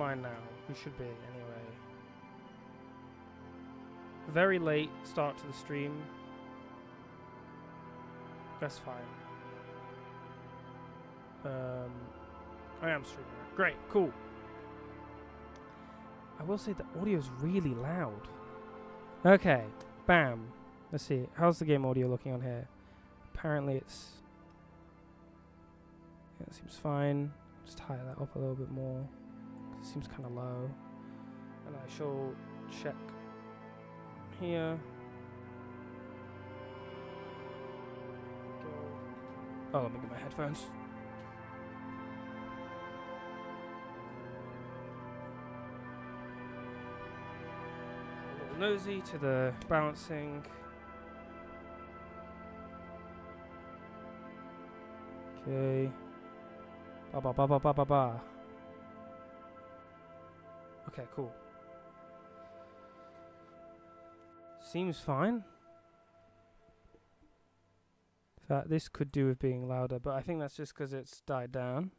online now. We should be, anyway. Very late start to the stream. That's fine. I am streaming it. Great, cool. I will say the audio is really loud. Okay, bam. Let's see. How's the game audio looking on here? Apparently it's... Yeah, it seems fine. Just higher that up a little bit more. It seems kind of low. And I shall check here. Go. Oh, let me get my headphones. A little nosy to the balancing. Okay. Ba ba ba ba ba ba ba. Okay, cool. Seems fine. That this could do with being louder, but I think that's just because it's died down.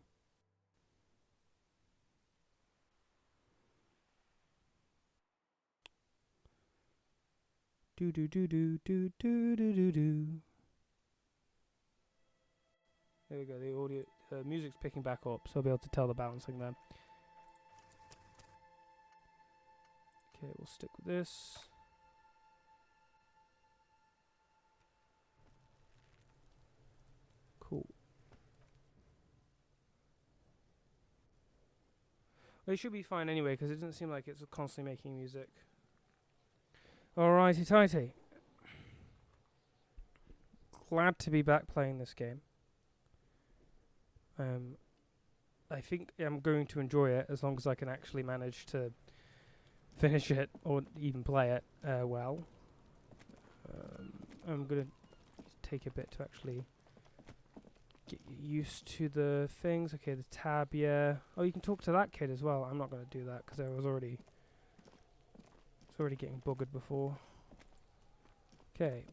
Do do do do do do do do do. There we go. The audio, music's picking back up, so I'll be able to tell the balancing there. Okay, we'll stick with this. Cool. Well, it should be fine anyway, because it doesn't seem like it's constantly making music. Alrighty tighty. Glad to be back playing this game. I think I'm going to enjoy it as long as I can actually manage to finish it or even play it well. I'm going to take a bit to actually get used to the things. Okay, the tab, yeah. Oh, you can talk to that kid as well. I'm not going to do that because it's already getting buggered before. Okay.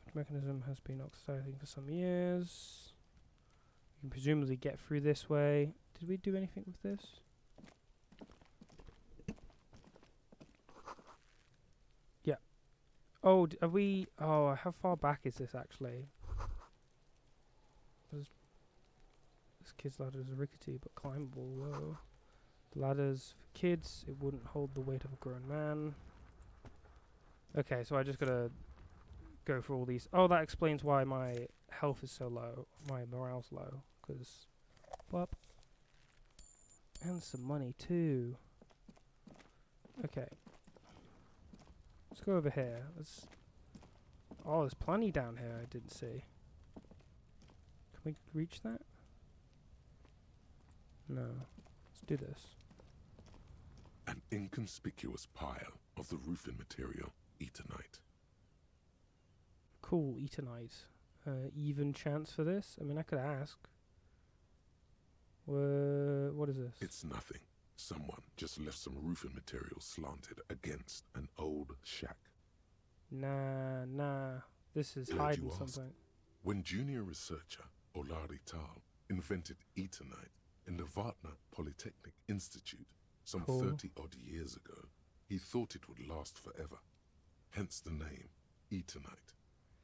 Which mechanism has been oxidizing for some years? You can presumably get through this way. Did we do anything with this? Yeah. Oh, are we... Oh, how far back is this actually? This kid's ladder is rickety but climbable. Whoa. The ladder's for kids. It wouldn't hold the weight of a grown man. Okay, so I just gotta go through all these. Oh, that explains why my health is so low. My morale's low. Because... Whoop. And some money too. Okay. Let's go over here. Oh, there's plenty down here I didn't see. Can we reach that? No. Let's do this. An inconspicuous pile of the roofing material, Eternite. Cool, Eternite. Even chance for this? I mean, I could ask. What is this? It's nothing. Someone just left some roofing material slanted against an old shack. Nah. This is hiding something. When junior researcher Olari Tal invented Eternite in the Vartna Polytechnic Institute some 30-odd years ago, he thought it would last forever. Hence the name, Eternite.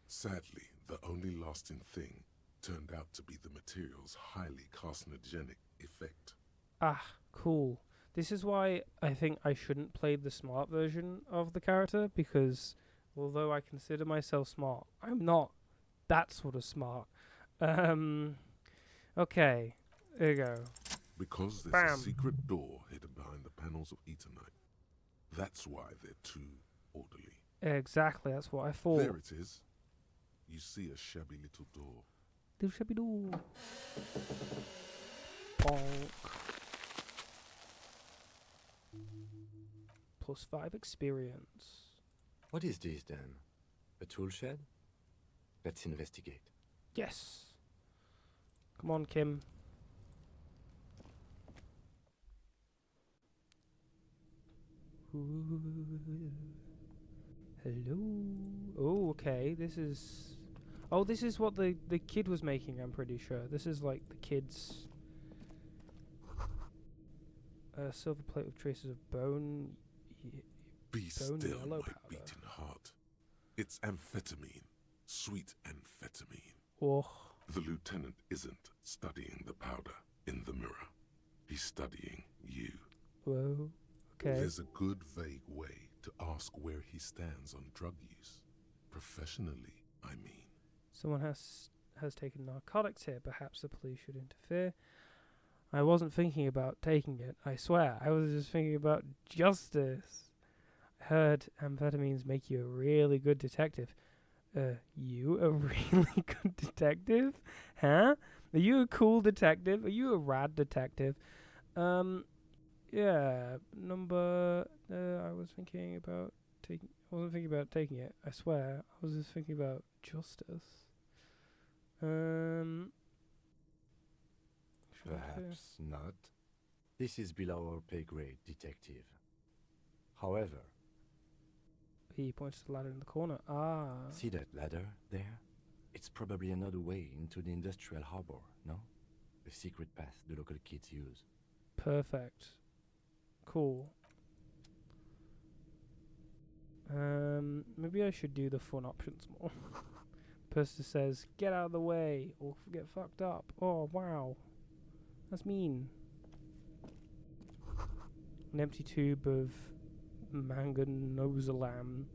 Sadly, the only lasting thing turned out to be the material's highly carcinogenic effect. Ah, cool. This is why I think I shouldn't play the smart version of the character, because although I consider myself smart, I'm not that sort of smart. Okay, there you go. Because there's Bam. a secret door hidden behind the panels of Eternite. That's why they're too orderly. Exactly, that's what I thought. There it is. You see a shabby little door. Little shabby door. Bonk. +5 experience. What is this then? A tool shed? Let's investigate. Yes. Come on, Kim. Ooh. Hello. Oh, okay. This is... Oh, this is what the kid was making, I'm pretty sure. This is like the kid's... A silver plate with traces of bone. Be Bone still, yellow my powder. beating heart. It's amphetamine. Sweet amphetamine. Oh, The lieutenant isn't studying the powder in the mirror. He's studying you. whoa. Okay. There's a good vague way to ask where he stands on drug use. Professionally, I mean. Someone has taken narcotics here. Perhaps the police should interfere. I wasn't thinking about taking it, I swear. I was just thinking about justice. I heard amphetamines make you a really good detective. You a really good detective? Huh? Are you a cool detective? Are you a rad detective? Yeah, number, I was thinking about taking, I wasn't thinking about taking it, I swear. I was just thinking about justice. Perhaps not. This is below our pay grade, detective. However, He points to the ladder in the corner. Ah. see that ladder there? It's probably another way into the industrial harbor, no? A secret path the local kids use. Perfect. Cool. Maybe I should do the fun options more. Person says, get out of the way or get fucked up. Oh, wow. That's mean. An empty tube of manganesolam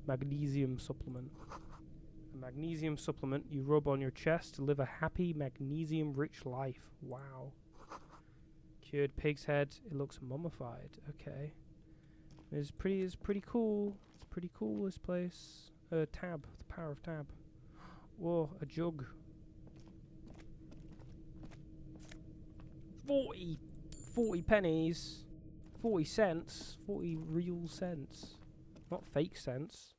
magnesium supplement. A magnesium supplement you rub on your chest to live a happy magnesium-rich life. Wow. Cured pig's head. It looks mummified. Okay. It's pretty cool. It's pretty cool, this place. Tab. The power of tab. Whoa, a jug. 40 pennies. 40 cents. 40 real cents. Not fake cents.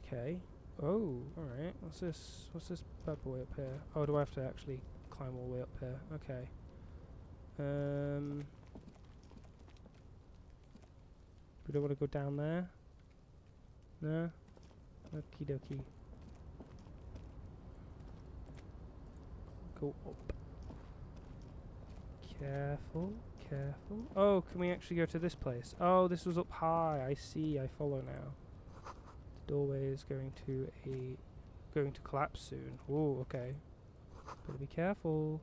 Okay. Oh, alright. What's this? What's this bad boy up here? Oh, do I have to actually climb all the way up here? Okay. We don't want to go down there? No? Okie dokie. Go up. Careful, careful. Oh, can we actually go to this place? Oh, this was up high. I see. I follow now. The doorway is going to collapse soon. Oh, okay. Better be careful.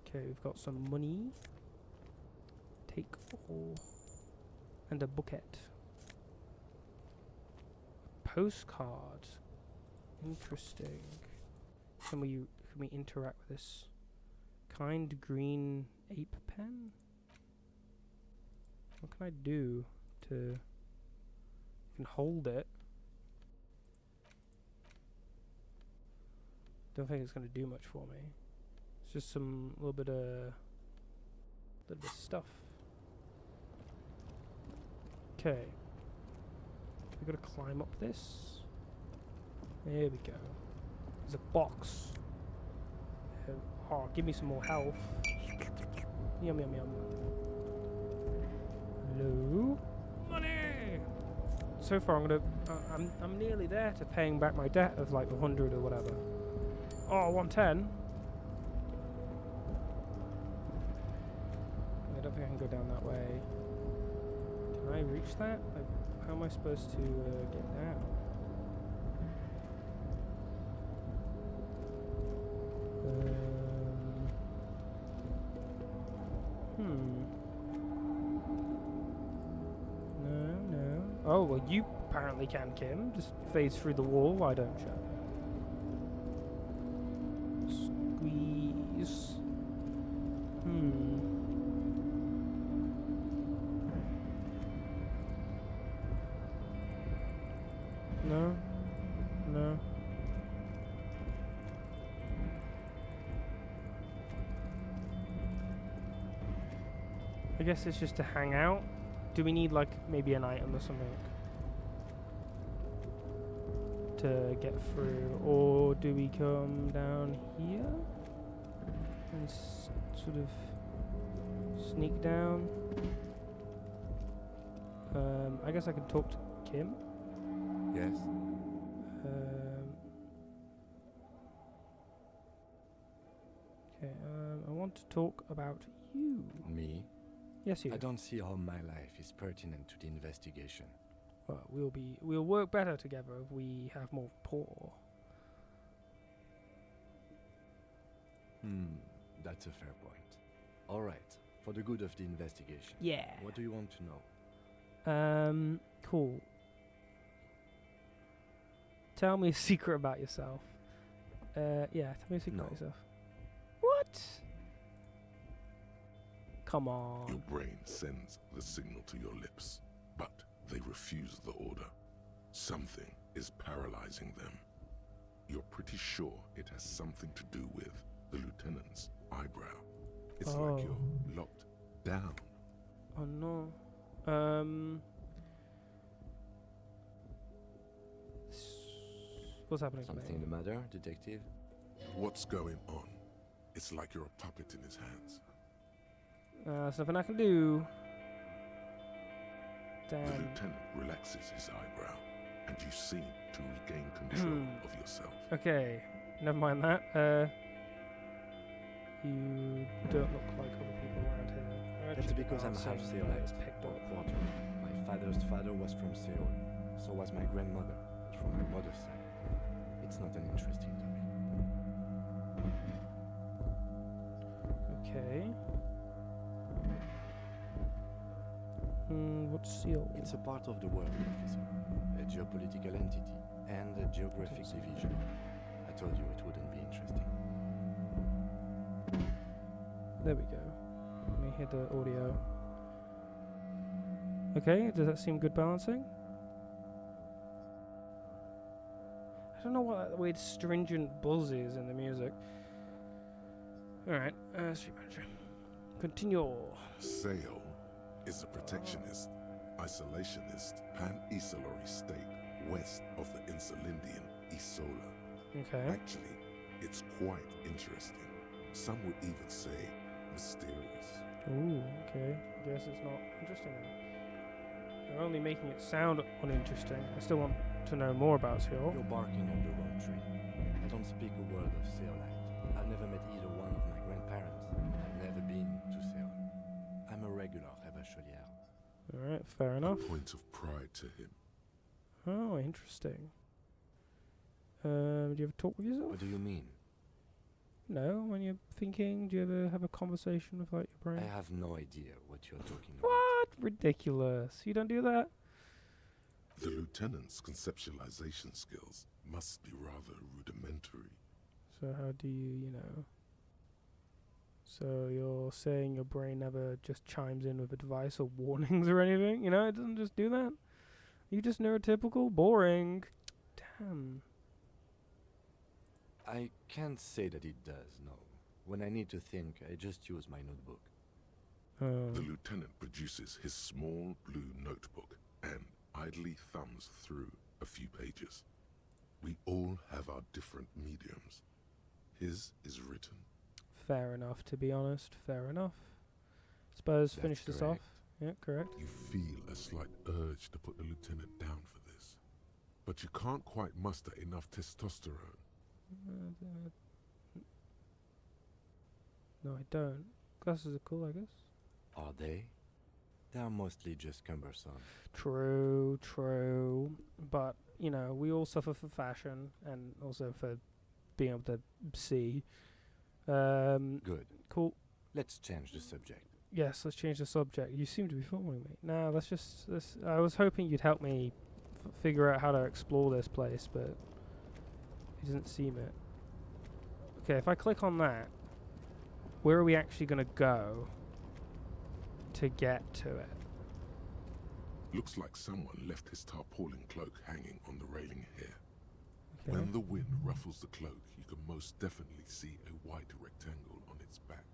Okay, we've got some money. Take all. And a bucket. Postcard. Interesting. Can we interact with this kind green ape pen? What can I do to... I can hold it. Don't think it's going to do much for me. It's just some little bit of stuff. Okay. We gotta climb up this. There we go. There's a box. Oh, give me some more health. Yum yum yum. Hello? Money! So far I'm nearly there to paying back my debt of like 100 or whatever. Oh, 110? I don't think I can go down that way. Can I reach that? Like, how am I supposed to get down? No. Oh, well, you apparently can, Kim. Just phase through the wall, why don't you? Squeeze. No. I guess it's just to hang out. Do we need like maybe an item or something to get through, or do we come down here and sort of sneak down? I guess I can talk to Kim. Yes? Okay, I want want to talk about you. Me? Yes, you. I don't see how my life is pertinent to the investigation. Well, we'll work better together if we have more rapport. That's a fair point. All right, for the good of the investigation. Yeah. What do you want to know? Cool. Tell me a secret about yourself. Yeah, tell me a secret No. about yourself. What? Come on. Your brain sends the signal to your lips, but they refuse the order. Something is paralyzing them. You're pretty sure it has something to do with the lieutenant's eyebrow. It's like you're locked down. Oh no. What's happening to me? Something the matter, detective? What's going on? It's like you're a puppet in his hands. There's nothing I can do. The Damn. lieutenant relaxes his eyebrow, and you seem to regain control of yourself. Okay, never mind that. You don't look like other people around here. That's because I'm half Seolite, picked or up. quarter. My father's father was from Seoul. So was my grandmother, from my mother's side. It's not an interesting topic. Okay. What's Seoul? It's a part of the world, officer. A geopolitical entity and a geographic division. I told you it wouldn't be interesting. There we go. Let me hear the audio. Okay, does that seem good balancing? I don't know what that weird stringent buzz is in the music. Alright, street manager. Continue. Seoul is a protectionist, isolationist, pan-Isolary state west of the Insulindian Isola. Okay. Actually, it's quite interesting. Some would even say mysterious. Ooh, okay. Guess it's not interesting then. You're only making it sound uninteresting. I still want to know more about Seoul. You're barking up the wrong tree. I don't speak a word of Seolite. I've never met either one of my grandparents, and I've never been to Seoul. I'm a regular Rebachelier. Alright, fair enough. A point of pride to him. Oh, interesting. Do you ever talk with yourself? What do you mean? No, when you're thinking, do you ever have a conversation with like your brain? I have no idea what you're talking about. What? Ridiculous. You don't do that? The lieutenant's conceptualization skills must be rather rudimentary. So how do you know? So you're saying your brain never just chimes in with advice or warnings or anything? You know, it doesn't just do that? You just neurotypical? Boring. Damn. I can't say that it does, no. When I need to think, I just use my notebook. The lieutenant produces his small blue notebook and idly thumbs through a few pages. We all have our different mediums. His is written. Fair enough, to be honest. Fair enough. Suppose That's finish this off. correct. Yeah, correct. You feel a slight urge to put the lieutenant down for this, but you can't quite muster enough testosterone. No, I don't. Glasses are cool, I guess. Are they? They are mostly just cumbersome. True, true. But, you know, we all suffer for fashion and also for being able to see. Good. Cool. Let's change the subject. Yes, let's change the subject. You seem to be following me. Nah, let's just... I was hoping you'd help me figure out how to explore this place, but it doesn't seem it. Okay, if I click on that, where are we actually going to go to get to it? Looks like someone left his tarpaulin cloak hanging on the railing here. Okay. When the wind ruffles the cloak, you can most definitely see a white rectangle on its back.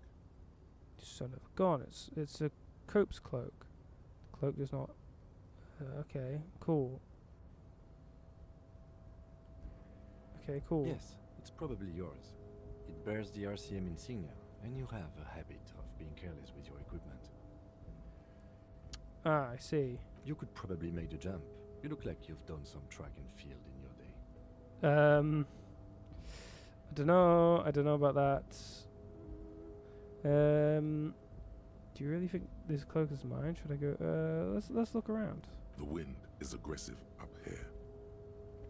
Son of a gun, it's a cope's cloak. The cloak does not... okay, cool. Okay, cool. Yes, it's probably yours. It bears the RCM insignia, and you have a habit of being careless with your equipment. Ah, I see. You could probably make the jump. You look like you've done some track and field in your day. I don't know about that. Do you really think this cloak is mine? Should I go? Let's look around. The wind is aggressive up here.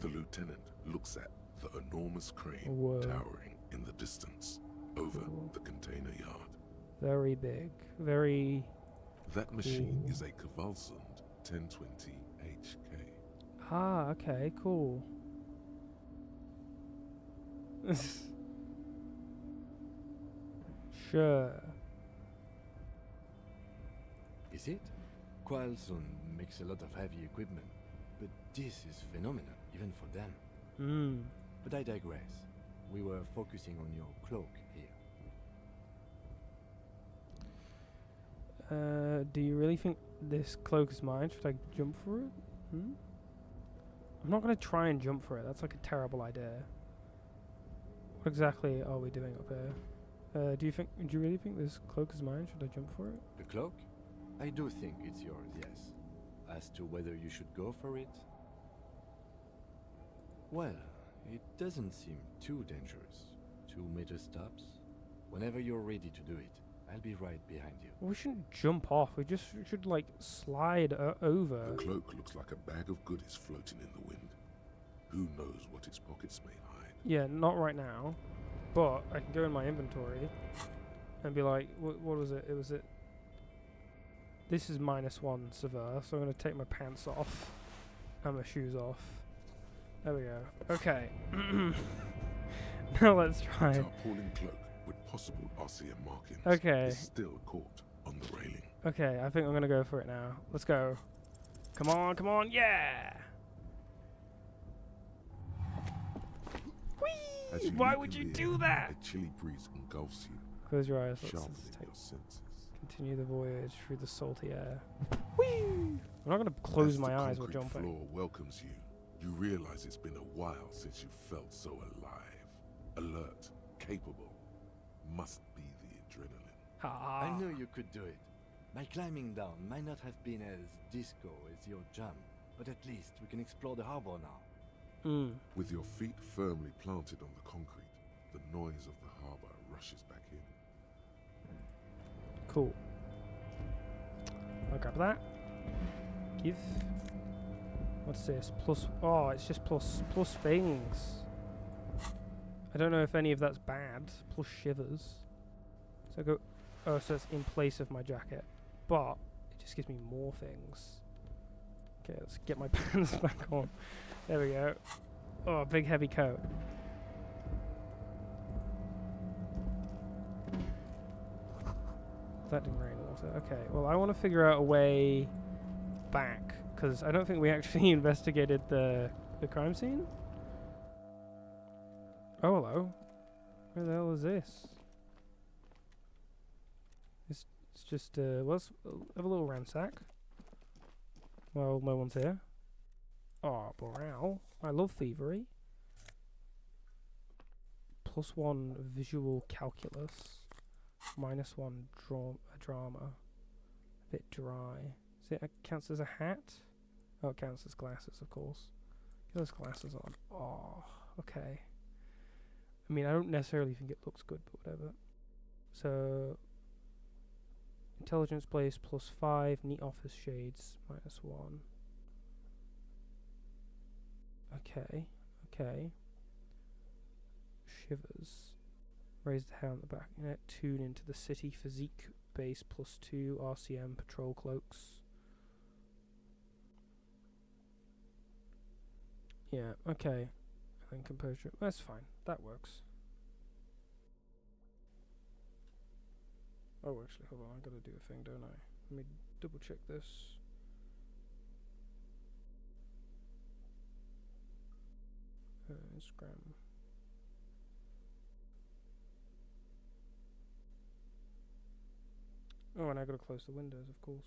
The lieutenant looks at the enormous crane Whoa. towering in the distance over Cool. the container yard. Very big. Very. That machine Cool. is a Cavalsund 1020 HK. Ah, okay, cool. Sure. Is it? Qualsund makes a lot of heavy equipment, but this is phenomenal, even for them. Hmm. But I digress. We were focusing on your cloak here. Do you really think this cloak is mine? Should I jump for it? Hmm? I'm not gonna try and jump for it. That's like a terrible idea. What exactly are we doing up here? Do you really think this cloak is mine? Should I jump for it? The cloak? I do think it's yours, yes. As to whether you should go for it? Well, it doesn't seem too dangerous. 2 meter stops. Whenever you're ready to do it, I'll be right behind you. We shouldn't jump off. We just should like slide over. The cloak looks like a bag of goodies floating in the wind. Who knows what its pockets may hide? Yeah, not right now. But I can go in my inventory and be like, what was it? This is -1 severe, so I'm going to take my pants off and my shoes off. There we go. Okay. Now let's try. Tarpaulin cloak with possible RCM markings Okay. is still caught on the railing. Okay, I think I'm going to go for it now. Let's go. Come on, yeah! As Whee! you Why leap would in you the do air, that? A chilly breeze engulfs you, Close your eyes. Let's sharpening just your senses. continue the voyage through the salty air. Whee! I'm not going to close As my the eyes while concrete jumping. floor welcomes you, you realize it's been a while since you felt so alive, alert, capable. Must be the adrenaline. Ah. I knew you could do it. My climbing down might not have been as disco as your jump, but at least we can explore the harbor now. With your feet firmly planted on the concrete, the noise of the harbor rushes back in. Cool. I'll grab that. Give. What's this? Plus. Oh, it's just plus things. I don't know if any of that's bad. Plus shivers. So I go. Oh, so it's in place of my jacket, but it just gives me more things. Okay, let's get my pants back on. There we go. Oh, big heavy coat. Collecting rainwater. Okay, well I want to figure out a way back, because I don't think we actually investigated the crime scene. Oh, hello. Where the hell is this? It's just, let's have a little ransack. Well, no one's here. Oh, morale. I love thievery. +1 visual calculus. -1 drama. A bit dry. Is it counts as a hat? Oh, it counts as glasses, of course. Get those glasses on. Oh, okay. I mean, I don't necessarily think it looks good, but whatever. So, intelligence place +5, neat office shades -1. Okay. Shivers. Raise the hair on the back. Tune into the city. Physique base +2. RCM patrol cloaks. Yeah, okay. And composure. That's fine. That works. Oh, actually, hold on. I gotta do a thing, don't I? Let me double check this. Instagram. Oh, and I gotta close the windows, of course.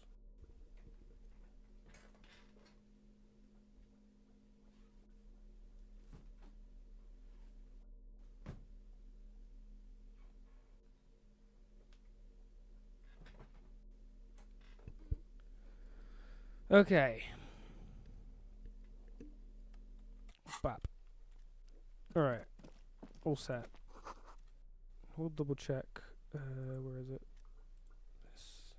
Okay. Bap. Alright. All set. We'll double check Where is it? This.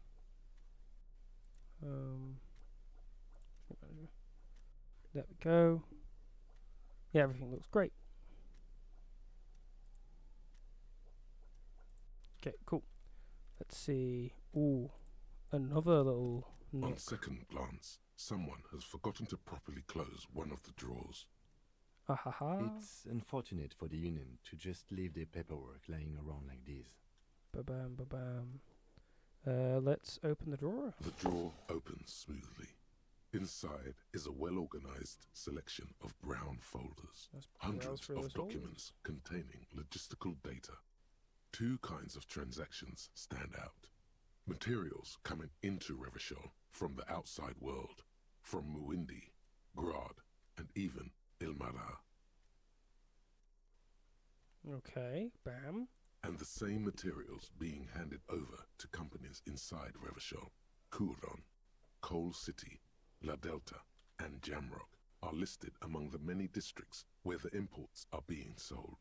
There we go. Yeah, everything looks great. Okay, cool. Let's see. Ooh, another little On nook. second glance, someone has forgotten to properly close one of the drawers. Ahaha. It's unfortunate for the Union to just leave their paperwork lying around like this. Ba-bam, ba-bam. Let's open the drawer. The drawer opens smoothly. Inside is a well-organized selection of brown folders, Let's browse hundreds through of those folders. documents containing logistical data. Two kinds of transactions stand out. Materials coming into Revachol from the outside world, from Muindi, Grad, and even Ilmara. Okay, bam. And the same materials being handed over to companies inside Revachol, Kuron, Coal City, La Delta, and Jamrock are listed among the many districts where the imports are being sold.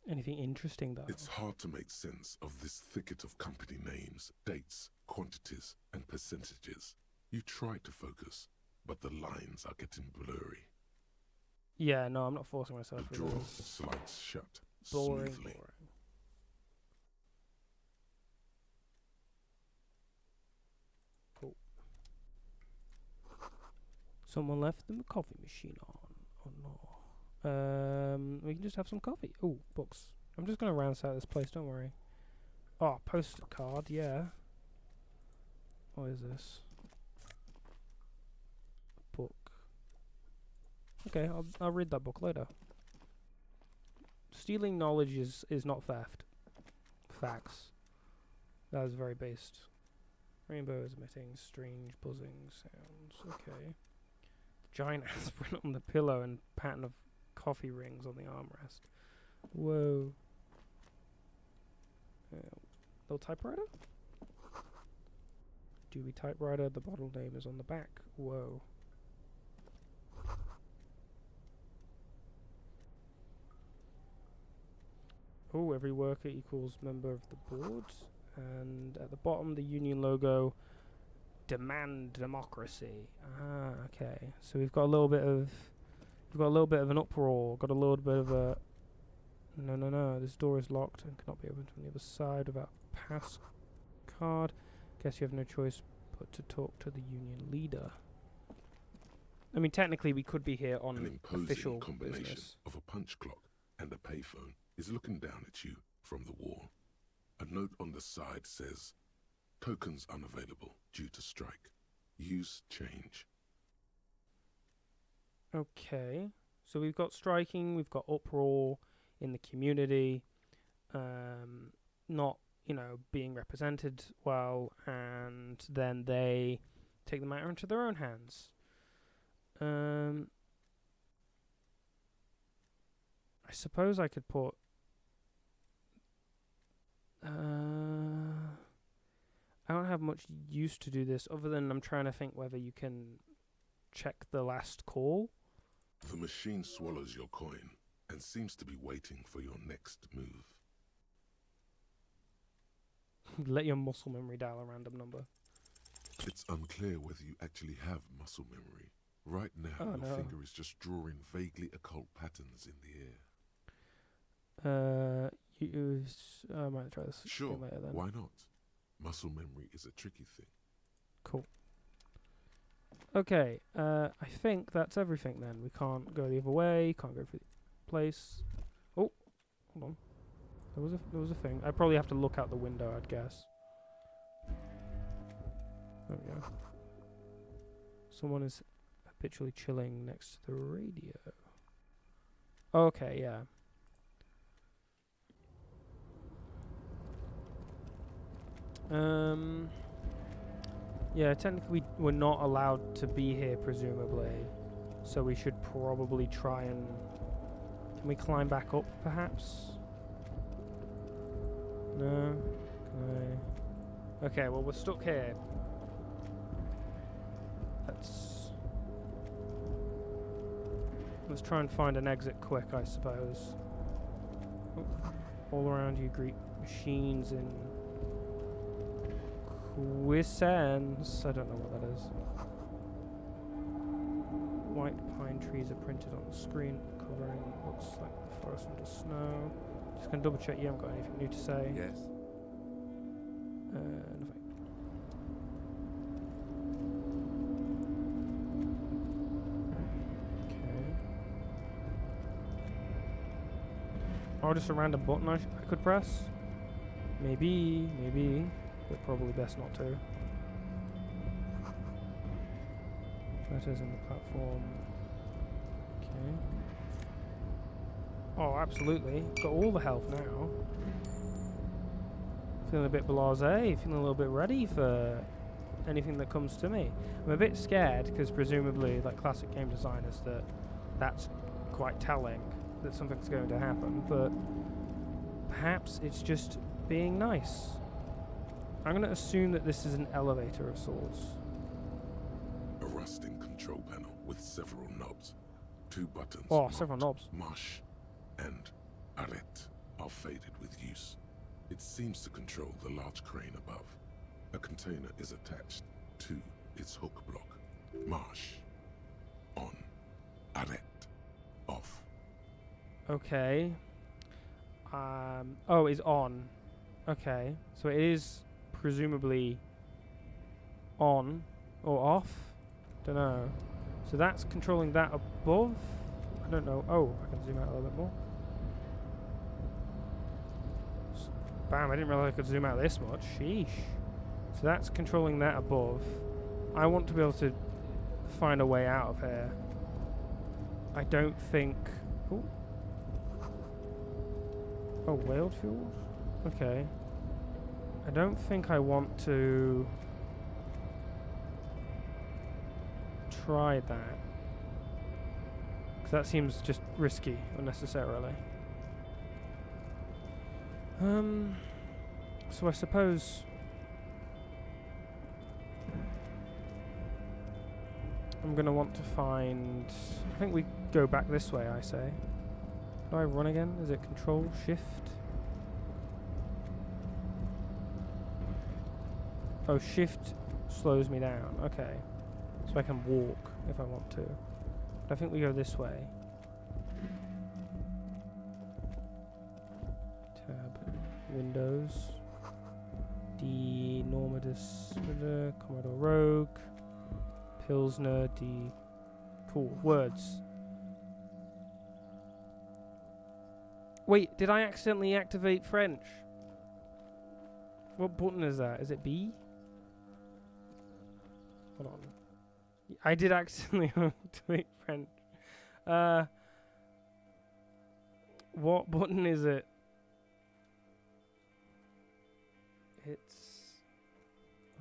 Anything interesting though? It's hard to make sense of this thicket of company names, dates, quantities, and percentages. You try to focus, but the lines are getting blurry. Yeah, no, I'm not forcing myself. The through drawer this. slides shut Boring, smoothly. boring. Cool. Someone left the coffee machine on. Oh no. We can just have some coffee. Oh, books. I'm just gonna ransack this place. Don't worry. Oh, poster card. Yeah. What is this? Book. Okay, I'll read that book later. Stealing knowledge is not theft. Facts. That is very based. Rainbows emitting strange buzzing sounds. Okay. Giant aspirin on the pillow and pattern of coffee rings on the armrest. Whoa. Little typewriter? Dewey typewriter. The bottle name is on the back. Whoa. Oh, every worker equals member of the board. And at the bottom, the union logo, demand democracy. Ah, okay. So we've got a little bit of an uproar. Got a little bit of a. No. This door is locked and cannot be opened from the other side without pass card. Guess you have no choice but to talk to the union leader. I mean, technically, we could be here on An imposing official combination business. of a punch clock and a payphone is looking down at you from the wall. A note on the side says, "Tokens unavailable due to strike. Use change." Okay, so we've got striking, we've got uproar in the community, not, being represented well, and then they take the matter into their own hands. I suppose I could put... I don't have much use to do this, other than I'm trying to think whether you can check the last call. The machine swallows your coin and seems to be waiting for your next move. Let your muscle memory dial a random number. It's unclear whether you actually have muscle memory. Right now, Oh, your no. finger is just drawing vaguely occult patterns in the air. I might try this Sure, later then. why not? Muscle memory is a tricky thing. Cool. Okay, I think that's everything then. We can't go the other way, can't go through the place. Oh, hold on. There was a thing. I probably have to look out the window, I'd guess. There we go. Someone is habitually chilling next to the radio. Okay, yeah. Yeah, technically we're not allowed to be here, presumably. So we should probably try and... Can we climb back up, perhaps? No? Okay, well, we're stuck here. Let's try and find an exit quick, I suppose. Oh, all around you greet machines in Quiescence. I don't know what that is. White pine trees are printed on the screen, covering what looks like the forest under snow. Just gonna double check you haven't got anything new to say. Yes. Nothing. Okay. Oh, just a random button I could press? Maybe, but probably best not to. Letters in the platform. Okay. Oh, absolutely. Got all the health now. Feeling a bit blasé, feeling a little bit ready for anything that comes to me. I'm a bit scared because presumably, like classic game designers, that's quite telling that something's going to happen, but perhaps it's just being nice. I'm going to assume that this is an elevator of sorts. A rusting control panel with several knobs. 2 buttons. Oh, several knobs. Marsh and arrête are faded with use. It seems to control the large crane above. A container is attached to its hook block. Marsh. On. Arrête. Off. Okay. Oh, it's on. Okay. So it is presumably on or off. Don't know. So that's controlling that above. I don't know. Oh, I can zoom out a little bit more. Bam, I didn't realize I could zoom out this much. Sheesh. So that's controlling that above. I want to be able to find a way out of here. I don't think... Ooh. Oh, whaled fuels? Okay. I don't think I want to try that. Because that seems just risky, unnecessarily. So I suppose I'm going to want to find... I think we go back this way, I say. Do I run again? Is it Control Shift? Oh, Shift slows me down. Okay. So I can walk if I want to. But I think we go this way. Tab. Windows. D. Normatus. Commodore Rogue. Pilsner. D. Cool. Words. Wait, did I accidentally activate French? What button is that? Is it B? Hold on. I did accidentally activate French. What button is it? It's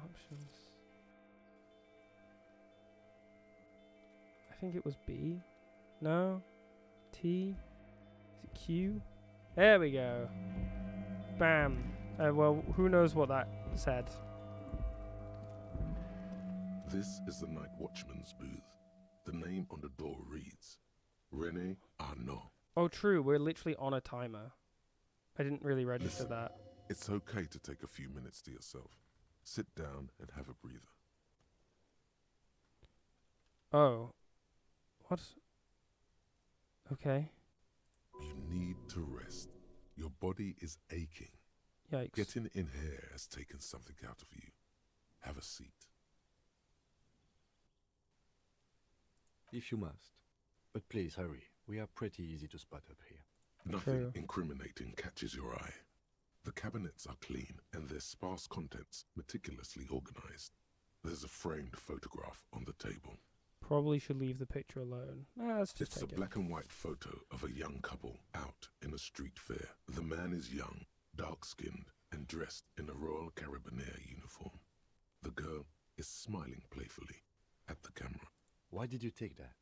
options. I think it was B. No? T? Is it Q? There we go. Bam. Well, who knows what that said. This is the night watchman's booth. The name on the door reads René Arnaud. Oh, true. We're literally on a timer. I didn't really register Listen, that. It's okay to take a few minutes to yourself. Sit down and have a breather. Oh. What? Okay. You need to rest. Your body is aching. Yikes. Getting in here has taken something out of you. Have a seat. If you must. But please hurry. We are pretty easy to spot up here. Nothing True. incriminating catches your eye. The cabinets are clean and their sparse contents meticulously organized. There's a framed photograph on the table. Probably should leave the picture alone. Let's just It's a take it. black and white photo of a young couple out in a street fair. The man is young, dark-skinned, and dressed in a Royal Carabinieri uniform. The girl is smiling playfully at the camera. Why did you take that?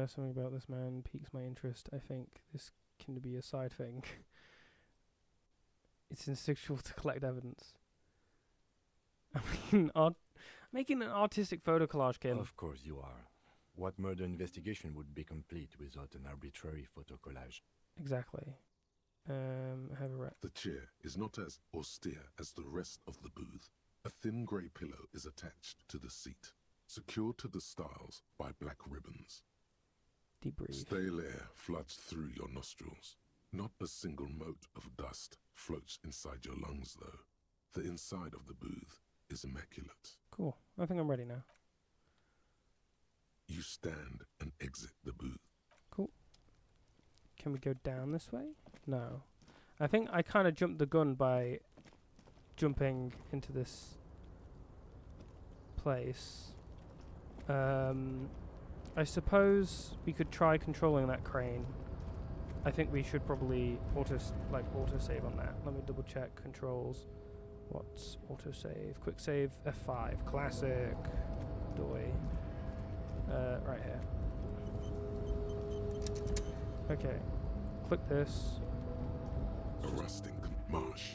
Something about this man piques my interest. I think this can be a side thing. It's instinctual to collect evidence. Making an artistic photo collage, Kim. Of course you are. What murder investigation would be complete without an arbitrary photo collage? Exactly. Have a rep. The chair is not as austere as the rest of the booth. thin grey pillow is attached to the seat, secured to the stiles by black ribbons. Deep breathe. Stale air floods through your nostrils. Not a single mote of dust floats inside your lungs, though. The inside of the booth is immaculate. Cool. I think I'm ready now. You stand and exit the booth. Cool. Can we go down this way? No. I think I kind of jumped the gun by jumping into this place. I suppose we could try controlling that crane. I think we should probably auto-save on that. Let me double check controls. What's auto-save? Quick save F5. Classic. Doy. Right here. Okay. Click this. A rusting marsh.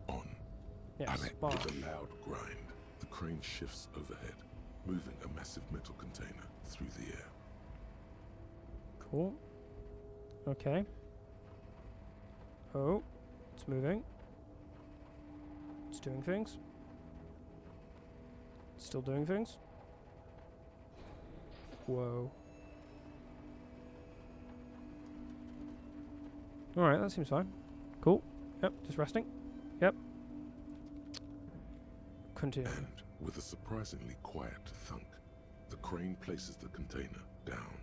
On. Yes. Alec with a loud grind. The crane shifts overhead, moving a massive metal container through the air. Cool. Okay. Oh, it's moving. It's doing things. Still doing things. Whoa. Alright, that seems fine. Cool. Yep, just resting. Yep. Continue. And with a surprisingly quiet thunk, the crane places the container down.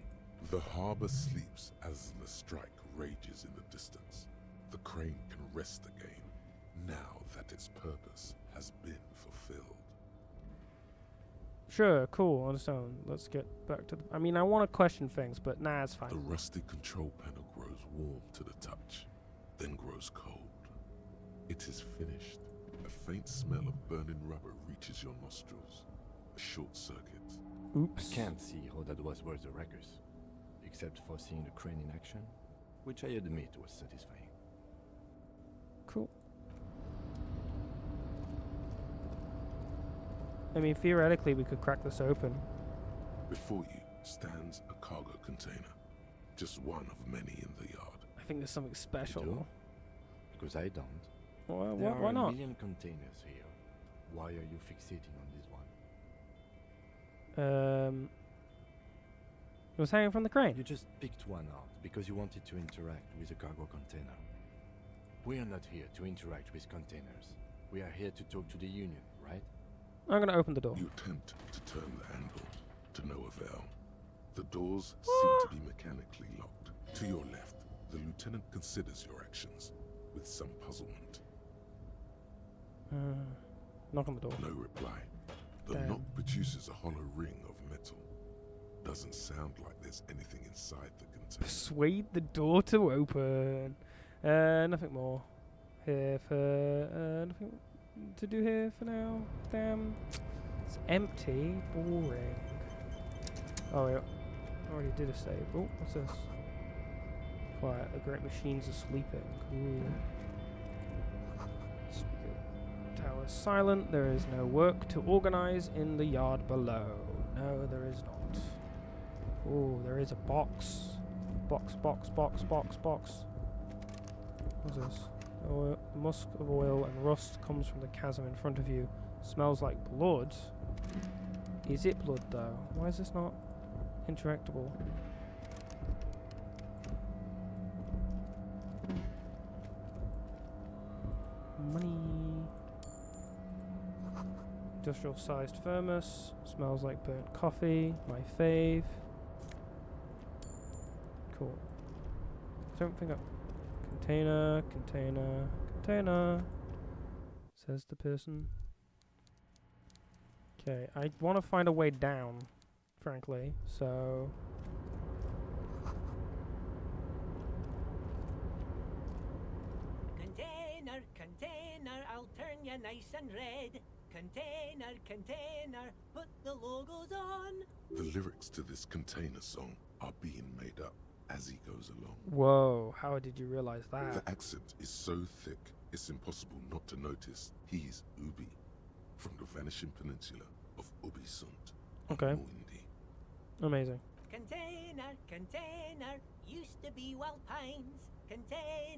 The harbor sleeps as the strike rages in the distance. The crane can rest again, now that its purpose has been fulfilled. Sure, cool, understand. Let's get back to the... I mean, I want to question things, but nah, it's The fine. rusty control panel grows warm to the touch, then grows cold. It is finished. A faint smell of burning rubber reaches your nostrils. A short circuit. Oops. I can't see how that was worth the wreckers, except for seeing the crane in action, which I admit was satisfying. Cool. I mean, theoretically, we could crack this open. Before you stands a cargo container, just one of many in the yard. I think there's something special. You do? Because I don't. Well, There why are not? a million containers here. Why are you fixating on this one? It was hanging from the crane. You just picked one out because you wanted to interact with a cargo container. We are not here to interact with containers. We are here to talk to the Union, right? I'm going to open the door. You attempt to turn the handle, to no avail. The doors seem to be mechanically locked. To your left, the lieutenant considers your actions with some puzzlement. Knock on the door. No reply. The Damn. knock produces a hollow ring of metal. Doesn't sound like there's anything inside the container. Persuade the door to open. Nothing more. Here for... nothing to do here for now. Damn. It's empty. Boring. Oh, yeah. I already did a save. Oh, what's this? Quiet. The great machines are sleeping. Cool. Speaker tower silent. There is no work to organize in the yard below. No, there is not. Oh, there is a box. Box. What's this? Oil, the musk of oil and rust comes from the chasm in front of you. Smells like blood. Is it blood though? Why is this not interactable? Money. Industrial sized thermos. Smells like burnt coffee. My fave. Cool. Don't think I... Container. Says the person. Okay, I want to find a way down, frankly, so... Container, I'll turn ya nice and red. Container, put the logos on. The lyrics to this container song are being made up as he goes along. Whoa, how did you realize that? The accent is so thick, it's impossible not to notice he's Ubi, from the vanishing peninsula of Ubisunt. Okay. Muindi. Amazing. Container, used to be Wild Pines.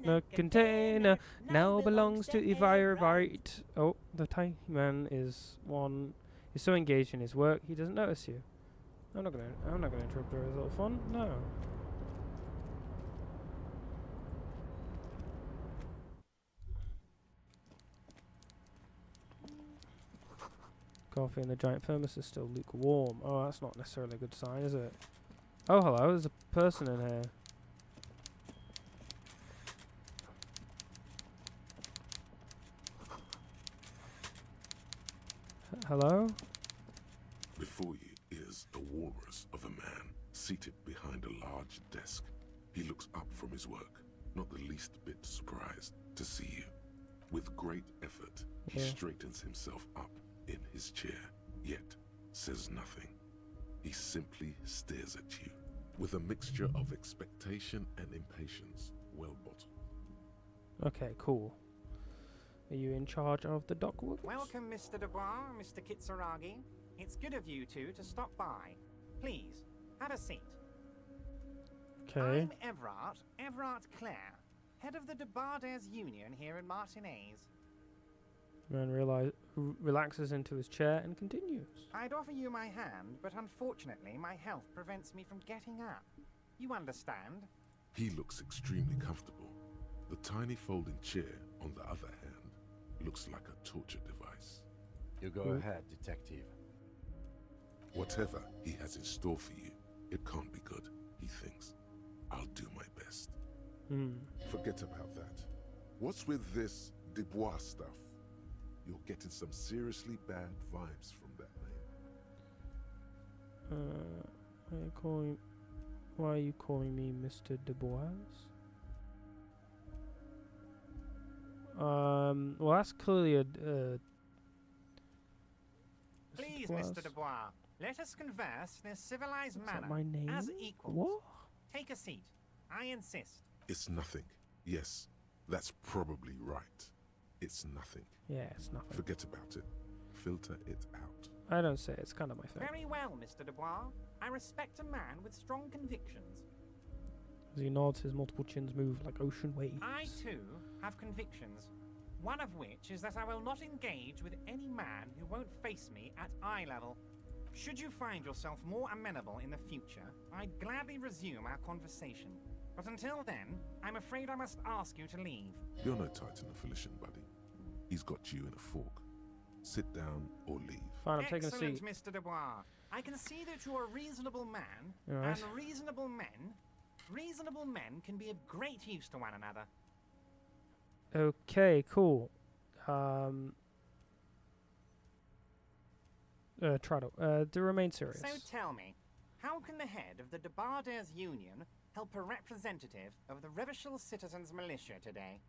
The container now belongs to Evirite. Oh, the tiny man is so engaged in his work he doesn't notice you. I'm not gonna interrupt their little fun. No. Coffee in the giant thermos is still lukewarm. Oh, that's not necessarily a good sign, is it? Oh, hello, there's a person in here. Hello? Before you is a walrus of a man seated behind a large desk. He looks up from his work, not the least bit surprised to see you. With great effort, he straightens himself up in his chair, yet says nothing. He simply stares at you with a mixture of expectation and impatience, well bottled. Okay, cool. Are you in charge of the dock works? Welcome, Mr. Dubois, Mr. Kitsuragi. It's good of you two to stop by. Please, have a seat. Okay. I'm Everard Clare, head of the Debarders Union here in Martinez. Man relaxes into his chair and continues. I'd offer you my hand, but unfortunately my health prevents me from getting up. You understand? He looks extremely comfortable. The tiny folding chair, on the other hand, looks like a torture device. You go ahead, detective. Whatever he has in store for you, it can't be good, he thinks. I'll do my best. Forget about that. What's with this Dubois stuff? You're getting some seriously bad vibes from that name. Why are you calling me Mr. Dubois? Well, that's clearly a. Please, Dubois. Mr. Dubois, let us converse in a civilized Is that manner, my name? as equals. What? Take a seat. I insist. It's nothing. Yes, that's probably right. It's nothing. Yeah, it's nothing. Forget about it. Filter it out. I don't say it, it's kind of my thing. Very well, Mr. Dubois. I respect a man with strong convictions. As he nods, his multiple chins move like ocean waves. I, too, have convictions. One of which is that I will not engage with any man who won't face me at eye level. Should you find yourself more amenable in the future, I'd gladly resume our conversation. But until then, I'm afraid I must ask you to leave. You're no Titan affiliation, buddy. He's got you in a fork. Sit down or leave. Fine, I'm taking a Excellent, seat. Mr. Dubois. I can see that you're a reasonable man, Alright. and reasonable men can be of great use to one another. Okay, cool. Trado, to remain serious. So tell me, how can the head of the Debarders Union help a representative of the Revachol Citizens Militia today?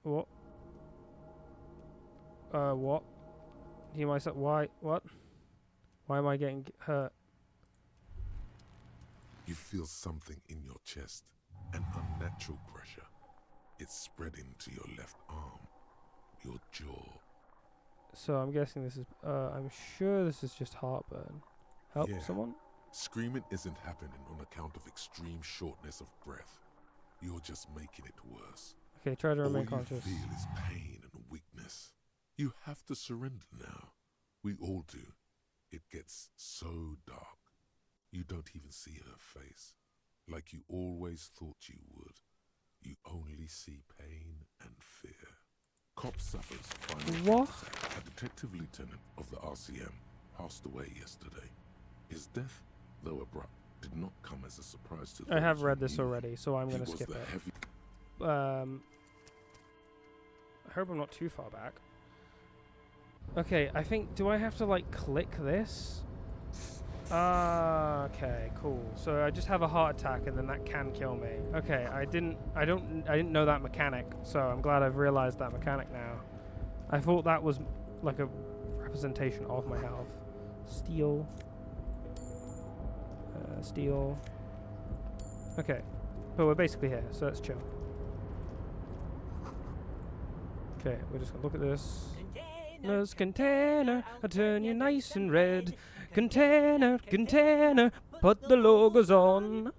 What? What? You myself? Why? What? Why am I getting hurt? You feel something in your chest, an unnatural pressure. It's spreading to your left arm, your jaw. So I'm guessing this is. I'm sure this is just heartburn. Help Yeah. someone? Screaming isn't happening on account of extreme shortness of breath. You're just making it worse. Okay, try to All remain you conscious. feel is pain and weakness. You have to surrender now. We all do. It gets so dark. You don't even see her face. Like you always thought you would. You only see pain and fear. Cop suffers final. What? A detective lieutenant of the RCM passed away yesterday. His death, though abrupt, did not come as a surprise to I have those who read this knew him. already, so I'm He gonna was skip the it. heavy I hope I'm not too far back. Okay, I think, do I have to like click this? Okay, cool. So I just have a heart attack and then that can kill me. Okay, I didn't know that mechanic, so I'm glad I've realized that mechanic now. I thought that was like a representation of my health. Steel. Steel. Okay, but we're basically here, so let's chill. Okay, we're just gonna look at this. Container, container, I'll turn you nice and red. Container, container, put the logos on.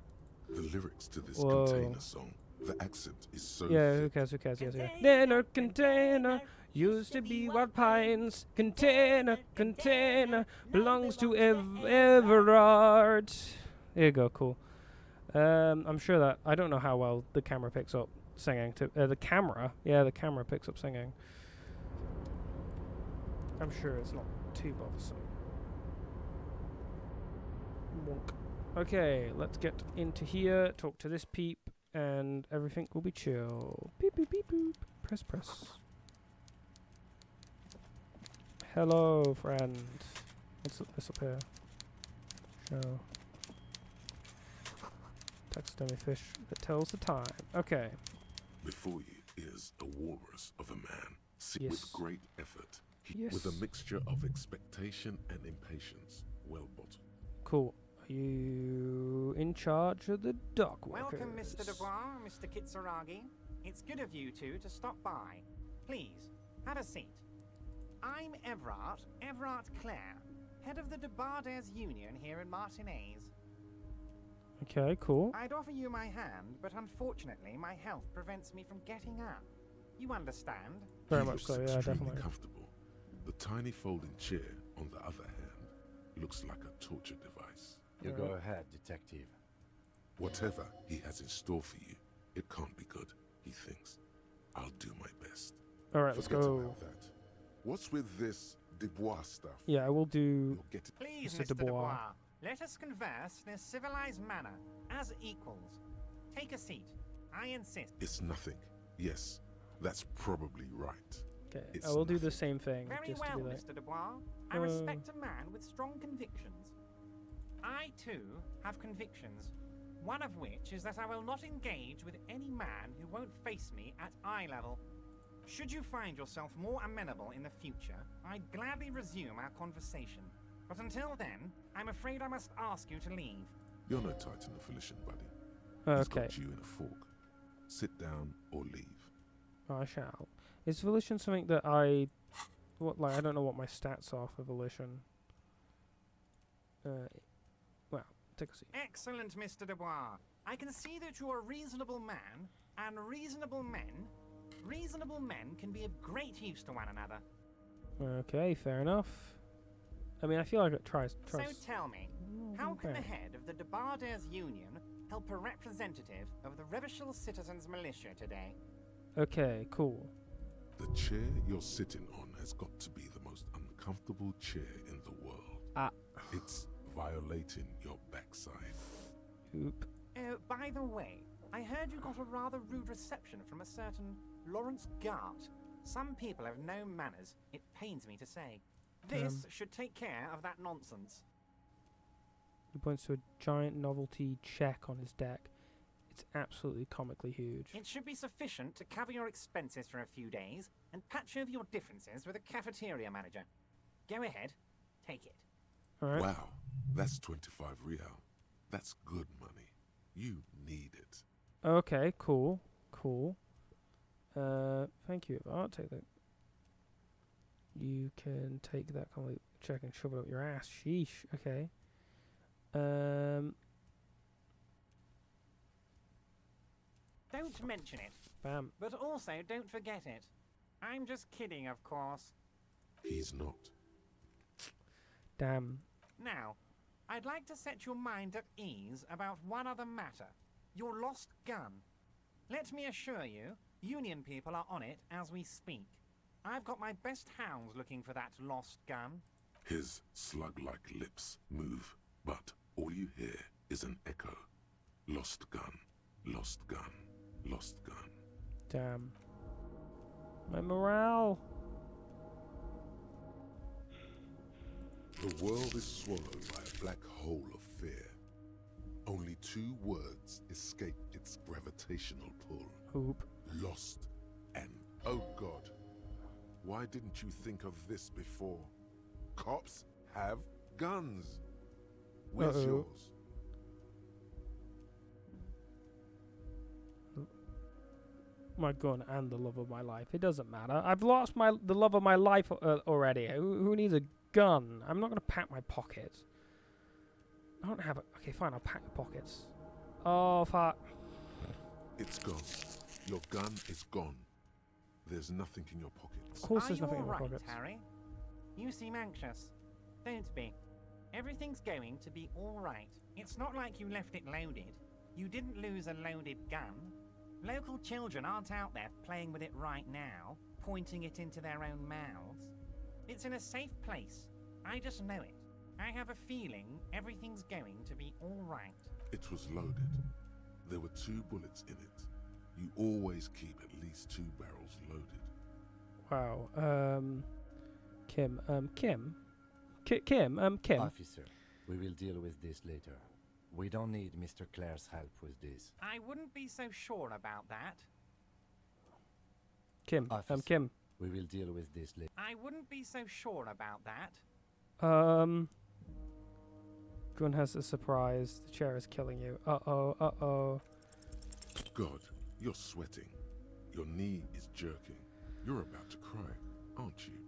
The lyrics to this Whoa. container song, the accent is so Yeah, who thick. cares? Who cares? Yes, yeah. Container, Container. Used to be White Pines. Container. Belongs to Everard. There you go. Cool. I'm sure that I don't know how well the camera picks up singing. The camera picks up singing. I'm sure it's not too bothersome. Wonk. Okay, let's get into here. Talk to this peep, and everything will be chill. Beep beep beep boop. Press press. Hello, friend. What's this up here? Show. Taxidermy fish that tells the time. Okay. Before you is a walrus of a man, Yes. with great effort, Yes. with a mixture of expectation and impatience, well bottled. Cool. Are you in charge of the dock workers? Welcome, Mr. Dubois, Mr. Kitsuragi. It's good of you two to stop by. Please, have a seat. I'm Everard Clare, head of the Debarders Union here in Martinez. Okay, cool. I'd offer you my hand, but unfortunately my health prevents me from getting up. You understand? Very He much looks so, yeah, extremely definitely. comfortable. The tiny folding chair, on the other hand, looks like a torture device. You Alright. go ahead, detective. Whatever he has in store for you, it can't be good, he thinks. I'll do my best. Alright, let's Forget go. about that. What's with this Dubois stuff? Yeah, I will do. You'll get it. Please, Mr. Mr. Dubois. Dubois, let us converse in a civilized manner, as equals. Take a seat. I insist. It's nothing. Yes, that's probably right. Okay, It's I will do the nothing. same thing. Very just well, to be like, Mr. Dubois. I respect a man with strong convictions. I, too, have convictions. One of which is that I will not engage with any man who won't face me at eye level. Should you find yourself more amenable in the future, I'd gladly resume our conversation. But until then, I'm afraid I must ask you to leave. You're no Titan of Felician, buddy. He's okay, got you in a fork. Sit down or leave. I shall. Is volition something that I I don't know what my stats are for volition. Well, take a seat. Excellent, Mr. Dubois. I can see that you're a reasonable man, and reasonable men can be of great use to one another. Okay, fair enough. I mean, I feel like it tries. So tell me, how can the Okay. head of the Debarders Union help a representative of the Revachel Citizens Militia today? Okay, cool. The chair you're sitting on has got to be the most uncomfortable chair in the world. Ah. It's violating your backside. Oop. Oh, by the way, I heard you got a rather rude reception from a certain Lawrence Gart. Some people have no manners, it pains me to say. This should take care of that nonsense. He points to a giant novelty check on his deck. It's absolutely comically huge. It should be sufficient to cover your expenses for a few days and patch over your differences with a cafeteria manager. Go ahead, take it. Alright. Wow, that's 25 real. That's good money. You need it. Okay, cool. Cool. Thank you. I'll take that. You can take that kind of check and shove it up your ass. Sheesh. Okay. Don't mention it, Bam. but also don't forget it. I'm just kidding, of course. He's not. Damn. Now, I'd like to set your mind at ease about one other matter. Your lost gun. Let me assure you, Union people are on it as we speak. I've got my best hounds looking for that lost gun. His slug-like lips move, but all you hear is an echo. Lost gun, lost gun, lost gun. Damn. My morale. The world is swallowed by a black hole of fear. Only 2 words escape its gravitational pull. Oop. Lost and oh God. Why didn't you think of this before? Cops have guns. Where's Uh-oh. yours? My gun and the love of my life. It doesn't matter. I've lost the love of my life already. Who needs a gun? I'm not going to pack my pockets. I don't have a... Okay, fine. I'll pack your pockets. Oh, fuck. It's gone. Your gun is gone. There's nothing in your pockets. Of course Are there's you nothing in my all right, pockets. Harry? You seem anxious. Don't be. Everything's going to be all right. It's not like you left it loaded. You didn't lose a loaded gun. Local children aren't out there playing with it right now, pointing it into their own mouths. It's in a safe place. I just know it. I have a feeling everything's going to be all right. It was loaded. There were 2 bullets in it. You always keep at least 2 barrels loaded. Wow. Kim. Kim. Officer, we will deal with this later. We don't need Mr. Clare's help with this. I wouldn't be so sure about that. Kim. Officer. Kim. We will deal with this later. I wouldn't be so sure about that. Gun has a surprise. The chair is killing you. Uh-oh. God, you're sweating. Your knee is jerking. You're about to cry, aren't you?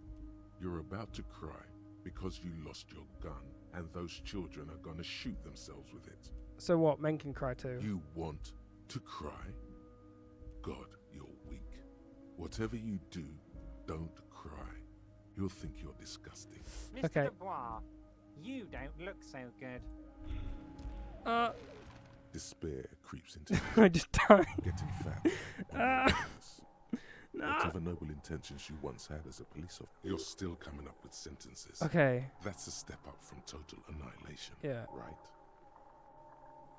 You're about to cry because you lost your gun and those children are gonna shoot themselves with it. So what? Men can cry too. You want to cry? God, you're weak. Whatever you do, don't cry. He'll think you're disgusting. Mr. Okay. Dubois, you don't look so good. Despair creeps into I you, just died. getting fat. on your weakness. Whatever noble intentions you once had as a police officer, you're still coming up with sentences. Okay. That's a step up from total annihilation. Yeah. Right?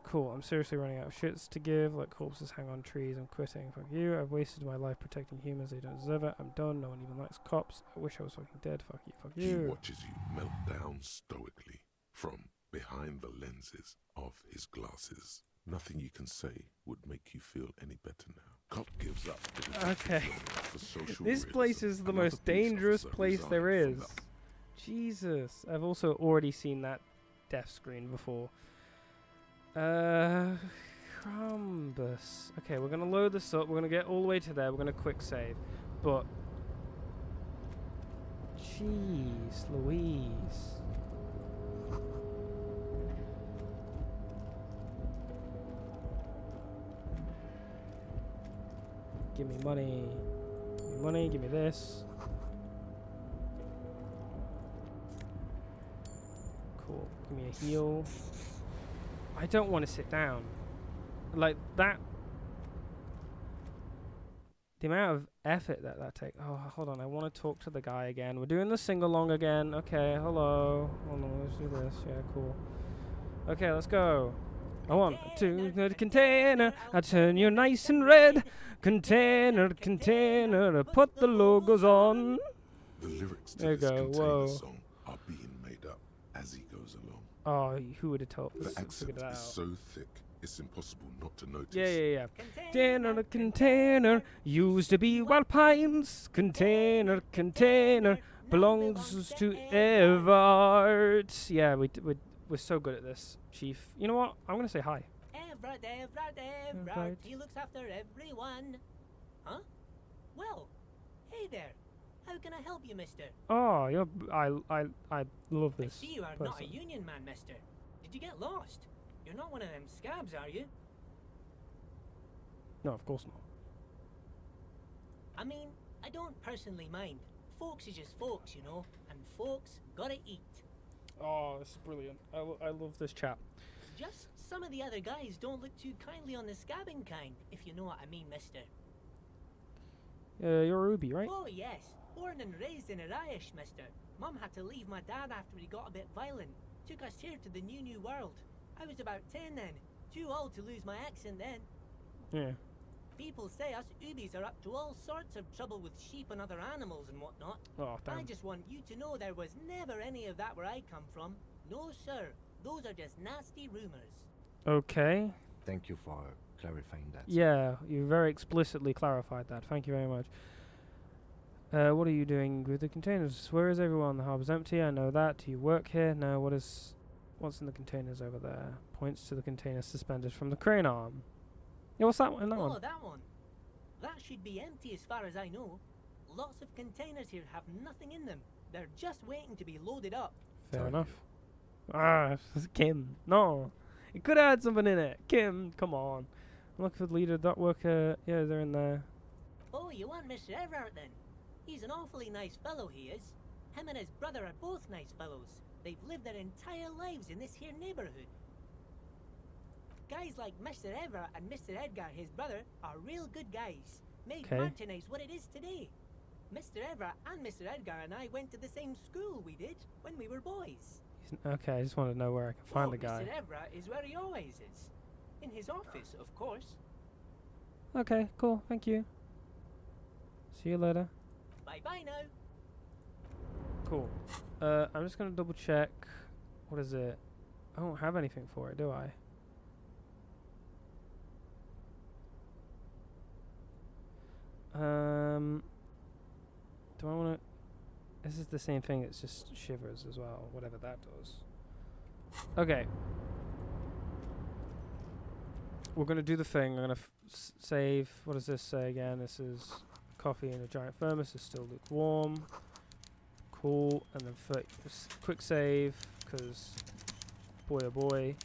Cool. I'm seriously running out of shits to give. Let corpses hang on trees. I'm quitting. Fuck you. I've wasted my life protecting humans. They don't deserve it. I'm done. No one even likes cops. I wish I was fucking dead. Fuck you. Fuck He you. watches you melt down stoically from behind the lenses of his glasses. Nothing you can say would make you feel any better now. Cop gives up. Okay. For social This place realism. is the Another most police dangerous officer place there resigned is. from Jesus. I've also already seen that death screen before. Crumbus. Okay, we're gonna load this up. We're gonna get all the way to there. We're gonna quick save. But jeez Louise. Give me money. Give me money, give me this. Cool. Give me a heal. I don't want to sit down. Like that. The amount of effort that takes. Oh, hold on. I want to talk to the guy again. We're doing the sing-along again. Okay, hello. Hold on, let's do this. Yeah, cool. Okay, let's go. I want to the container. I turn you nice and red. Container, put the logos on. The lyrics to There you this go, container whoa. song are being made up as he goes along. Oh, who would have told The us? accent Figured that is out. so thick, it's impossible not to notice. Yeah. Container, used to be wild pines. Container, belongs to Everard. Yeah, we're so good at this, Chief. You know what? I'm gonna say hi. Everard. He looks after everyone. Huh? Well, hey there. How can I help you, mister? Oh, I love I this. see you are not a person. union man, mister. Did you get lost? You're not one of them scabs, are you? No, of course not. I mean, I don't personally mind. Folks is just folks, you know, and folks gotta eat. Oh, this is brilliant. I love this chap. Just some of the other guys don't look too kindly on the scabbing kind, if you know what I mean, mister. You're a Ruby, right? Oh, yes. Born and raised in Irish, mister. Mum had to leave my dad after he got a bit violent. Took us here to the new world. I was about 10 then. Too old to lose my accent then. Yeah. People say us Ubies are up to all sorts of trouble with sheep and other animals and whatnot. Oh, I damn. just want you to know there was never any of that where I come from. No, sir. Those are just nasty rumors. Okay. Thank you for clarifying that. Yeah, you very explicitly clarified that. Thank you very much. What are you doing with the containers? Where is everyone? The harbor's empty. I know that. Do you work here? No. What's in the containers over there? Points to the containers suspended from the crane arm. Yeah, what's that one? That Oh, one. that one. That should be empty as far as I know. Lots of containers here have nothing in them. They're just waiting to be loaded up. Fair Sorry. enough. Ah, Kim. No. It could have had something in it. Kim, come on. I'm looking for the leader, that worker. Yeah, they're in there. Oh, you want Mr. Everett then? He's an awfully nice fellow, he is. Him and his brother are both nice fellows. They've lived their entire lives in this here neighborhood. Guys like Mr. Everett and Mr. Edgar, his brother, are real good guys. Made Okay. Martinez what it is today. Mr. Everett and Mr. Edgar and I went to the same school we did when we were boys. Okay, I just want to know where I can find the guy. Mr. Everett is where he always is. In his office, of course. Okay, cool. Thank you. See you later. Bye-bye now. Cool. I'm just going to double check. What is it? I don't have anything for it, do I? Do I want to... This is the same thing, it's just shivers as well, whatever that does. Okay. We're going to do the thing. I'm going to save. What does this say again? This is coffee in a giant thermos. It's still lukewarm. Cool. And then quick save, because boy oh boy.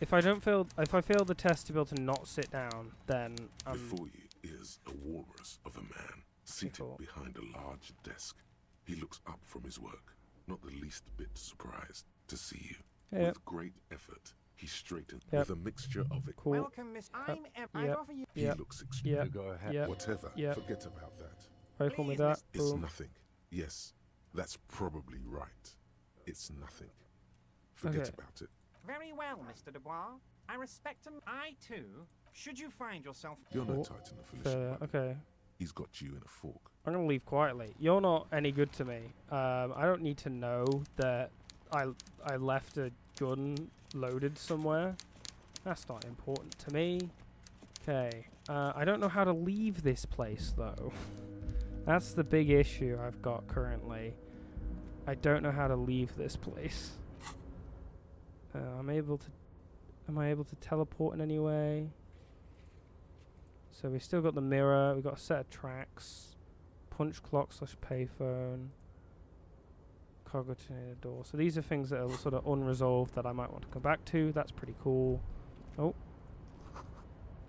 If I fail the test to be able to not sit down, then Before you is a walrus of a man seated behind a large desk. He looks up from his work, not the least bit surprised to see you. Yep. With great effort, he straightened with a mixture of it. Cool. Welcome, Miss. I'm I'd offer you. He looks extremely. Yep. Go ahead. Yep. Whatever. Yep. Forget about that. Very cool with Please, that. It's Boom. nothing. Yes, that's probably right. It's nothing. Forget Okay. about it. Very well, Mr. Dubois. I respect him. I too. Should you find yourself You're Oh, no Titan of Felicia. Fair. Okay. He's got you in a fork. I'm gonna leave quietly. You're not any good to me. I don't need to know that I left a gun loaded somewhere. That's not important to me. Okay. I don't know how to leave this place though. That's the big issue I've got currently. I don't know how to leave this place. Am I able to teleport in any way? So we still got the mirror, we've got a set of tracks, punch clock / payphone, cargo container door. So these are things that are sort of unresolved that I might want to come back to. That's pretty cool. Oh.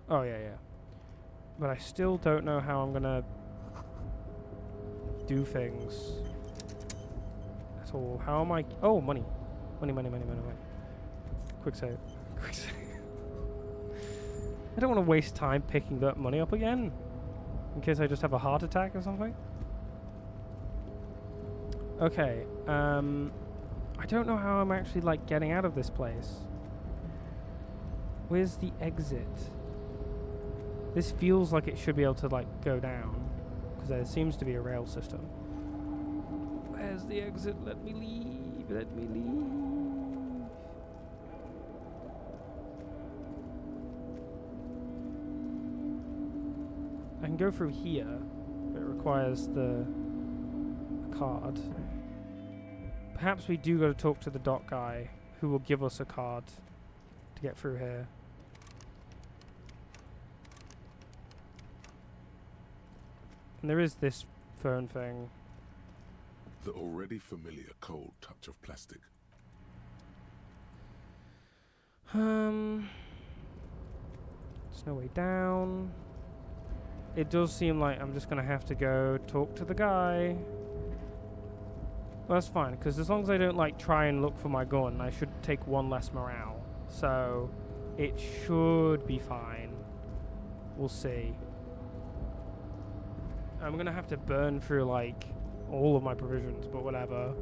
Oh yeah, yeah. But I still don't know how I'm gonna do things at all. How am I? Oh, money. Money. Quick save. Quick save. I don't want to waste time picking that money up again, in case I just have a heart attack or something. Okay, I don't know how I'm actually, like, getting out of this place. Where's the exit? This feels like it should be able to, like, go down, because there seems to be a rail system. Where's the exit? Let me leave. Let me leave. I can go through here, but it requires the card. Perhaps we do got to talk to the dock guy, who will give us a card to get through here. And there is this phone thing. The already familiar cold touch of plastic. There's no way down. It does seem like I'm just going to have to go talk to the guy. Well, that's fine, because as long as I don't, like, try and look for my gun, I should take one less morale. So, it should be fine. We'll see. I'm going to have to burn through, like, all of my provisions, but whatever.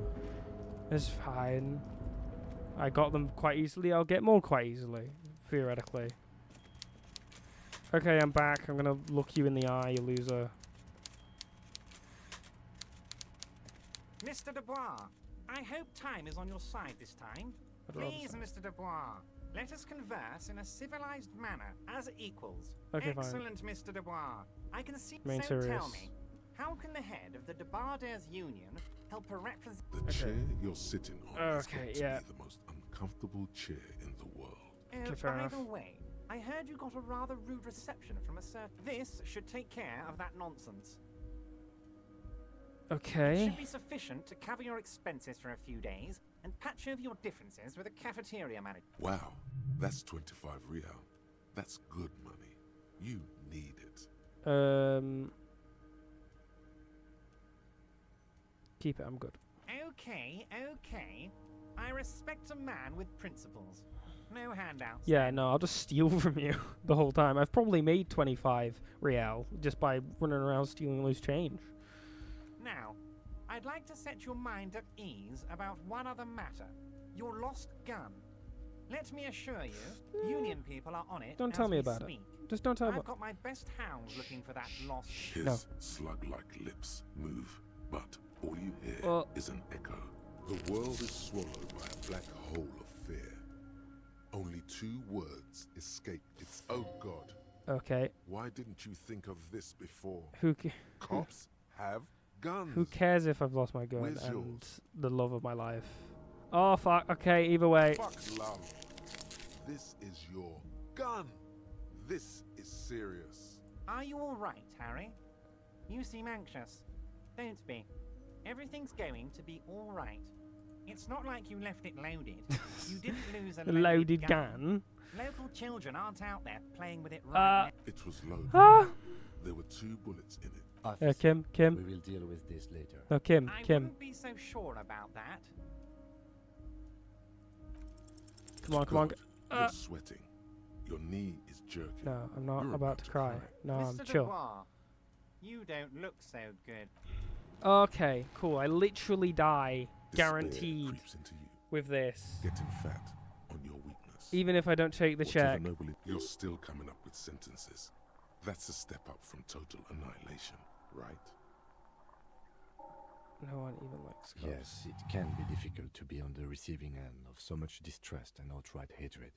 It's fine. I got them quite easily. I'll get more quite easily, theoretically. Okay, I'm back. I'm gonna look you in the eye, you loser. Mr. Dubois, I hope time is on your side this time. I'd rather Please, so. Mr. Dubois, let us converse in a civilized manner, as equals. Okay, fine. Excellent, Mr. Dubois. I can see. Remain So tell serious. me, how can the head of the Debarders Union help a represent? The Okay. chair you're sitting on is Okay, going to yeah. be the most uncomfortable chair in the world. Okay, fair By enough. the way, I heard you got a rather rude reception from a certain. This should take care of that nonsense. It Okay. should be sufficient to cover your expenses for a few days and patch over your differences with a cafeteria manager. Wow, That's 25 real. That's good money. You need it. Keep it, I'm good. Okay, okay. I respect a man with principles. No handouts. Yeah, no, I'll just steal from you the whole time. I've probably made 25 real just by running around stealing loose change. Now, I'd like to set your mind at ease about one other matter. Your lost gun. Let me assure you, Union people are on it. Don't as tell me we about speak. it. Just don't tell me I've about got my best hounds looking for that lost. His No. slug-like lips move, but all you hear Well- is an echo. The world is swallowed by a black hole of fear. Only 2 words escape its oh God. Okay, Why didn't you think of this before? who Cops have guns. who cares if I've lost my gun Where's and yours? the love of my life? Oh, fuck. Okay, either way. Fuck love. This is your gun. This is serious. Are you all right, Harry? You seem anxious. Don't be. Everything's going to be all right. It's not like you left it loaded. You didn't lose a Loaded gun. Local children aren't out there playing with it right now. It was loaded. Ah! There were 2 bullets in it. Officer, Kim. we will deal with this later. No, Kim. I Kim. wouldn't be so sure about that. Come on, come on. Good. You're sweating. Your knee is jerking. No, I'm not You're about to cry. No, I'm Mr. chill. Dubois, you don't look so good. Okay, cool. I literally die, Despair guaranteed, creeps into you, with this. getting fat on your weakness. Even if I don't take the Whatever check. noble you're still coming up with sentences. That's a step up from total annihilation, right? No one even likes cops. Yes, it can be difficult to be on the receiving end of so much distrust and outright hatred.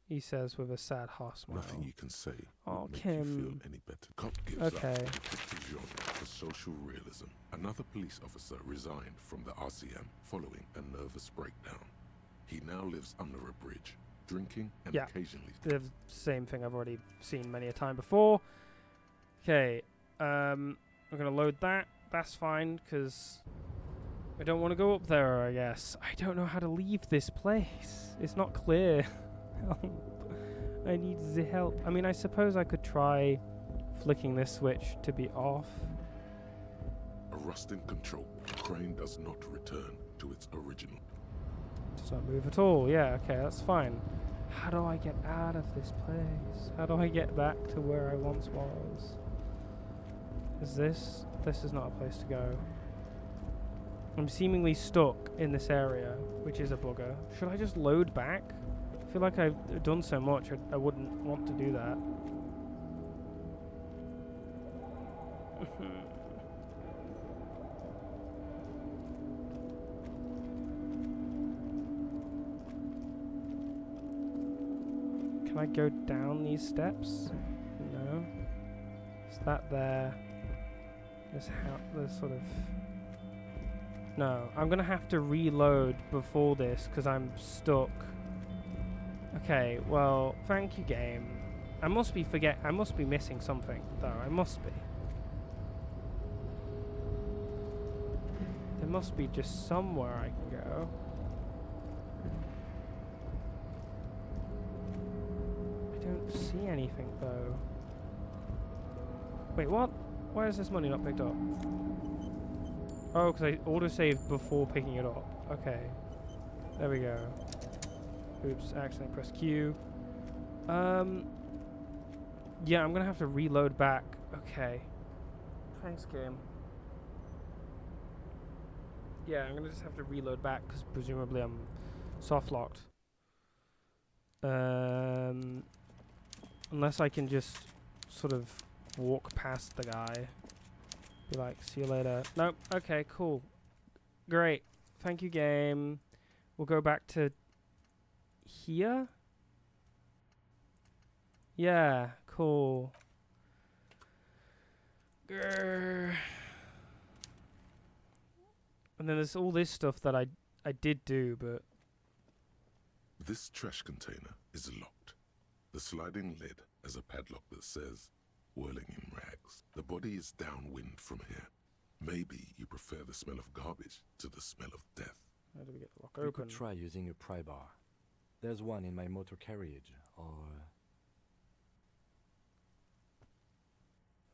He says with a sad half smile. Nothing you can say Oh, will make you feel Kim. any better. Cop gives Okay. up detective genre for social realism. Another police officer resigned from the RCM following a nervous breakdown. He now lives under a bridge, drinking and Yeah. occasionally The same thing I've already seen many a time before. Okay, I'm gonna load that. That's fine, because I don't want to go up there, I guess. I don't know how to leave this place. It's not clear. Help. I need the help. I mean, I suppose I could try flicking this switch to be off. a rust in control. The crane does not return to its original. Does not move at all. Yeah, okay, that's fine. How do I get out of this place? How do I get back to where I once was? This is not a place to go. I'm seemingly stuck in this area, which is a bugger. Should I just load back? I feel like I've done so much, I wouldn't want to do that. Can I go down these steps? No. Is that there? There's sort of... No, I'm gonna have to reload before this because I'm stuck. Okay, well, thank you, game. I must be missing something, though. I must be. There must be just somewhere I can go. I don't see anything, though. Wait, what? Why is this money not picked up? Oh, because I autosaved before picking it up. Okay. There we go. Oops, accidentally pressed Q. Yeah, I'm gonna have to reload back. Okay. Thanks, game. Yeah, I'm gonna just have to reload back because presumably I'm soft locked. Unless I can just sort of walk past the guy. Be like, see you later. Nope. Okay, cool. Great. Thank you, game. We'll go back to here. Yeah, cool. Grr. And then there's all this stuff that I did do, but This trash container is locked. The sliding lid has a padlock that says, whirling in rags. The body is downwind from here. Maybe you prefer the smell of garbage to the smell of death. how do we get the lock You open? could try using a pry bar. There's one in my motor carriage, or...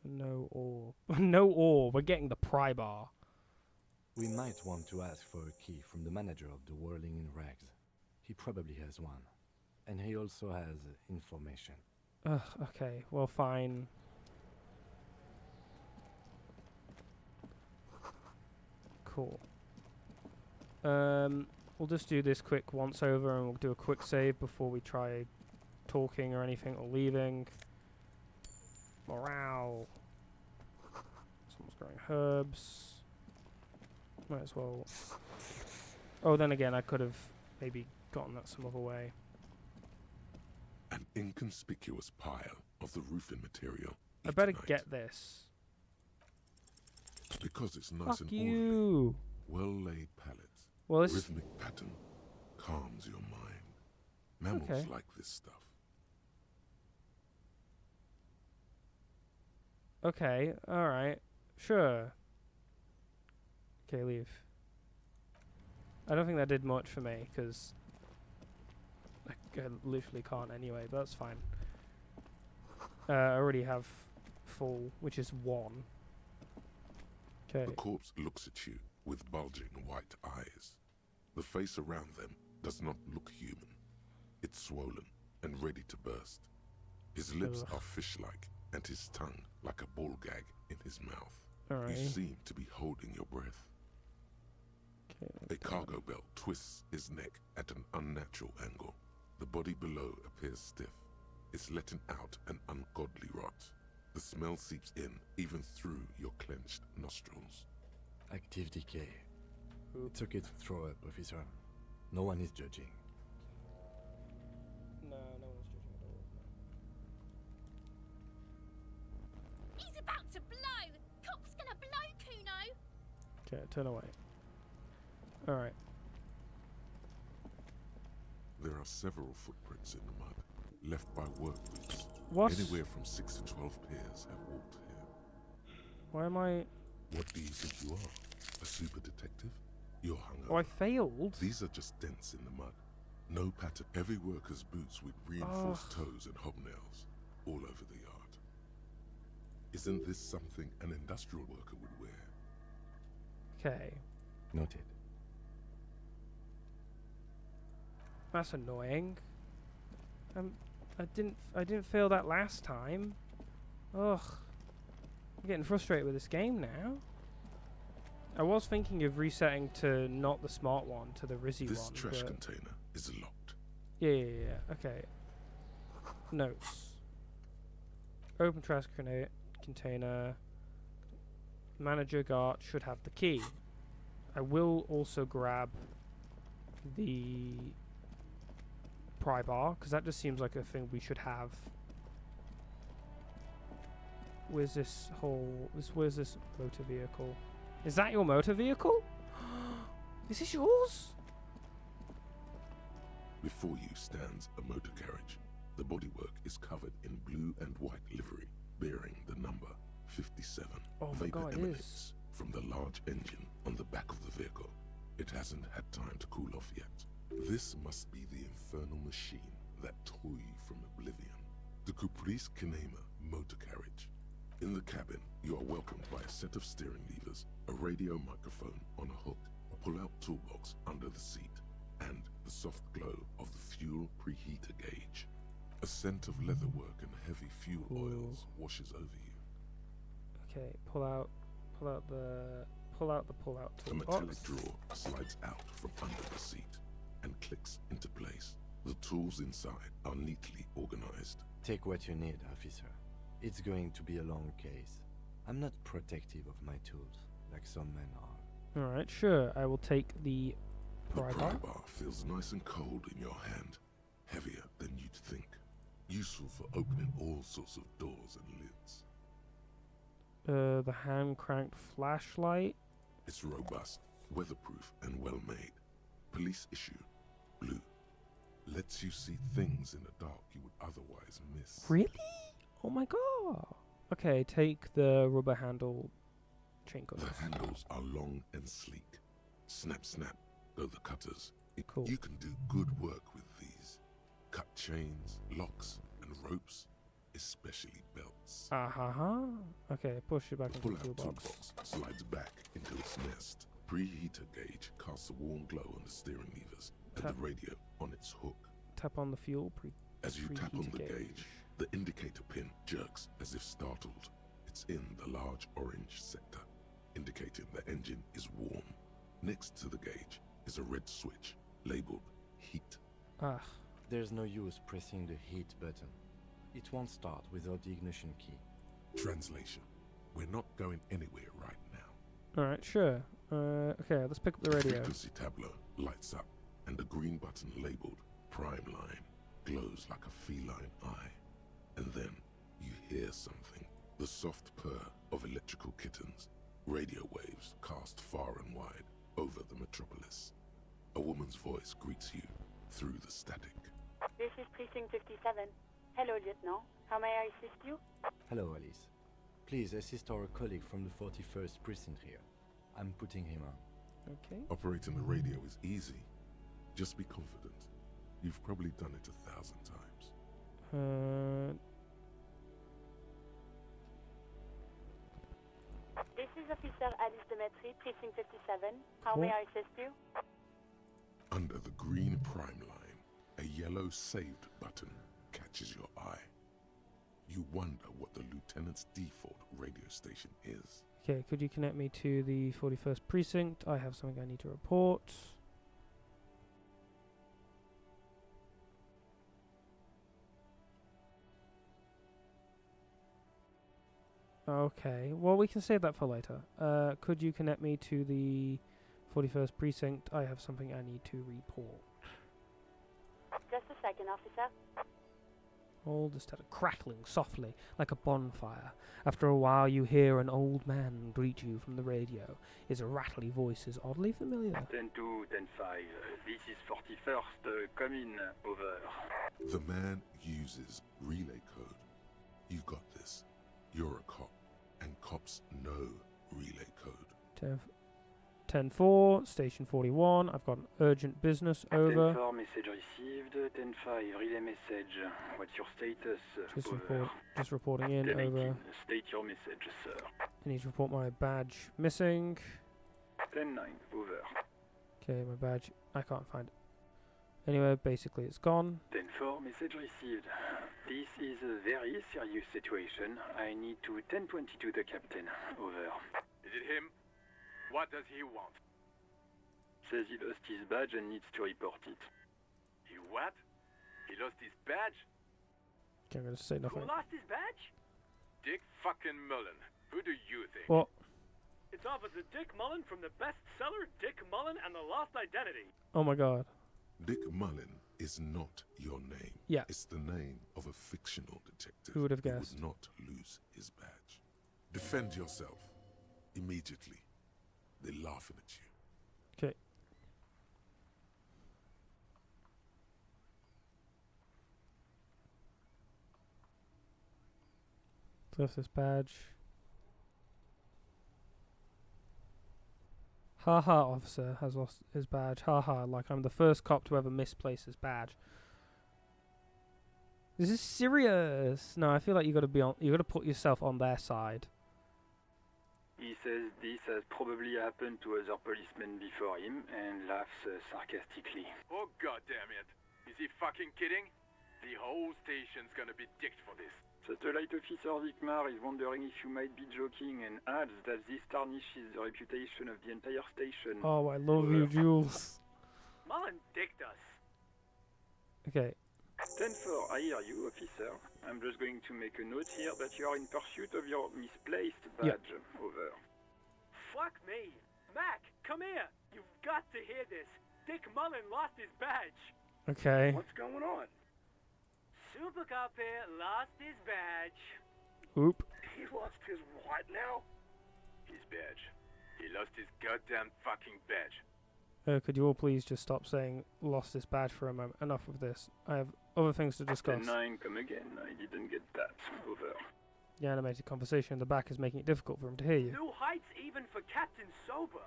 No ore. No ore. We're getting the pry bar. We might want to ask for a key from the manager of the Whirling in Rags. He probably has one. And he also has information. Ugh, okay. Well, fine. Cool. We'll just do this quick once over and we'll do a quick save before we try talking or anything or leaving. Morale. Someone's growing herbs. Might as well. Oh, then again, I could have maybe gotten that some other way. An inconspicuous pile of the roofing material. I better Eternite. get this. Because it's nice Fuck and orderly. you. Well-laid pallets. Well, this. Rhythmic pattern calms your mind. Mammals Okay. like this stuff. Okay. All right. Sure. Okay, leave. I don't think that did much for me because I literally can't anyway. But that's fine. I already have full, which is 1. Okay. The corpse looks at you with bulging white eyes. The face around them does not look human. It's swollen and ready to burst. His lips Ugh. are fish-like and his tongue like a ball gag in his mouth. Alright. You seem to be holding your breath. A cargo belt twists his neck at an unnatural angle. The body below appears stiff. It's letting out an ungodly rot. The smell seeps in even through your clenched nostrils. Active decay. Oop. It's okay to throw up, officer. No one is judging. No, no one's judging at all. He's about to blow! Cock's gonna blow, Kuno! Okay, turn away. Alright. There are several footprints in the mud, left by work boots. What? Anywhere from 6 to 12 pairs have walked here. Why am I... What do you think you are? A super detective? You're hungover. Oh, I failed? These are just dents in the mud. No pattern. Heavy workers' boots with reinforced toes and hobnails all over the yard. Isn't this something an industrial worker would wear? Okay. Noted. That's annoying. I didn't fail that last time. Ugh. I'm getting frustrated with this game now. I was thinking of resetting to not the smart one, to the Rizzy This one. trash but container is locked. yeah. Okay. Notes. Open trash container. Manager guard should have the key. I will also grab the pry bar, because that just seems like a thing we should have. Where's this where's this motor vehicle? Is that your motor vehicle? Is this yours? Before you stands a motor carriage. The bodywork is covered in blue and white livery, bearing the number 57. Oh my Vapor god, it emanates is. from the large engine on the back of the vehicle. It hasn't had time to cool off yet. This must be the infernal machine that tore you from oblivion. The Caprice Kinema motor carriage. In the cabin, you are welcomed by a set of steering levers, a radio microphone on a hook, a pull-out toolbox under the seat, and the soft glow of the fuel preheater gauge. A scent of leatherwork and heavy fuel oils washes over you. Okay, pull out the pull-out A toolbox. metallic drawer slides out from under the seat and clicks into place. The tools inside are neatly organized. Take what you need, officer. It's going to be a long case. I'm not protective of my tools, like some men are. Alright, sure. I will take the The pry pry bar. bar feels nice and cold in your hand, heavier than you'd think. Useful for opening all sorts of doors and lids. The hand-cranked flashlight. It's robust, weatherproof, and well-made. Police issue, blue. Lets you see things in the dark you would otherwise miss. Really? Oh my god. Okay, take the rubber handle chain cutters. The handles are long and sleek. Snap, snap, go the cutters. Cool. You can do good work with these. cut chains, locks, and ropes, especially belts. Okay, push it back The into the pull-out toolbox. toolbox slides back into its nest. Preheater gauge casts a warm glow on the steering levers and the radio on its hook. Tap on the fuel As you tap on preheater the gauge, the indicator pin jerks as if startled. It's in the large orange sector, indicating the engine is warm. Next to the gauge is a red switch labeled heat. There's no use pressing the heat button. It won't start without the ignition key. Translation: we're not going anywhere right now. Alright, sure. Okay, let's pick up the The radio. frequency tableau lights up, and the green button labeled Prime Line glows like a feline eye. And then you hear something. The soft purr of electrical kittens. Radio waves cast far and wide over the metropolis. A woman's voice greets you through the static. This is Precinct 57. Hello, Lieutenant. How may I assist you? Hello, Alice. Please assist our colleague from the 41st precinct here. I'm putting him on. Okay. Operating the radio is easy. Just be confident. You've probably done it 1,000 times. This is Officer Alice Demetri, Precinct 57. How may I assist you? Under the green prime line, a yellow saved button catches your eye. You wonder what the lieutenant's default radio station is. Okay, could you connect me to the 41st precinct? I have something I need to report. Okay, well, we can save that for later. Could you connect me to the 41st precinct? I have something I need to report. Just a second, officer. All just started crackling softly, like a bonfire. After a while, you hear an old man greet you from the radio. His rattly voice is oddly familiar. 10-2, 10-5. This is 41st. Come in. Over. The man uses relay code. You've got this. You're a cop, and cops know relay code. 10-4, station 41. I've got an urgent business. Over. 10-4, message received. 10-5, relay message. What's your status? Over. Just reporting in. 10-18, Over. state your message, sir. I need to report my badge missing. 10-9, over. Okay, my badge. I can't find it. Anyway, basically it's gone. 10-4, message received. This is a very serious situation. I need to 10-22 the captain. Over. Is it him? What does he want? Says he lost his badge and needs to report it. He what? He lost his badge? Okay, I'm gonna say nothing. Who lost his badge? Dick fucking Mullen. Who do you think? What? It's Officer Dick Mullen from the bestseller Dick Mullen and the Lost Identity. Oh my god. Dick Mullen is not your name. Yeah. It's the name of a fictional detective Who would have who guessed? would not lose his badge. Defend yourself. Immediately. They're laughing at you. Okay. Left this badge. Haha, officer has lost his badge. Haha, like I'm the first cop to ever misplace his badge. This is serious. No, I feel like you gotta be on. You gotta put yourself on their side. He says this has probably happened to other policemen before him and laughs sarcastically. Oh goddamn it. Is he fucking kidding? The whole station's gonna be dicked for this. Satellite Officer Vikmar is wondering if you might be joking and adds that this tarnishes the reputation of the entire station. Oh, I love you, Jules. Mullen dicked us. Okay. 10-4, I hear you, officer. I'm just going to make a note here that you are in pursuit of your misplaced badge. Over. Fuck me. Mac, come here. You've got to hear this. Dick Mullen lost his badge. Okay. What's going on? Super Cop here lost his badge. Oop. He lost his what now? His badge. He lost his goddamn fucking badge. Could you all please just stop saying lost this badge for a moment? Enough of this. I have other things to discuss. 10-9, come again. I didn't get that. Over. The animated conversation in the back is making it difficult for him to hear you. New heights even for Captain Sober.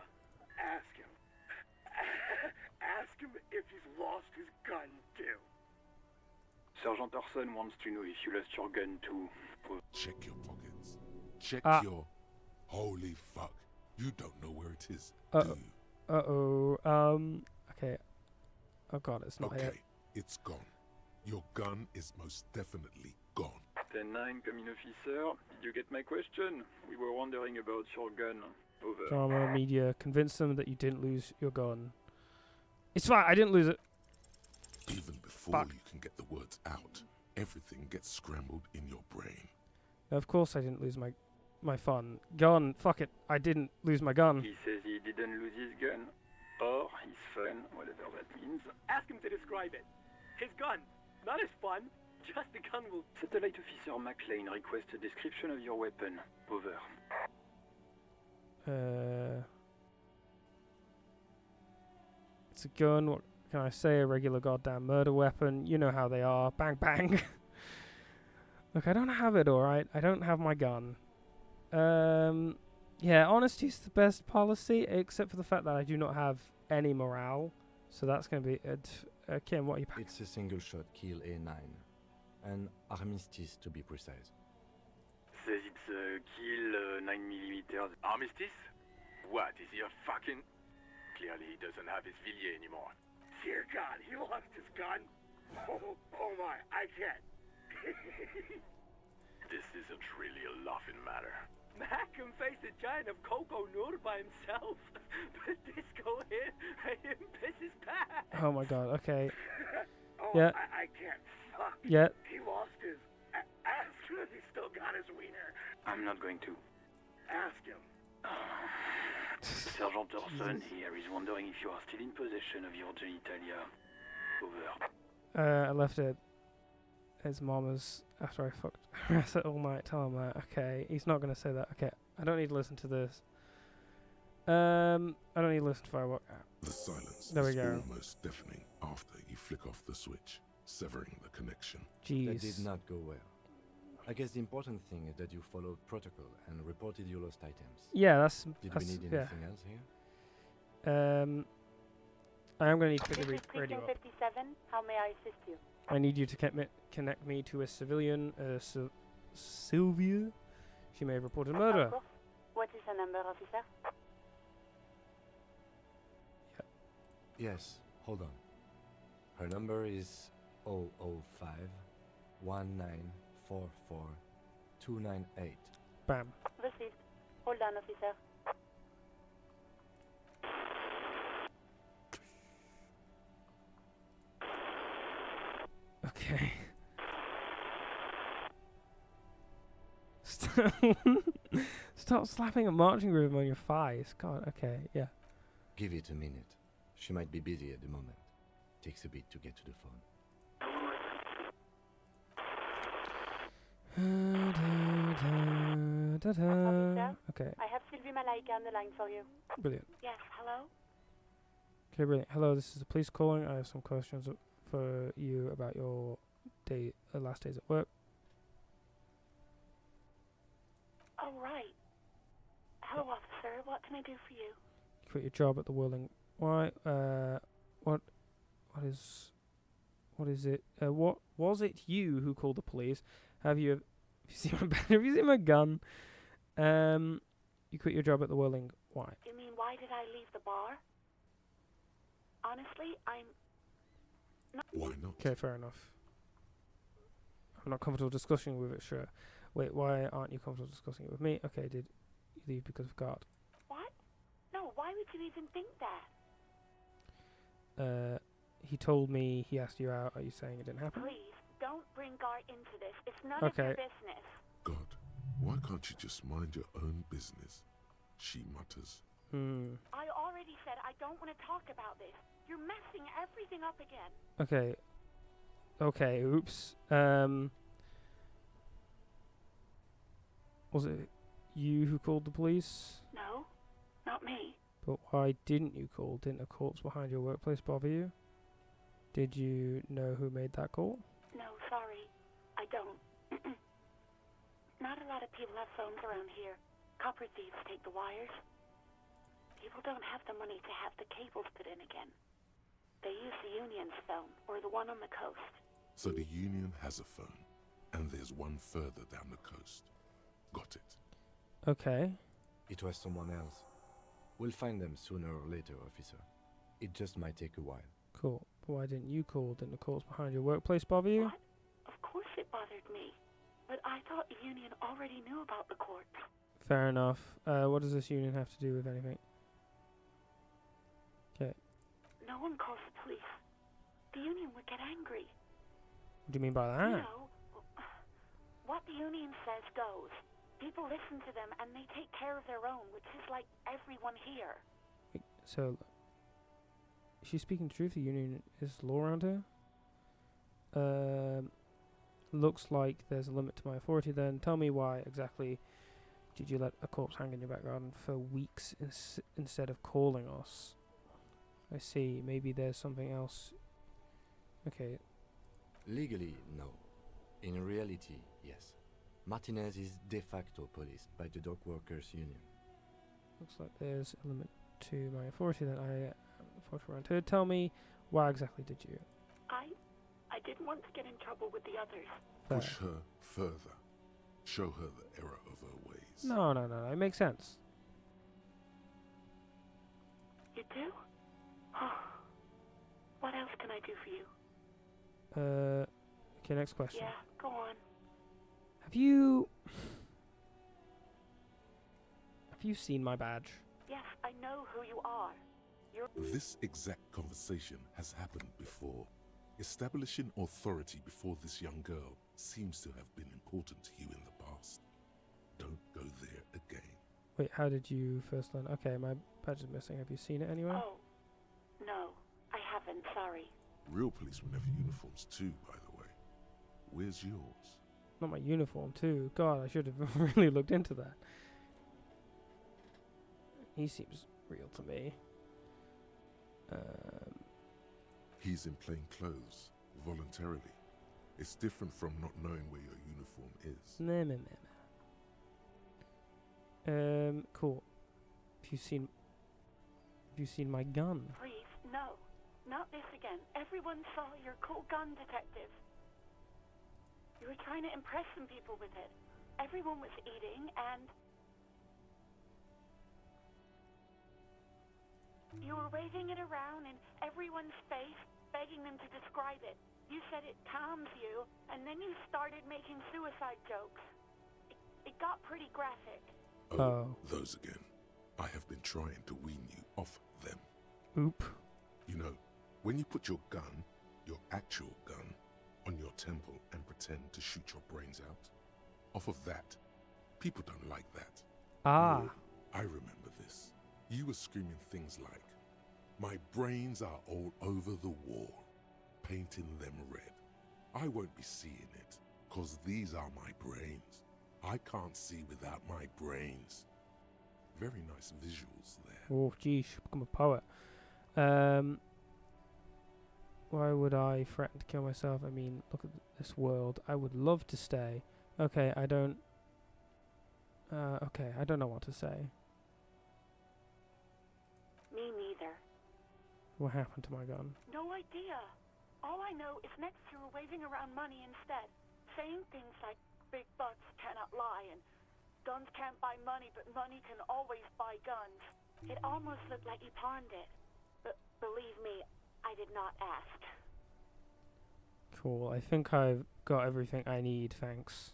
Ask him. Ask him if he's lost his gun too. Sergeant Orson wants to know if you lost your gun too. Check your pockets. Check Ah. your... Holy fuck. You don't know where it is, Uh-oh. do you? Okay. Oh god, it's not Okay, it. it's gone. Your gun is most definitely gone. 10-9, coming officer. Did you get my question? We were wondering about your gun. Over. Drama, media, convince them that you didn't lose your gun. It's fine, I didn't lose it. Even before Fuck. you can get the words out, everything gets scrambled in your brain. Of course I didn't lose my fun. Gun, fuck it, I didn't lose my gun. He says he didn't lose his gun. Or his fun, whatever that means. Ask him to describe it. His gun, not his fun. Just the gun will... Satellite Officer McLean requests a description of your weapon. Over. It's a gun, what can I say? A regular goddamn murder weapon. You know how they are. Bang bang. Look, I don't have it, alright? I don't have my gun. Yeah, honesty's the best policy, except for the fact that I do not have any morale. So that's going to be... Kim, what are you packing? It's a single shot kill A9. An armistice to be precise. Says it's a kill 9mm. Armistice? What, is he a fucking... Clearly he doesn't have his Villiers anymore. Dear God, he lost his gun. Oh my, I can't. This isn't really a laughing matter. Mac can face a giant of Coco Nur by himself, but Disco hit him pisses past. Oh my god, okay. Oh, Yeah. I can't. Fuck. Yeah. He lost his... Ask him if he still got his wiener. I'm not going to. Ask him. Sergeant Orson here is wondering if you are still in possession of your genitalia. Over. I left it at his mama's after I fucked harass it all night. Tell him that. Okay, he's not gonna say that. Okay, I don't need to listen to this. I don't need to listen to firework. The silence There we is go. almost deafening after you flick off the switch, severing the connection. Jeez. That did not go well. I guess the important thing is that you followed protocol and reported your lost items. Yeah, that's... Did that's we need yeah. anything else here? I am gonna need to pick This the is radio Precinct up. 57. How may I assist you? I need you to connect me to a civilian, Sylvia. She may have reported murder. Of course. What is her number, officer? Yes, hold on. Her number is 005 1944 298. Bam. Received. Hold on, officer. Okay. Stop slapping a marching rhythm on your thighs. God, okay, yeah. Give it a minute. She might be busy at the moment. Takes a bit to get to the phone. Officer? Okay, I have Sylvie Malaika on the line for you. brilliant. Yes, hello? Okay, brilliant. Hello, this is the police calling. I have some questions for you about your last days at work. Oh, right. Hello, officer. What can I do for you? You quit your job at the Whirling. Why? What is it? What was it? You who called the police? Have you seen my have you seen my gun? You quit your job at the Whirling. Why? You mean, why did I leave the bar? Honestly, I'm... Why not? Okay, fair enough. I'm not comfortable discussing with it. Sure. Wait, why aren't you comfortable discussing it with me? Okay, did you leave because of God? What? No, why would you even think that? He told me he asked you out. Are you saying it didn't happen? Please, don't bring Gar into this. It's none of your business. God, why can't you just mind your own business? She mutters. I already said I don't want to talk about this. You're messing everything up again. Okay. Okay, oops. Was it you who called the police? No, not me. But why didn't you call? Didn't a corpse behind your workplace bother you? Did you know who made that call? No, sorry. I don't. Not a lot of people have phones around here. Copper thieves take the wires. People don't have the money to have the cables put in again. They use the Union's phone, or the one on the coast. So the Union has a phone, and there's one further down the coast. Got it. Okay. It was someone else. We'll find them sooner or later, officer. It just might take a while. Cool. Why didn't you call? Didn't the calls behind your workplace bother you? What? Of course it bothered me. But I thought the Union already knew about the courts. Fair enough. What does this union have to do with anything? Okay. No one calls the police. The Union would get angry. What do you mean by that? You know, what the Union says goes. People listen to them and they take care of their own, which is like everyone here. Wait, so, is she speaking the truth? The union is law around here? Looks like there's a limit to my authority then. Tell me why exactly did you let a corpse hang in your back garden for weeks instead of calling us? I see. Maybe there's something else. Okay. Legally, no. In reality, yes. Martinez is de facto policed by the dock workers union. Looks like there's a limit to my authority that I fought around here. Tell me, why exactly did you? I didn't want to get in trouble with the others. Push her further. Show her the error of her ways. No. It makes sense. You do? What else can I do for you? Okay, next question. Yeah, go on. Have you seen my badge? Yes, I know who you are. This exact conversation has happened before. Establishing authority before this young girl seems to have been important to you in the past. Don't go there again. Wait, how did you first learn? Okay, my badge is missing. Have you seen it anywhere? Oh, no, I haven't, sorry. Real policemen have uniforms too, by the way. Where's yours? Not my uniform, too. God, I should have really looked into that. He seems real to me. He's in plain clothes, voluntarily. It's different from not knowing where your uniform is. Cool. Have you seen my gun? Please, no. Not this again. Everyone saw your cool gun, detective. You were trying to impress some people with it. Everyone was eating, and you were waving it around in everyone's face, begging them to describe it. You said it calms you, and then you started making suicide jokes. It got pretty graphic. Oh, those again. I have been trying to wean you off them. Oop. You know, when you put your gun, your actual gun, on your temple and pretend to shoot your brains out, off of that, people don't like that. Ah. No, I remember this. You were screaming things like, "My brains are all over the wall, painting them red. I won't be seeing it, 'cause these are my brains. I can't see without my brains." Very nice visuals there. Oh, geez, become a poet. Why would I threaten to kill myself? I mean, look at this world. I would love to stay. Okay, I don't know what to say. Me neither. What happened to my gun? No idea. All I know is next you were waving around money instead, saying things like big bucks cannot lie and guns can't buy money, but money can always buy guns. It almost looked like you pawned it. But believe me, I did not ask. Cool. I think I've got everything I need, thanks.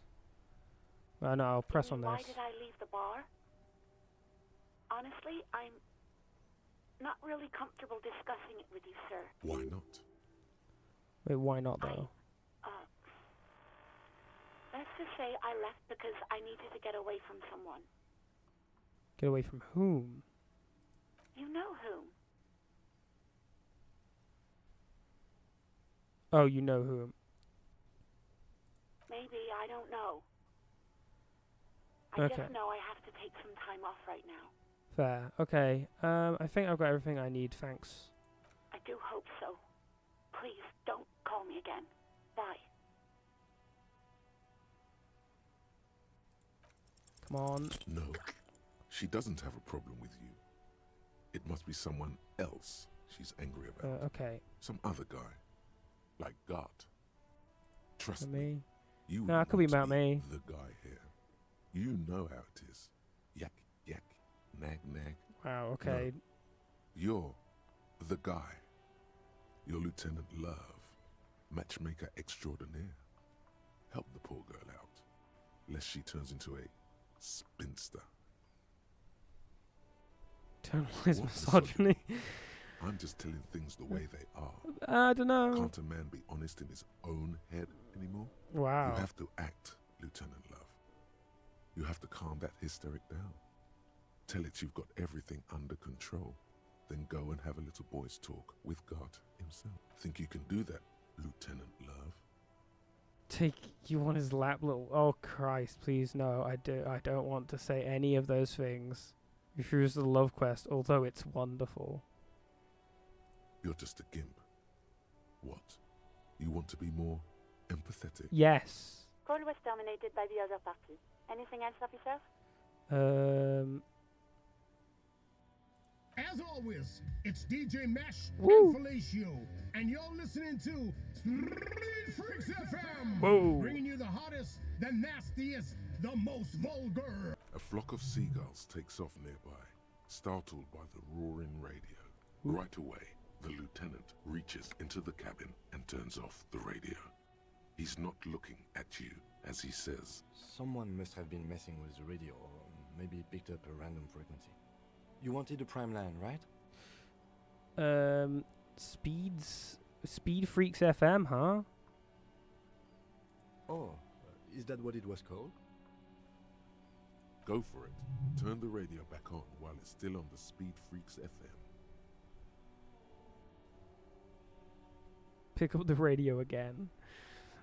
No, I'll press on this. Why did I leave the bar? Honestly, I'm not really comfortable discussing it with you, sir. Why not? Wait, why not, though? Let's just say I left because I needed to get away from someone. Get away from whom? You know whom. Oh, you know whom. Maybe, I don't know. I Okay. just know I have to take some time off right now. Fair. Okay. I think I've got everything I need, thanks. I do hope so. Please, don't call me again. Bye. Come on. No, she doesn't have a problem with you. It must be someone else she's angry about. Okay. Some other guy. Like Gart. Trust For me. me. You No, it could be want to about me. The guy here. You know how it is. Yak, yak, nag, nag. Wow, okay. You're the guy. You're Lieutenant Love, matchmaker extraordinaire. Help the poor girl out, lest she turns into a spinster. Internalized What misogyny. I'm just telling things the way they are. I don't know. Can't a man be honest in his own head anymore? Wow. You have to act, Lieutenant Love. You have to calm that hysteric down. Tell it you've got everything under control. Then go and have a little boys' talk with God himself. Think you can do that, Lieutenant Love? Take you on his lap, little. Oh Christ, please no! I don't want to say any of those things. Refuse the love quest, although it's wonderful. You're just a gimp. What? You want to be more empathetic? Yes. Call was terminated by the other party. Anything else, officer? As always, it's DJ Mesh Woo. and Felicio, and you're listening to Street Freaks FM. Whoa. Bringing you the hottest, the nastiest, the most vulgar. A flock of seagulls takes off nearby, startled by the roaring radio. Right away, the lieutenant reaches into the cabin and turns off the radio. He's not looking at you, as he says. Someone must have been messing with the radio, or maybe picked up a random frequency. You wanted a prime line, right? Speed Freaks FM, huh? Oh, is that what it was called? Go for it. Turn the radio back on while it's still on the Speed Freaks FM. Pick up the radio again.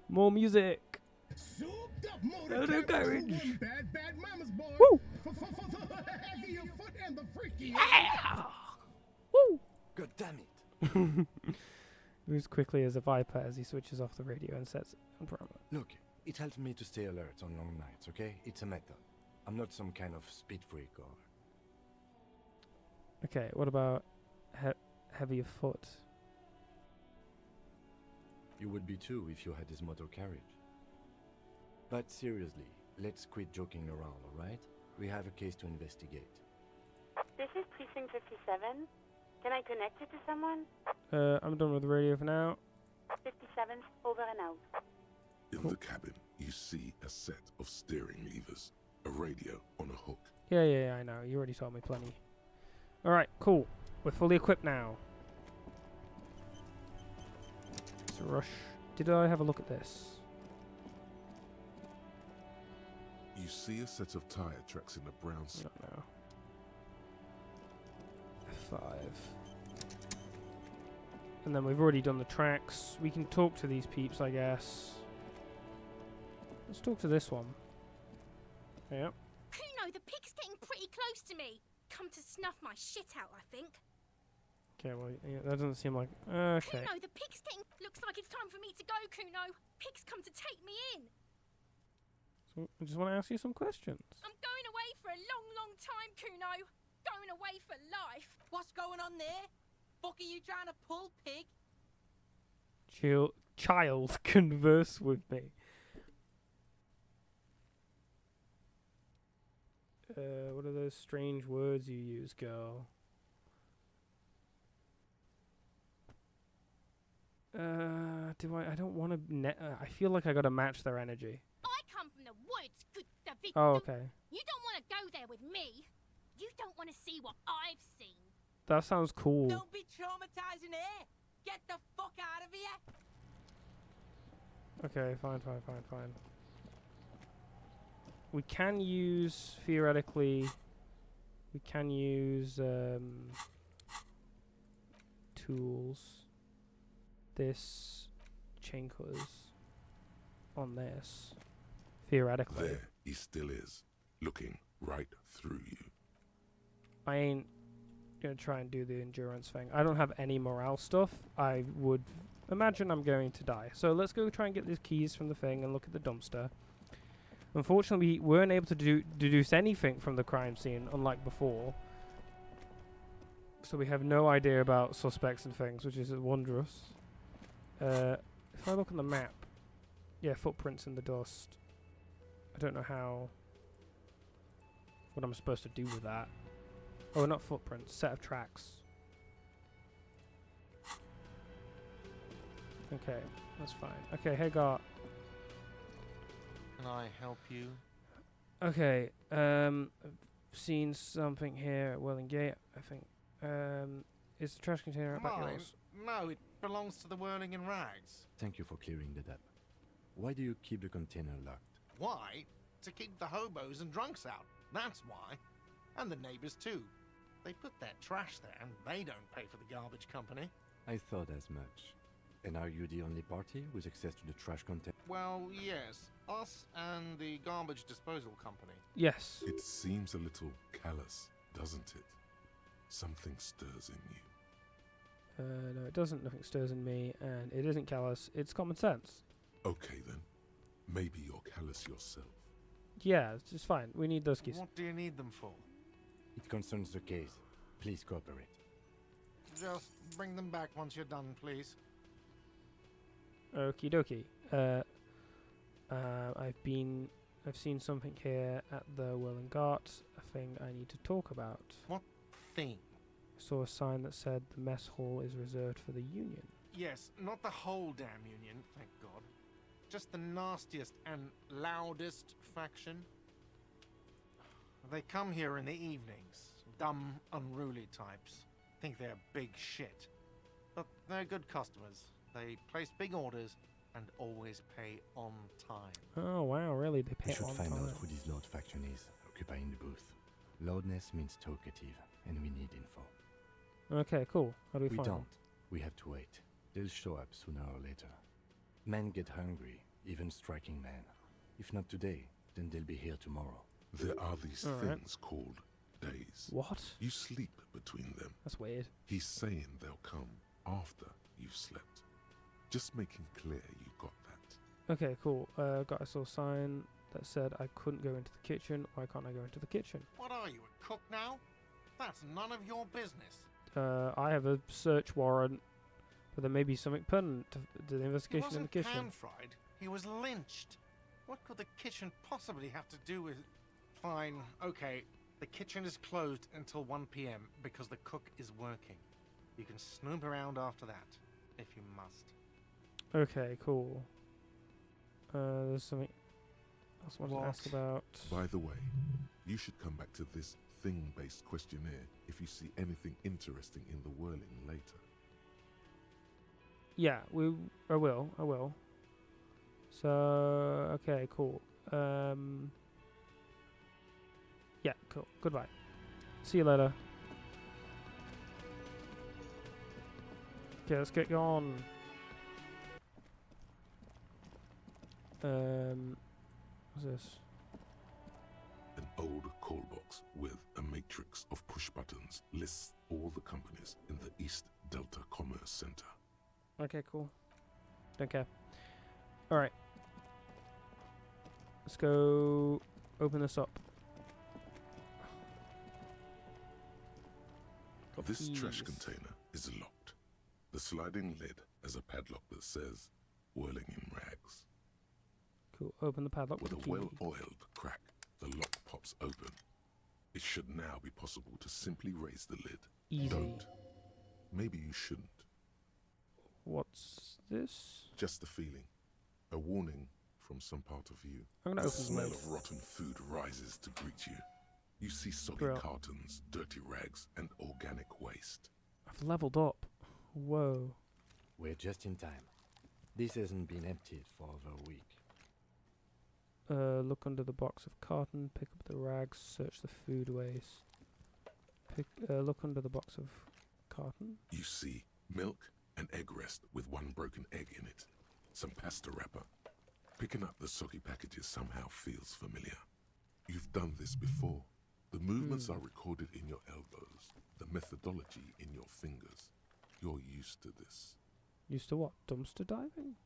More music. Souped up motor Motor carriage. carriage. Bad mama's boy. Woo. Heavy your foot and the freaky. Yeah. Woo. God damn it! Moves quickly as a viper as he switches off the radio and sets it on parameter. Look, it helps me to stay alert on long nights, okay? It's a method. I'm not some kind of speed freak or... Okay, what about heavier foot? You would be too if you had this motor carriage. But seriously, let's quit joking around, alright? We have a case to investigate. This is Precinct 57. Can I connect it to someone? I'm done with the radio for now. 57's over and out. In the cabin, you see a set of steering levers, a radio on a hook. Yeah, I know. You already told me plenty. Alright, cool. We're fully equipped now. It's a rush. Did I have a look at this? You see a set of tire tracks in the brown No. F5. And then we've already done the tracks. We can talk to these peeps, I guess. Let's talk to this one. Yep. Kuno, the pig's getting pretty close to me. Come to snuff my shit out, I think. Okay, well, yeah, that doesn't seem like... Okay. Kuno, the pig's getting... Looks like it's time for me to go, Kuno. Pig's come to take me in. So I just want to ask you some questions. I'm going away for a long, long time, Kuno. Going away for life. What's going on there? Fuck are you trying to pull, pig? Child, converse with me. What are those strange words you use, girl? I don't want to... I feel like I gotta match their energy. I come from the woods, good David. Oh, okay. You don't want to go there with me. You don't want to see what I've seen. That sounds cool. Don't be traumatizing here. Get the fuck out of here. Okay, fine. We can use, theoretically, tools. This chain cutters on this, theoretically. There he still is, looking right through you. I ain't gonna try and do the endurance thing. I don't have any morale stuff. I would imagine I'm going to die. So let's go try and get these keys from the thing and look at the dumpster. Unfortunately, we weren't able to deduce anything from the crime scene, unlike before. So we have no idea about suspects and things, which is wondrous. If I look on the map, Yeah, footprints in the dust. I don't know how... what I'm supposed to do with that. Oh, not footprints. Set of tracks. Okay, that's fine. Okay, Hagar. Can I help you? Okay, I've seen something here at Welling Gate, I think. Is the trash container back Mine? yours? No, it belongs to the Whirling in Rags. Thank you for clearing that up. Why do you keep the container locked? Why? To keep the hobos and drunks out. That's why. And the neighbors too. They put their trash there and they don't pay for the garbage company. I thought as much. And are you the only party with access to the trash container? Well, yes. Us and the garbage disposal company. Yes. It seems a little callous, doesn't it? Something stirs in you. No, it doesn't. Nothing stirs in me, and it isn't callous. It's common sense. Okay then. Maybe you're callous yourself. Yeah, it's just fine. We need those keys. What do you need them for? It concerns the case. Please cooperate. Just bring them back once you're done, please. Okie dokie. I've seen something here at the Whirling Gart. A thing I need to talk about. What thing? I saw a sign that said the mess hall is reserved for the Union. Yes, not the whole damn Union, thank God. Just the nastiest and loudest faction. They come here in the evenings. Dumb, unruly types. Think they're big shit. But they're good customers. They place big orders and always pay on time. Oh wow, really? They pay We should on find time. out who this loud faction is, occupying the booth. Loudness means talkative, and we need info. Okay, cool. How do we We find don't. them? We have to wait. They'll show up sooner or later. Men get hungry, even striking men. If not today, then they'll be here tomorrow. There are these All right. things called days. What? You sleep between them. That's weird. He's saying they'll come after you've slept. Just making clear you got that. Okay, cool. I saw a sign that said I couldn't go into the kitchen. Why can't I go into the kitchen? What are you, a cook now? That's none of your business. I have a search warrant, but there may be something pertinent to the investigation in the He kitchen. wasn't pan-fried. He was lynched. What could the kitchen possibly have to do with... Fine, okay. The kitchen is closed until 1 p.m. because the cook is working. You can snoop around after that, if you must. Okay, cool. There's something else I wanted to ask about. By the way, you should come back to this thing-based questionnaire if you see anything interesting in the whirling later. Yeah, I will. So, okay, cool. Yeah, cool. Goodbye. See you later. Okay, let's get going. What's this? An old call box with a matrix of push buttons lists all the companies in the East Delta Commerce Center. Okay, cool. Don't care. Alright. Let's go open this up. This trash Keys. container is locked. The sliding lid has a padlock that says "Whirling in Rags." Cool. Open the padlock With with a the key. well-oiled crack, the lock pops open. It should now be possible to simply raise the lid. Easy. Don't. Maybe you shouldn't. What's this? Just a feeling. A warning from some part of you. I'm gonna The open the smell lid. of rotten food rises to greet you. You see soggy Bro. cartons, dirty rags, and organic waste. I've leveled up. Whoa. We're just in time. This hasn't been emptied for over a week. Look under the box of carton, pick up the rags, search the food waste. Look under the box of carton. You see milk and egg rest with one broken egg in it. Some pasta wrapper. Picking up the soggy packages somehow feels familiar. You've done this before. The movements are recorded in your elbows, the methodology in your fingers. You're used to this. Used to what? Dumpster diving?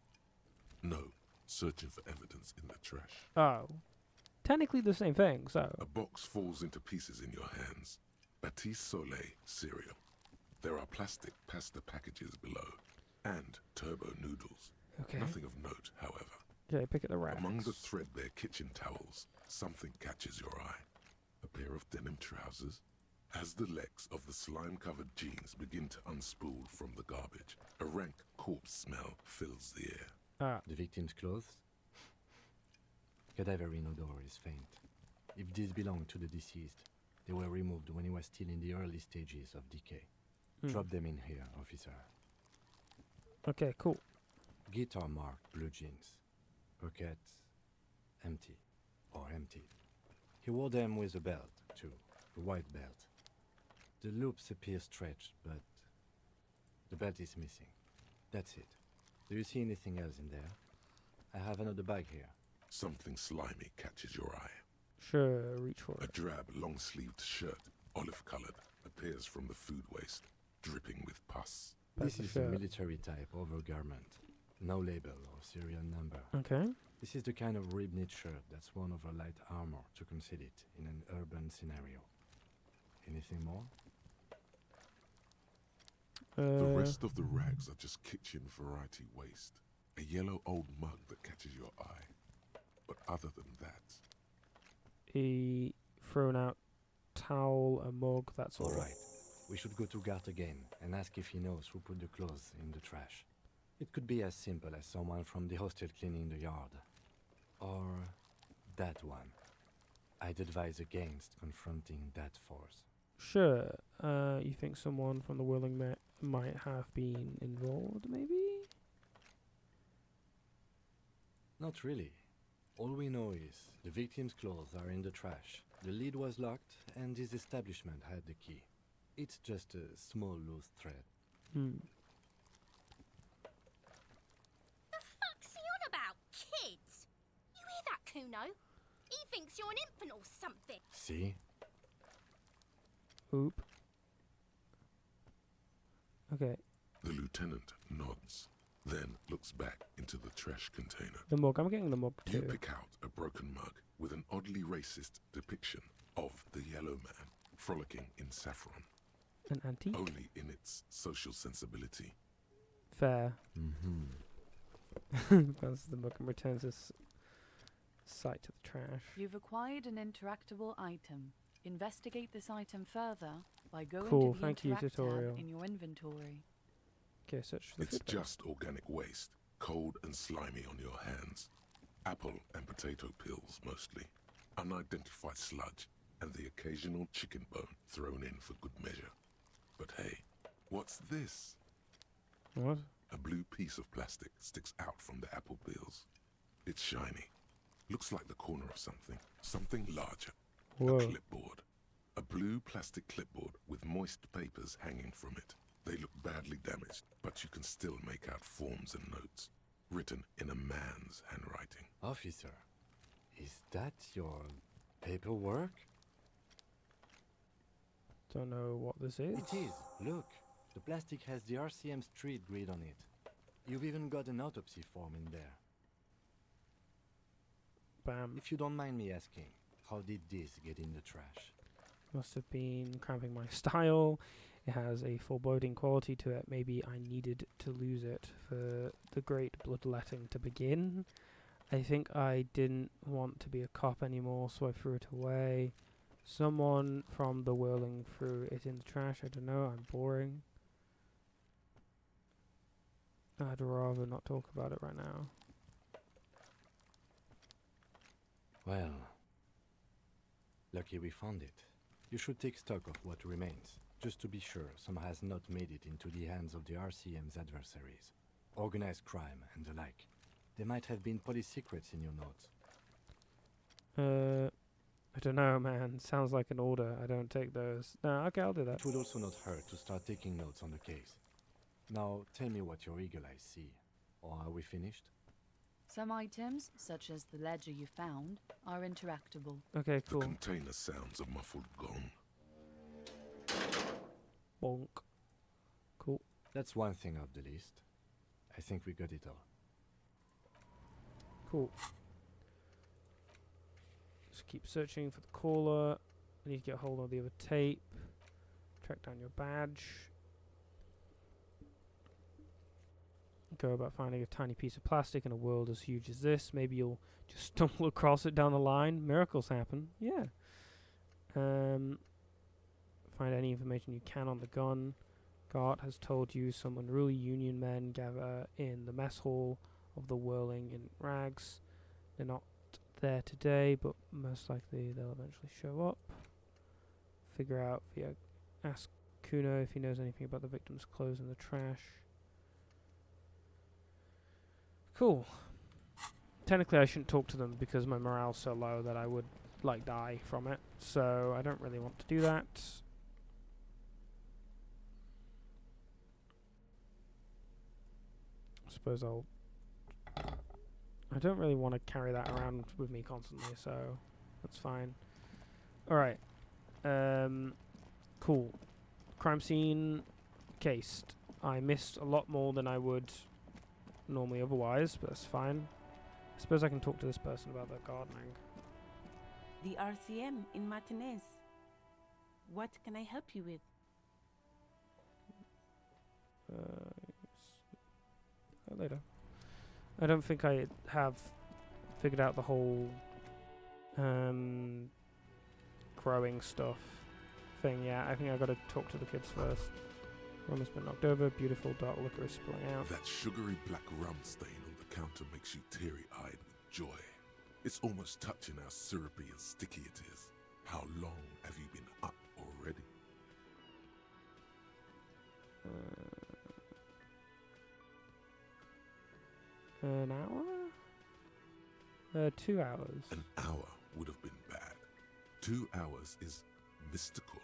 No, searching for evidence in the trash. Oh. Technically the same thing, so. A box falls into pieces in your hands. Batiste Soleil cereal. There are plastic pasta packages below, and turbo noodles. Okay. Nothing of note, however. Okay, pick at the racks. Among the threadbare kitchen towels, something catches your eye. A pair of denim trousers. As the legs of the slime-covered jeans begin to unspool from the garbage, a rank corpse smell fills the air. The victim's clothes? Cadaverine odor is faint. If these belong to the deceased, they were removed when he was still in the early stages of decay. Drop them in here, officer. Okay, cool. Guitar marked blue jeans. Pockets empty or emptied. He wore them with a belt, too. A white belt. The loops appear stretched, but the belt is missing. That's it. Do you see anything else in there? I have another bag here. Something slimy catches your eye. Sure, reach for A it. drab, long-sleeved shirt, olive-colored, appears from the food waste, dripping with pus. This is a military-type overgarment. No label or serial number. Okay. This is the kind of rib-knit shirt that's worn over light armor to conceal it in an urban scenario. Anything more? The rest of the rags are just kitchen variety waste. A yellow old mug that catches your eye. But other than that... A thrown out towel, a mug, that's all. Alright. We should go to Gart again and ask if he knows who put the clothes in the trash. It could be as simple as someone from the hostel cleaning the yard. Or that one. I'd advise against confronting that force. Sure. You think someone from the Whirling Met might have been involved, maybe? Not really. All we know is the victim's clothes are in the trash. The lid was locked and his establishment had the key. It's just a small loose thread. The fuck's he on about? Kids? You hear that, Kuno? He thinks you're an infant or something. See? Oop. Okay. The lieutenant nods, then looks back into the trash container. The mug. I'm getting the mug too. You pick out a broken mug with an oddly racist depiction of the yellow man frolicking in saffron. An antique? Only in its social sensibility. Fair. Mm-hmm. Bounces the mug and returns this sight to the trash. You've acquired an interactable item. Investigate this item further by going Cool, to the thank you, Interact tutorial. tab in your inventory. Okay, search for the It's food bag. just organic waste, cold and slimy on your hands. Apple and potato peels, mostly. Unidentified sludge, and the occasional chicken bone thrown in for good measure. But hey, what's this? What? A blue piece of plastic sticks out from the apple peels. It's shiny. Looks like the corner of something. Something larger. Whoa. A clipboard. A blue plastic clipboard with moist papers hanging from it. They look badly damaged, but you can still make out forms and notes, written in a man's handwriting. Officer, is that your paperwork? Don't know what this is. It is. Look, the plastic has the RCM street grid on it. You've even got an autopsy form in there. Bam. If you don't mind me asking, how did this get in the trash? Must have been cramping my style. It has a foreboding quality to it. Maybe I needed to lose it for the great bloodletting to begin. I think I didn't want to be a cop anymore, so I threw it away. Someone from the Whirling threw it in the trash. I don't know. I'm boring. I'd rather not talk about it right now. Well, lucky we found it. You should take stock of what remains, just to be sure some has not made it into the hands of the RCM's adversaries. Organized crime and the like. There might have been police secrets in your notes. I don't know, man. Sounds like an order. I don't take those. No, okay, I'll do that. It would also not hurt to start taking notes on the case. Now, tell me what your eagle eyes see. Or are we finished? Some items, such as the ledger you found, are interactable. Okay, The cool. container sounds a muffled gong. Bonk. Cool. That's one thing off the list. I think we got it all. Cool. Just keep searching for the caller. I need to get hold of the other tape. Track down your badge. go about finding a tiny piece of plastic in a world as huge as this. Maybe you'll just stumble across it down the line. Miracles happen. Yeah. Find any information you can on the gun. Gart has told you some unruly Union men gather in the mess hall of the Whirling in Rags. They're not there today, but most likely they'll eventually show up. Figure out via ask Kuno if he knows anything about the victim's clothes in the trash. Cool. Technically I shouldn't talk to them because my morale's so low that I would like die from it, so I don't really want to do that. I suppose I don't really want to carry that around with me constantly, so that's fine. Alright. Cool. Crime scene cased. I missed a lot more than I would normally otherwise, but that's fine. I suppose I can talk to this person about their gardening. The RCM in Martinez. What can I help you with? Later. I don't think I have figured out the whole growing stuff thing yet. I think I gotta talk to the kids first. Rum has been knocked over, beautiful dark liquor is spilling out. That sugary black rum stain on the counter makes you teary-eyed with joy. It's almost touching how syrupy and sticky it is. How long have you been up already? An hour? 2 hours. An hour would have been bad. 2 hours is mystical.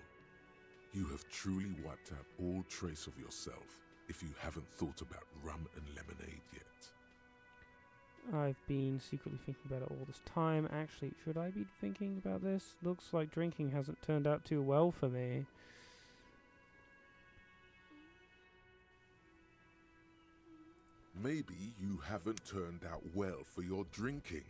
You have truly wiped out all trace of yourself if you haven't thought about rum and lemonade yet. I've been secretly thinking about it all this time. Actually, should I be thinking about this? Looks like drinking hasn't turned out too well for me. Maybe you haven't turned out well for your drinking.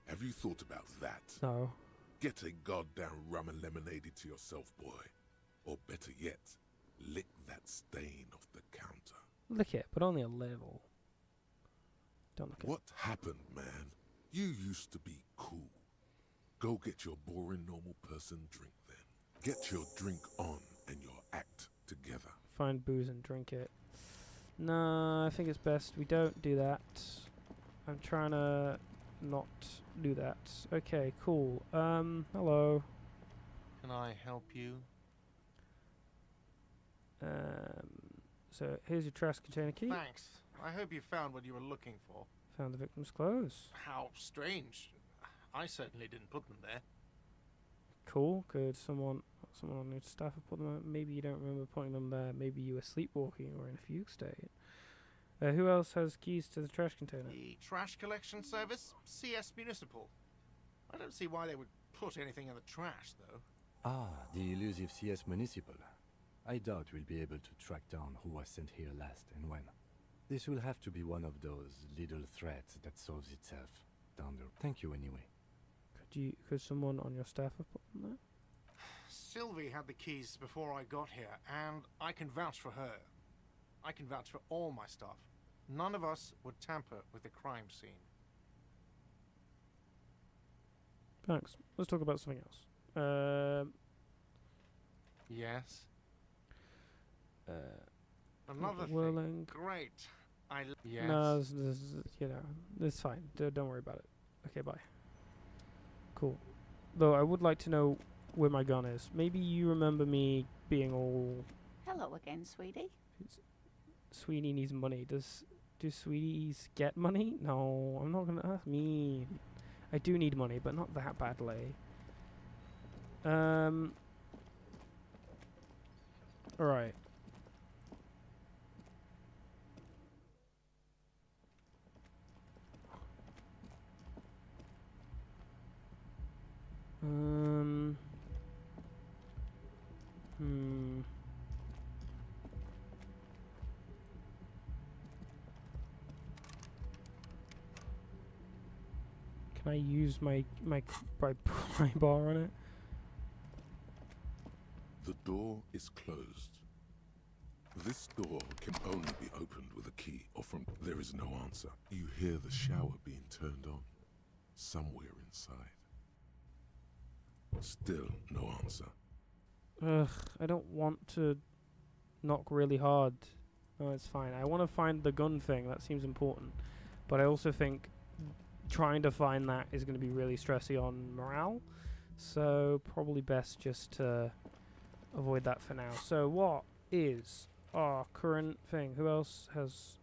Have you thought about that? No. Get a goddamn rum and lemonade to yourself, boy. Or better yet, lick that stain off the counter. Lick it, but only a little. Don't lick it. What happened, man? You used to be cool. Go get your boring normal person drink then. Get your drink on and your act together. Find booze and drink it. No, I think it's best we don't do that. I'm trying to not do that. Okay, cool. Hello. Can I help you? So here's your trash container key. Thanks. I hope you found what you were looking for. Found the victim's clothes. How strange. I certainly didn't put them there. Cool. Could someone on your staff have put them there? Maybe you don't remember putting them there. Maybe you were sleepwalking or in a fugue state. Who else has keys to the trash container? The trash collection service, CS Municipal. I don't see why they would put anything in the trash, though. Ah, the elusive CS Municipal. I doubt we'll be able to track down who was sent here last and when. This will have to be one of those little threats that solves itself down the road. Thank you anyway. Could someone on your staff have put them there? Sylvie had the keys before I got here, and I can vouch for her. I can vouch for all my staff. None of us would tamper with the crime scene. Thanks. Let's talk about something else. Yes. Another Whirling. thing. Great. Yes. No, it's fine. Don't worry about it. Okay, bye. Cool. Though I would like to know where my gun is. Maybe you remember me being all... Hello again, sweetie. Sweetie needs money. Do sweeties get money? No, I'm not gonna... That's mean. I do need money, but not that badly. Alright. Can I use my pry bar on it? The door is closed. This door can only be opened with a key or from... There is no answer. You hear the shower being turned on. Somewhere inside. Still no answer. Ugh, I don't want to knock really hard. No, it's fine. I want to find the gun thing. That seems important. But I also think trying to find that is going to be really stressy on morale. So probably best just to avoid that for now. So what is our current thing? Who else has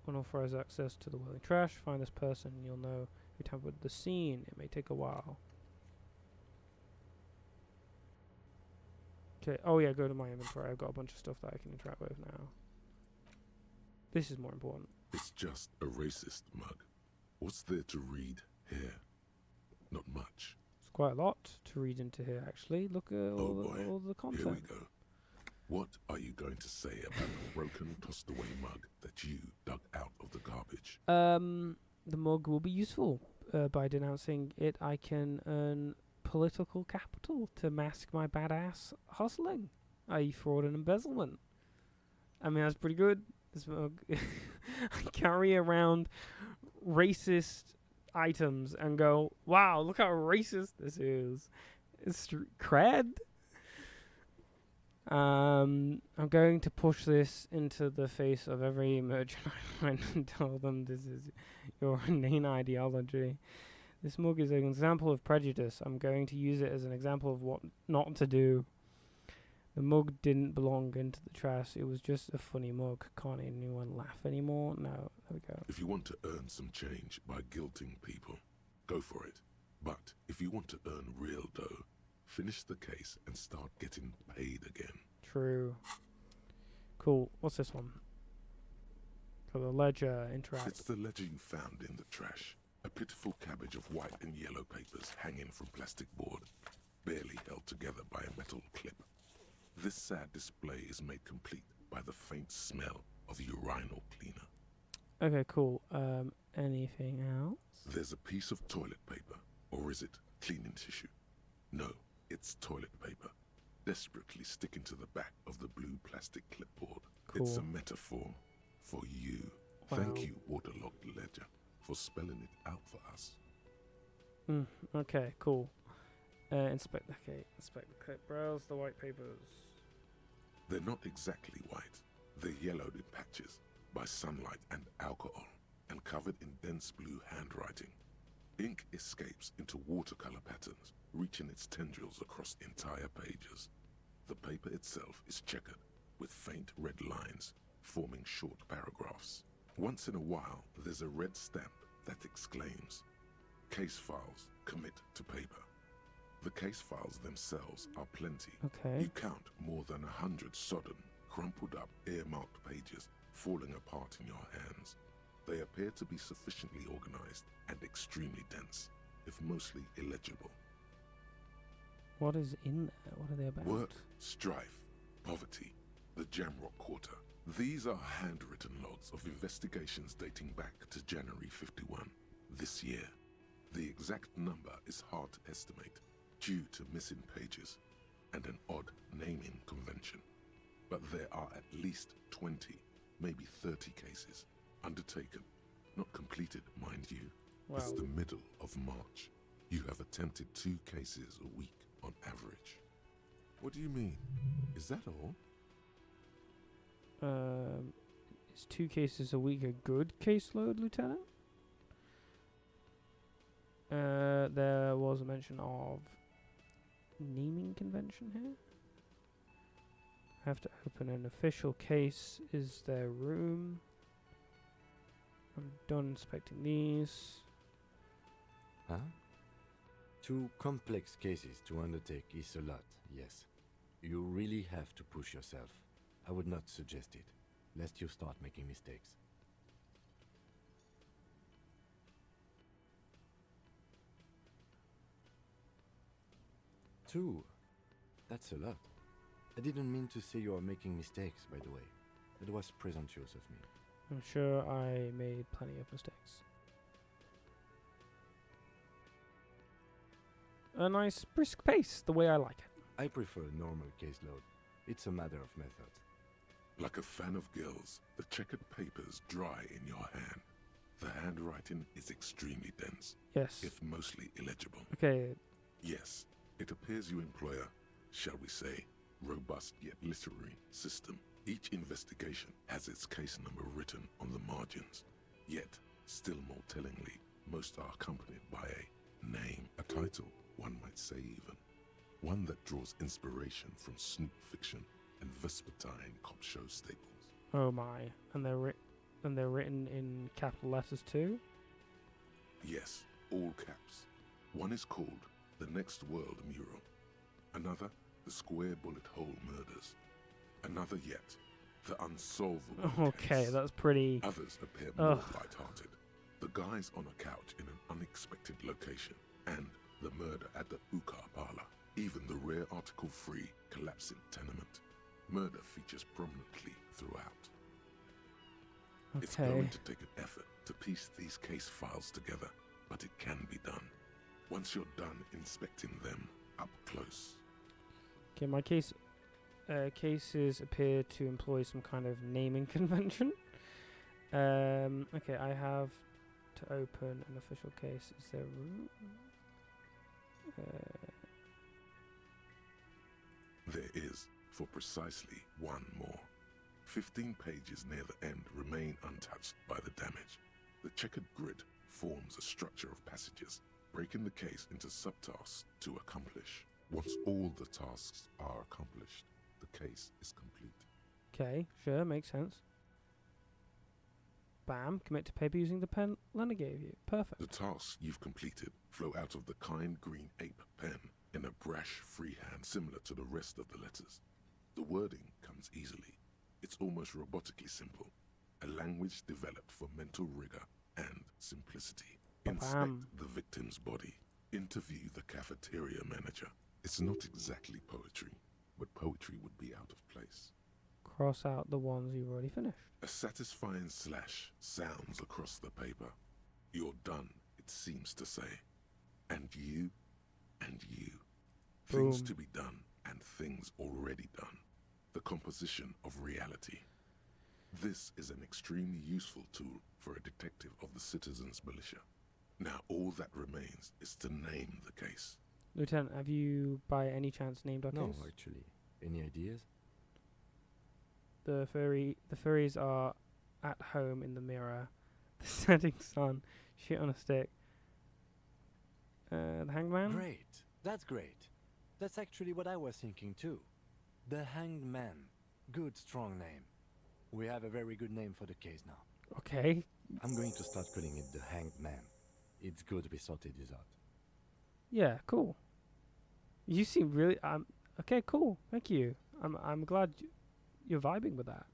unauthorized access to the whirling trash? Find this person. You'll know who tampered with the scene. It may take a while. Okay. Oh yeah, go to my inventory. I've got a bunch of stuff that I can interact with now. This is more important. It's just a racist mug. What's there to read here? Not much. It's quite a lot to read into here, actually. Look at all the content. Here we go. What are you going to say about the broken, tossed-away mug that you dug out of the garbage? The mug will be useful. By denouncing it, I can earn political capital to mask my badass hustling, i.e. fraud and embezzlement. I mean, that's pretty good. This mug. I carry around racist items and go, wow, look how racist this is. It's cred. I'm going to push this into the face of every merchant I find and tell them this is your inane ideology. This mug is an example of prejudice. I'm going to use it as an example of what not to do. The mug didn't belong into the trash. It was just a funny mug. Can't anyone laugh anymore? No. There we go. If you want to earn some change by guilting people, go for it. But if you want to earn real dough, finish the case and start getting paid again. True. Cool. What's this one? For the ledger, interact. It's the ledger you found in the trash. A pitiful cabbage of white and yellow papers hanging from plastic board, barely held together by a metal clip. This sad display is made complete by the faint smell of urinal cleaner. Okay, cool. Anything else? There's a piece of toilet paper, or is it cleaning tissue? No, it's toilet paper, desperately sticking to the back of the blue plastic clipboard. Cool. It's a metaphor for you. Wow. Thank you, waterlogged ledger, for spelling it out for us. Okay, cool. Inspect the clip. Browse the white papers. They're not exactly white. They're yellowed in patches by sunlight and alcohol, and covered in dense blue handwriting. Ink escapes into watercolor patterns, reaching its tendrils across entire pages. The paper itself is checkered, with faint red lines, forming short paragraphs. Once in a while, there's a red stamp that exclaims, "Case files, commit to paper." The case files themselves are plenty. Okay. You count more than 100 sodden, crumpled up, earmarked pages falling apart in your hands. They appear to be sufficiently organized and extremely dense, if mostly illegible. What is in there? What are they about? Work, strife, poverty, the Jamrock Quarter. These are handwritten logs of investigations dating back to January 51, this year. The exact number is hard to estimate, due to missing pages and an odd naming convention. But there are at least 20, maybe 30 cases undertaken, not completed, mind you. Wow. It's the middle of March. You have attempted 2 cases a week on average. What do you mean? Is that all? Is 2 cases a week a good caseload, Lieutenant? There was a mention of naming convention here. I have to open an official case. Is there room? I'm done inspecting these. Huh? 2 complex cases to undertake is a lot, yes. You really have to push yourself. I would not suggest it, lest you start making mistakes. Two? That's a lot. I didn't mean to say you are making mistakes, by the way. That was presumptuous of me. I'm sure I made plenty of mistakes. A nice brisk pace, the way I like it. I prefer normal caseload. It's a matter of method. Like a fan of girls, the checkered papers dry in your hand. The handwriting is extremely dense, Yes. if mostly illegible. Okay. Yes, it appears you employ a, shall we say, robust yet literary system. Each investigation has its case number written on the margins. Yet, still more tellingly, most are accompanied by a name, a title, one might say even. One that draws inspiration from snoop fiction and vespertine cop show staples. Oh my. And they're written in capital letters too? Yes, all caps. One is called The Next World Mural. Another, The Square Bullet Hole Murders. Another yet, The Unsolvable Okay, Case. that's pretty... Others appear more light-hearted. The guys on a couch in an unexpected location, and the murder at the hookah parlor. Even the rare article-free collapsing tenement. Murder features prominently throughout. Okay. It's going to take an effort to piece these case files together, but it can be done. Once you're done inspecting them up close. Okay, my cases appear to employ some kind of naming convention. Okay, I have to open an official case. Is there room? There is, for precisely one more. 15 pages near the end remain untouched by the damage. The checkered grid forms a structure of passages, breaking the case into subtasks to accomplish. Once all the tasks are accomplished, the case is complete. Okay, sure, makes sense. Bam, commit to paper using the pen Lena gave you. Perfect. The tasks you've completed flow out of the kind green ape pen in a brash freehand similar to the rest of the letters. The wording comes easily. It's almost robotically simple. A language developed for mental rigor and simplicity. Inspect the victim's body. Interview the cafeteria manager. It's not exactly poetry, but poetry would be out of place. Cross out the ones you've already finished. A satisfying slash sounds across the paper. You're done, it seems to say. And you, and you. Things Boom. to be done, and things already done. The composition of reality. This is an extremely useful tool for a detective of the citizens' militia. Now all that remains is to name the case. Lieutenant, have you by any chance named our No, case? actually. Any ideas? The furries are at home in the mirror. The setting sun, shit on a stick. The hanged man? Great. That's great. That's actually what I was thinking too. The Hanged Man. Good, strong name. We have a very good name for the case now. Okay. I'm going to start calling it the Hanged Man. It's good we sorted this out. Yeah, cool. You seem really okay, cool. Thank you. I'm glad you're vibing with that.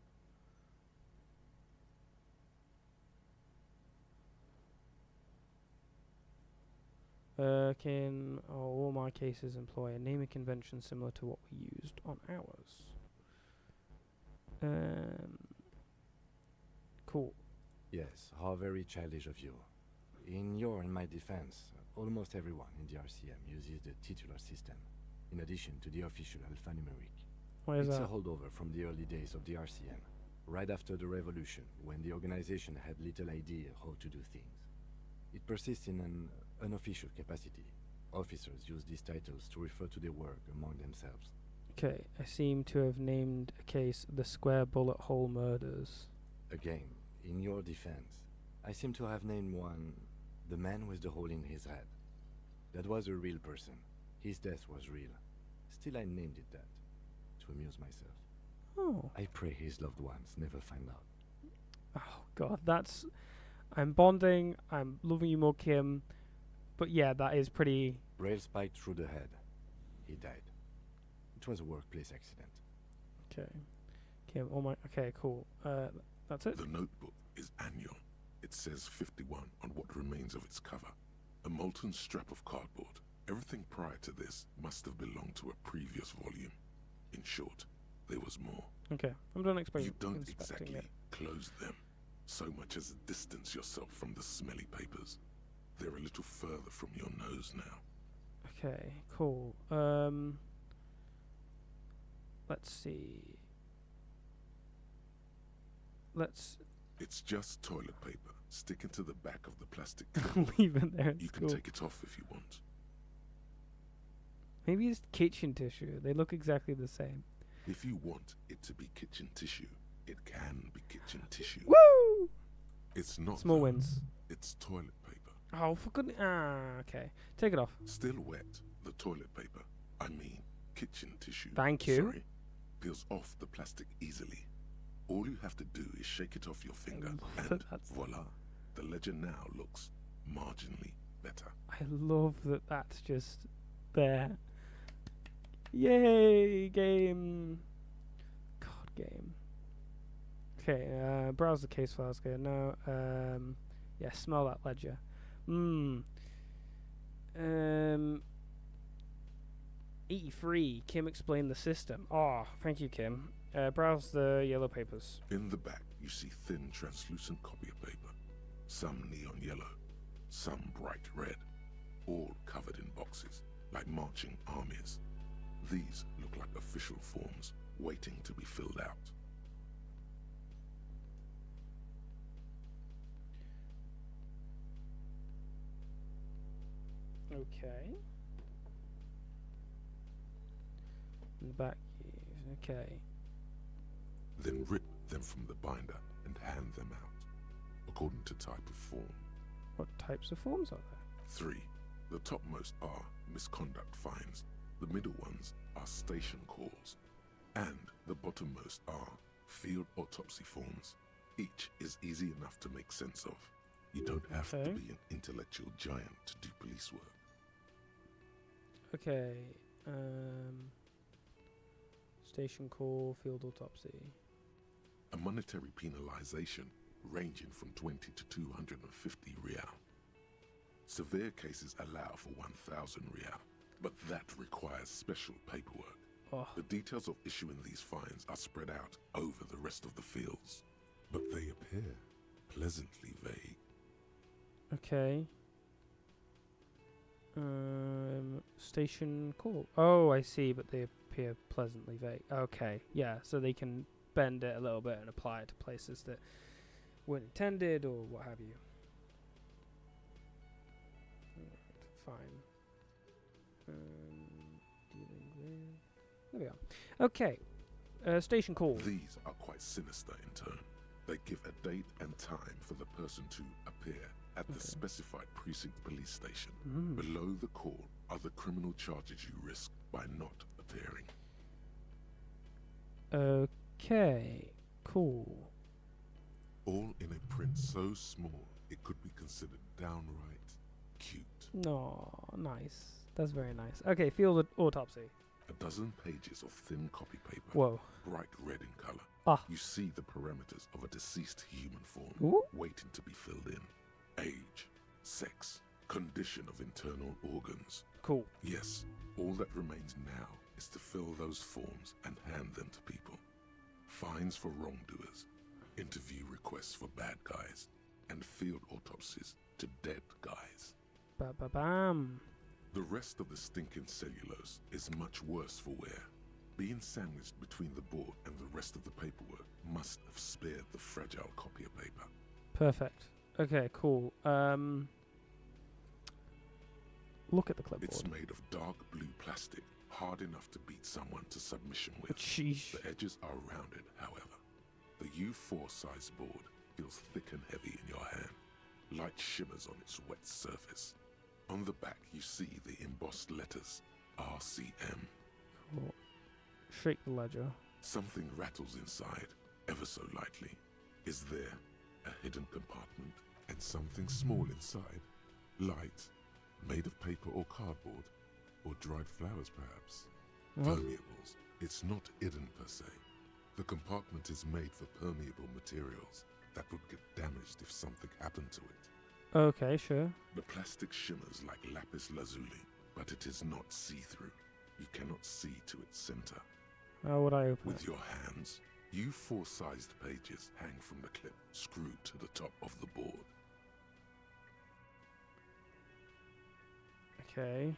Can all my cases employ a naming convention similar to what we used on ours? Cool. Yes, how very childish of you. In your and my defense, almost everyone in the RCM uses the titular system, in addition to the official alphanumeric. Why is It's that? a holdover from the early days of the RCM, right after the revolution, when the organization had little idea how to do things. It persists in an unofficial capacity. Officers use these titles to refer to their work among themselves. Okay, I seem to have named a case the Square Bullet Hole Murders. Again, in your defense, I seem to have named one the man with the hole in his head. That was a real person. His death was real. Still, I named it that, to amuse myself. Oh. I pray his loved ones never find out. Oh god, that's... I'm bonding, I'm loving you more, Kim. But yeah, that is pretty... Rail spiked through the head. He died. It was a workplace accident. Okay. Kim, oh my... Okay, cool. That's it? The notebook is annual. It says 51 on what remains of its cover. A molten strap of cardboard. Everything prior to this must have belonged to a previous volume. In short, there was more. Okay, I'm done You don't inspecting exactly it. close them, so much as distance yourself from the smelly papers. They're a little further from your nose now. Okay, cool. Let's see. let's It's just toilet paper sticking to the back of the plastic. leave it there. You It's can cool. take it off if you want. Maybe it's kitchen tissue. They look exactly the same. If you want it to be kitchen tissue, it can be kitchen tissue. Woo! It's not Small though. wins. It's toilet paper. Oh, for goodness. Okay. Take it off. Still wet, the toilet paper, I mean kitchen tissue. Thank you. Sorry, peels off the plastic easily. All you have to do is shake it off your finger and voila, the ledger now looks marginally better. I love that that's just there. Yay, game. God, game. Okay, browse the case files. Okay, no. Yeah, smell that ledger. Mmm. 83. Kim explained the system. Oh, thank you, Kim. Browse the yellow papers. In the back, you see thin, translucent copy of paper. Some neon yellow, some bright red, all covered in boxes, like marching armies. These look like official forms, waiting to be filled out. Okay. In the back, okay. Then rip them from the binder and hand them out, according to type of form. What types of forms are there? 3. The topmost are misconduct fines, the middle ones are station calls, and the bottommost are field autopsy forms. Each is easy enough to make sense of. You don't have to be an intellectual giant to do police work. Okay. Station call, field autopsy. A monetary penalization ranging from 20 to 250 real. Severe cases allow for 1,000 real, but that requires special paperwork. Oh. The details of issuing these fines are spread out over the rest of the fields, but they appear pleasantly vague. Okay. Station call. Oh, I see, but they appear pleasantly vague. Okay, yeah, so they can bend it a little bit and apply it to places that weren't intended or what have you. Fine. Dealing with. There we are. Okay. Station call. These are quite sinister in turn. They give a date and time for the person to appear at the specified precinct police station. Below the call are the criminal charges you risk by not appearing. Okay. Cool. All in a print so small it could be considered downright cute. No, nice. That's very nice. Okay, field autopsy. A dozen pages of thin copy paper. Whoa. Bright red in color. Ah. You see the parameters of a deceased human form waiting to be filled in. Age, sex, condition of internal organs. Cool. Yes, all that remains now is to fill those forms and hand them to people. Fines for wrongdoers, interview requests for bad guys, and field autopsies to dead guys. Ba-ba-bam. The rest of the stinking cellulose is much worse for wear. Being sandwiched between the board and the rest of the paperwork must have spared the fragile copy of paper. Perfect. Okay, cool. Look at the clipboard. It's made of dark blue plastic, hard enough to beat someone to submission with. Sheesh. The edges are rounded, however. The U4 size board feels thick and heavy in your hand. Light shimmers on its wet surface. On the back, you see the embossed letters, RCM. Cool. Shake the ledger. Something rattles inside, ever so lightly. Is there a hidden compartment and something small inside? Light, made of paper or cardboard, or dried flowers perhaps? Permeables. It's not hidden per se. The compartment is made for permeable materials that would get damaged if something happened to it. Okay, sure. The plastic shimmers like lapis lazuli, but it is not see-through. You cannot see to its center. How would I open With it? your hands, U4-sized pages hang from the clip screwed to the top of the board. Okay.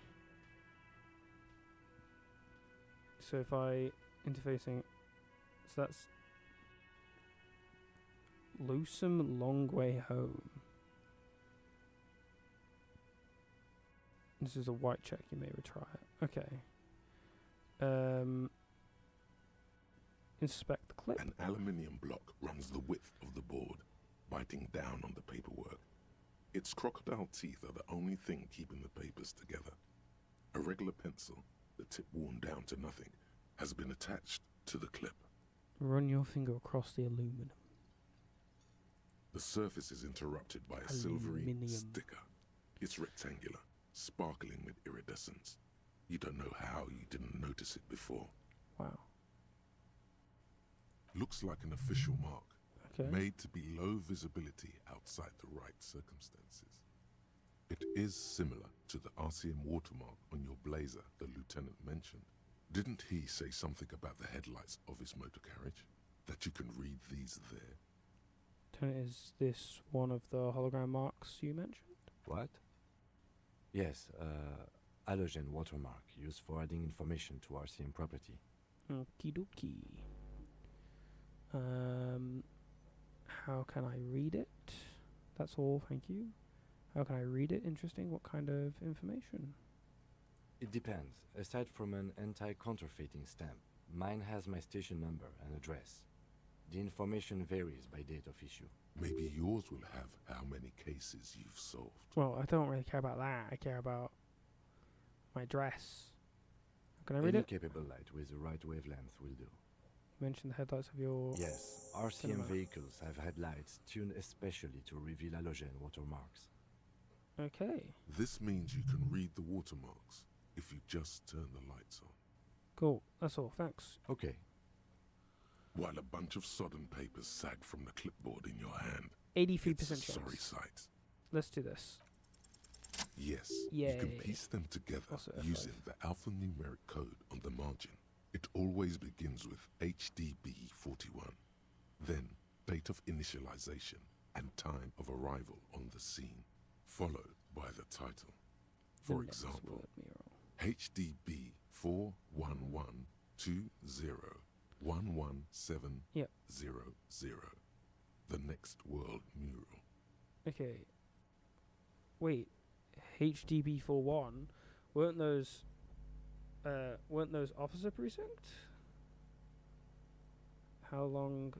So if I interfacing, so that's Elysium Long Way Home. This is a white check. You may retry it. Okay. Inspect the clip. An aluminium block runs the width of the board, biting down on the paperwork. Its crocodile teeth are the only thing keeping the papers together. A regular pencil, the tip worn down to nothing, has been attached to the clip. Run your finger across the aluminum. The surface is interrupted by a silvery sticker. It's rectangular, sparkling with iridescence. You don't know how you didn't notice it before. Wow. Looks like an official mark, Okay. made to be low visibility outside the right circumstances. It is similar to the RCM watermark on your blazer the lieutenant mentioned. Didn't he say something about the headlights of his motor carriage? That you can read these there? Is this one of the hologram marks you mentioned? What? Yes, halogen watermark used for adding information to RCM property. Okie dokie. How can I read it? That's all, thank you. How can I read it? Interesting. What kind of information? It depends. Aside from an anti-counterfeiting stamp, mine has my station number and address. The information varies by date of issue. Maybe yours will have how many cases you've solved. Well, I don't really care about that. I care about my address. Can I read Any it? capable light with the right wavelength will do. You mentioned the headlights of your... Yes, RCM cinema. vehicles have headlights tuned especially to reveal halogen watermarks. Okay. This means you can read the watermarks if you just turn the lights on. Cool. That's all. Thanks. Okay. While a bunch of sodden papers sag from the clipboard in your hand. 83% It's a chance. sorry sight. Let's do this. Yes, Yay. you can piece them together Also using the alphanumeric code on the margin. It always begins with HDB41, then date of initialization and time of arrival on the scene, followed by the title. For example, HDB 41120117000, the next world mural. Okay. Wait. HDB41, weren't those officer precinct? How long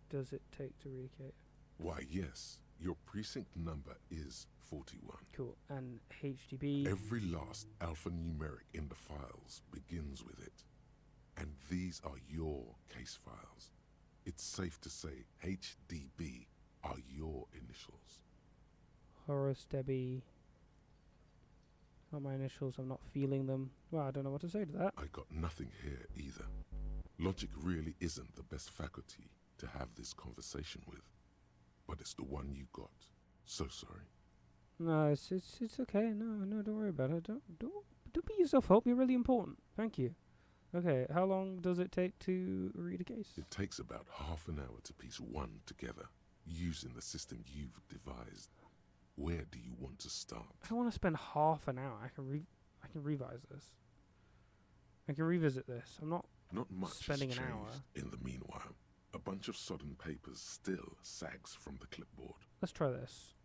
does it take to relocate? Why, yes, your precinct number is 41. Cool. And HDB... Every last alphanumeric in the files begins with it. And these are your case files. It's safe to say HDB are your initials. Horace Debbie... Not my initials, I'm not feeling them. Well, I don't know what to say to that. I got nothing here either. Logic really isn't the best faculty to have this conversation with. But it's the one you got. So sorry. No, it's okay. No, don't worry about it. Don't beat yourself up. You're really important. Thank you. Okay, how long does it take to read a case? It takes about half an hour to piece one together, using the system you've devised. Where do you want to start? I don't want to spend half an hour. I can revise this. I can revisit this. I'm not much spending has an changed hour. in the meanwhile. A bunch of sodden papers still sags from the clipboard. Let's try this.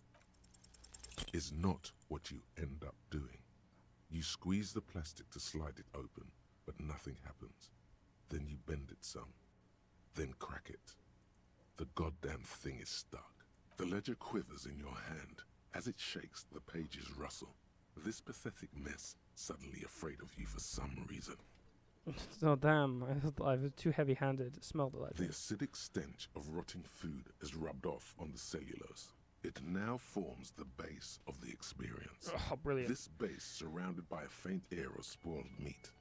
Is not what you end up doing. You squeeze the plastic to slide it open, but nothing happens. Then you bend it some. Then crack it. The goddamn thing is stuck. The ledger quivers in your hand. As it shakes, the pages rustle. This pathetic mess suddenly afraid of you for some reason. Oh, damn. I was too heavy-handed. It smelled like The acidic stench of rotting food is rubbed off on the cellulose. It now forms the base of the experience. Oh, brilliant. This base surrounded by a faint air of spoiled meat,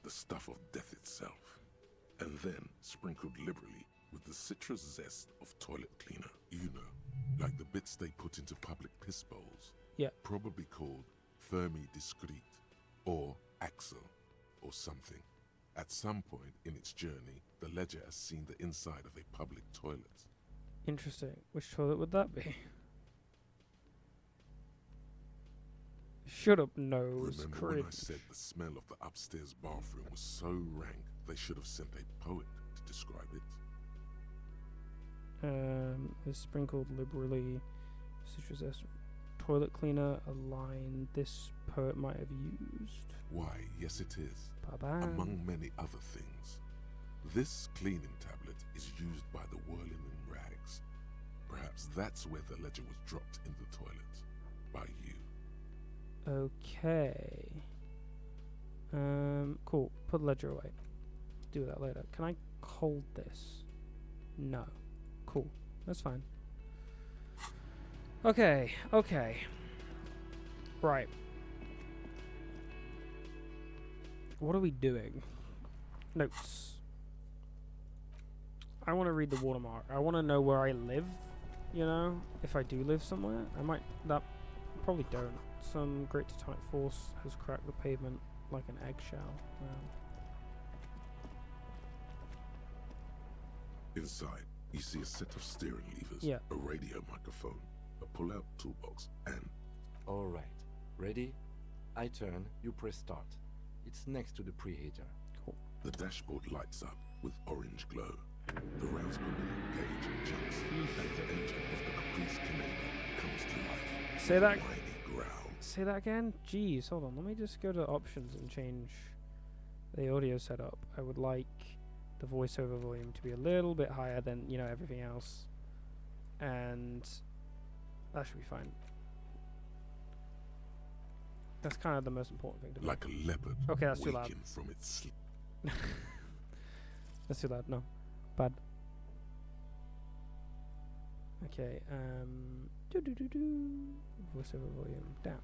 the stuff of death itself, and then sprinkled liberally with the citrus zest of toilet cleaner. You know, like the bits they put into public piss bowls. Yeah. Probably called Fermi Discrete, or Axel, or something. At some point in its journey, the ledger has seen the inside of a public toilet. Interesting. Which toilet would that be? Shut up, nose. Remember when I said the smell of the upstairs bathroom was so rank they should have sent a poet to describe it? is sprinkled liberally. Citrus zest. Toilet cleaner, a line this poet might have used. Why, yes it is. Ba-bam. Among many other things. This cleaning tablet is used by the whirling in rags. Perhaps that's where the ledger was dropped in the toilet. By you. Okay. Cool. Put the ledger away. Do that later. Can I hold this? No. Cool. That's fine. Okay. Right. What are we doing? Notes. I want to read the watermark. I want to know where I live, you know? If I do live somewhere. Probably don't. Some great to tight force has cracked the pavement like an eggshell. Wow. Inside, you see a set of steering levers, Yeah. a radio microphone, a pull-out toolbox, and... Alright. Ready? I turn, you press start. It's next to the preheater. Cool. The dashboard lights up with orange glow. The rounds per minute gauge adjusts, and the engine of the Caprice Canada comes to life. Say that. Whiny growl. Say that again? Jeez, hold on. Let me just go to options and change the audio setup. I would like the voiceover volume to be a little bit higher than, you know, everything else. And that should be fine. That's kind of the most important thing to me. Like a leopard. Okay, that's too loud. Waking from its sleep. That's too loud. No. Bad. Okay, voiceover volume down.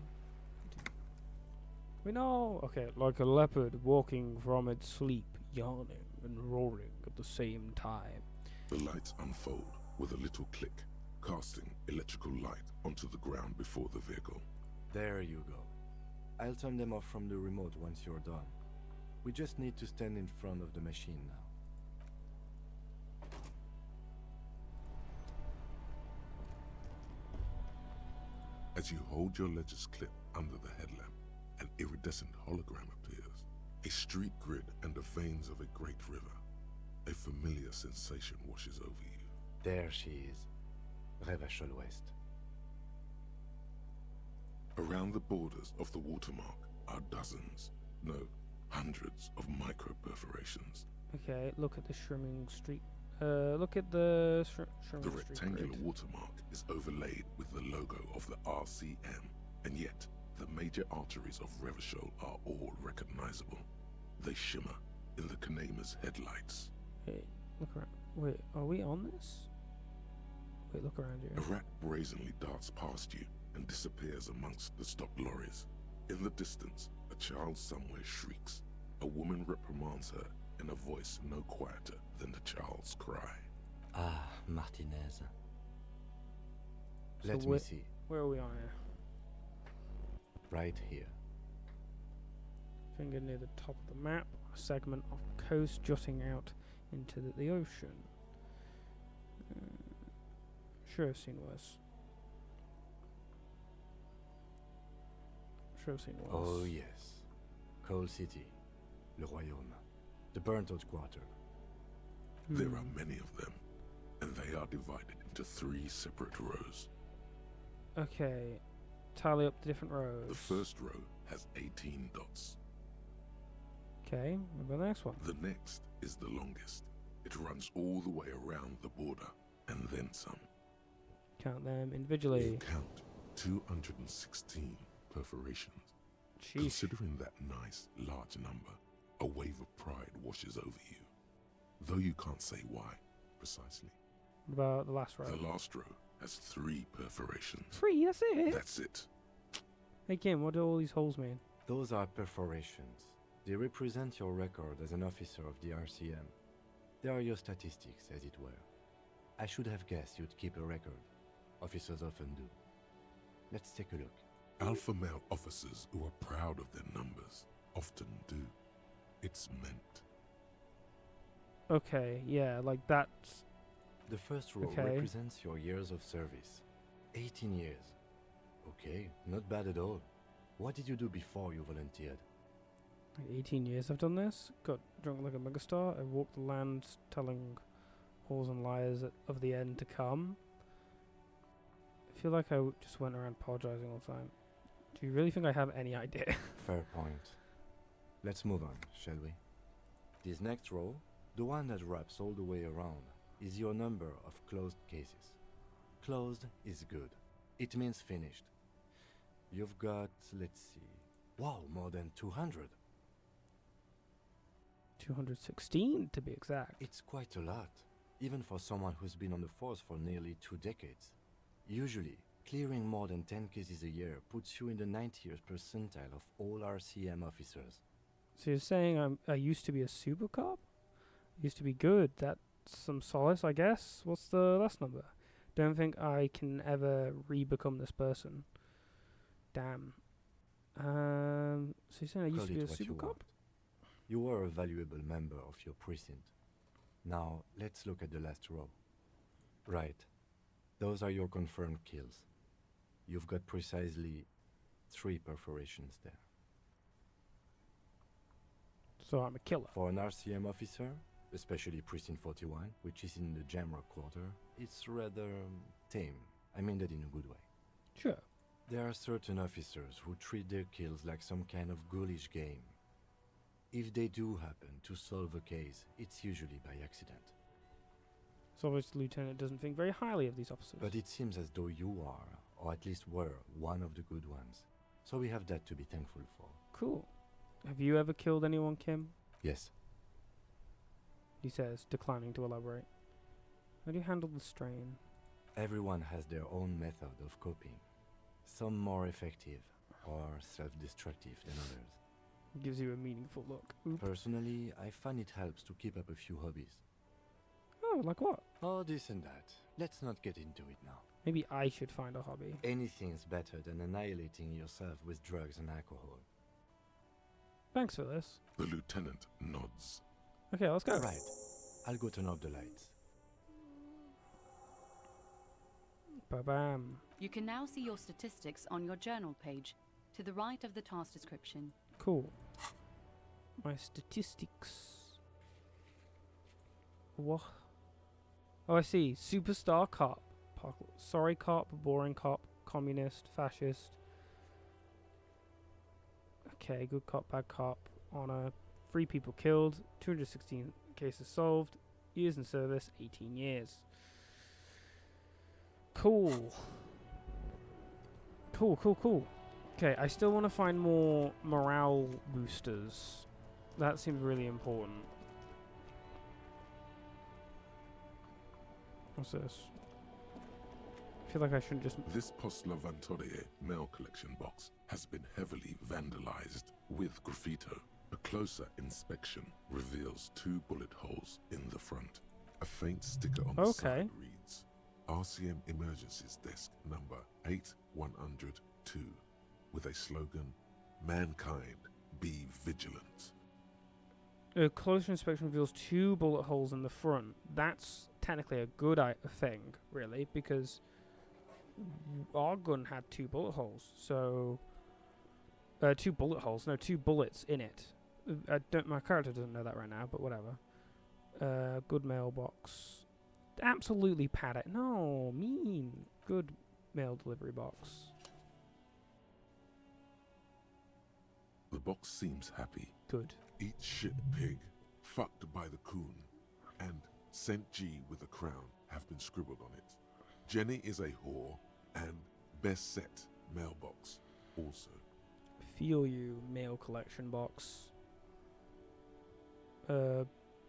We know. Okay, like a leopard walking from its sleep, yawning and roaring at the same time. The lights unfold with a little click, casting electrical light onto the ground before the vehicle. There you go. I'll turn them off from the remote once you're done. We just need to stand in front of the machine now. As you hold your ledger's clip under the headlamp, an iridescent hologram appears. A street grid and the veins of a great river. A familiar sensation washes over you. There she is. Revachol West. Around the borders of the watermark are dozens, no, hundreds of micro-perforations. Okay, look at the shrimming street. Look at the shrimming The street rectangular grid. watermark is overlaid with the logo of the RCM, and yet the major arteries of Revachol are all recognizable. They shimmer in the Kanema's headlights. Wait, look around. Wait, are we on this? Wait, look around A you. rat brazenly darts past you and disappears amongst the stopped lorries. In the distance, a child somewhere shrieks. A woman reprimands her in a voice no quieter than the child's cry. Ah, Martinez. So Let me see. Where are we on here? Right here. Finger near the top of the map. A segment of coast jutting out into the ocean. Sure, I've seen worse. Sure, I've seen worse. Oh yes. Coal City. Le Royaume. The burnt-out quarter. There are many of them, and they are divided into 3 separate rows. Okay, tally up the different rows. The first row has 18 dots. Okay, what about the next one? The next is the longest. It runs all the way around the border, and then some. Count them individually. You count 216 perforations. Sheesh. Considering that nice, large number, a wave of pride washes over you. Though you can't say why, precisely. What about the last row? The last row has 3 perforations. 3, that's it? That's it. Hey Kim, what do all these holes mean? Those are perforations. They represent your record as an officer of the RCM. They are your statistics, as it were. I should have guessed you'd keep a record. Officers often do. Let's take a look. Alpha male officers who are proud of their numbers often do. It's meant. Okay, yeah, like that's... The first row Okay. represents your years of service. 18 years. Okay, not bad at all. What did you do before you volunteered? Like 18 years I've done this. Got drunk like a megastar. I walked the land telling whores and liars of the end to come. feel like I just went around apologizing all the time. Do you really think I have any idea? Fair point. Let's move on, shall we? This next row, the one that wraps all the way around, is your number of closed cases. Closed is good. It means finished. You've got, let's see, wow, more than 200. 216 to be exact. It's quite a lot, even for someone who's been on the force for nearly 2 decades. Usually, clearing more than 10 cases a year puts you in the 90th percentile of all RCM officers. So you're saying I used to be a super cop? Used to be good. That's some solace, I guess. What's the last number? Don't think I can ever re-become this person. Damn. So you're saying I used to be a super cop? You were a valuable member of your precinct. Now, let's look at the last row. Right. Those are your confirmed kills. You've got precisely 3 perforations there. So I'm a killer. For an RCM officer, especially Precinct 41, which is in the Jamrock quarter, it's rather tame. I mean that in a good way. Sure. There are certain officers who treat their kills like some kind of ghoulish game. If they do happen to solve a case, it's usually by accident. So obviously the lieutenant doesn't think very highly of these officers. But it seems as though you are, or at least were, one of the good ones. So we have that to be thankful for. Cool. Have you ever killed anyone, Kim? Yes. He says, declining to elaborate. How do you handle the strain? Everyone has their own method of coping. Some more effective or self-destructive than others. Gives you a meaningful look. Oop. Personally, I find it helps to keep up a few hobbies. Oh, like what? Oh, this and that. Let's not get into it now. Maybe I should find a hobby. Anything's better than annihilating yourself with drugs and alcohol. Thanks for this. The lieutenant nods. Okay, let's go. Right. I'll go turn off the lights. Ba-bam. You can now see your statistics on your journal page, to the right of the task description. Cool. My statistics. What? Oh, I see. Superstar cop. Sorry cop, boring cop, communist, fascist. Okay, good cop, bad cop. Honor. 3 people killed. 216 cases solved. Years in service, 18 years. Cool. Cool. Okay, I still want to find more morale boosters. That seems really important. What's this? I feel like I shouldn't just... This Post Lavantorie mail collection box has been heavily vandalized with graffito. A closer inspection reveals 2 bullet holes in the front. A faint sticker on the side reads, RCM Emergencies Desk number 8102, with a slogan, Mankind, be vigilant. A closer inspection reveals 2 bullet holes in the front. That's technically a good thing, really, because our gun had 2 bullet holes. So, 2 bullet holes, no, 2 bullets in it. My character doesn't know that right now, but whatever. Good mailbox. Absolutely pad it. No, mean. Good mail delivery box. The box seems happy. Good. Eat shit, pig. Fucked by the coon. And St. G with a crown have been scribbled on it. Jenny is a whore. And best set mailbox also. Feel you, mail collection box.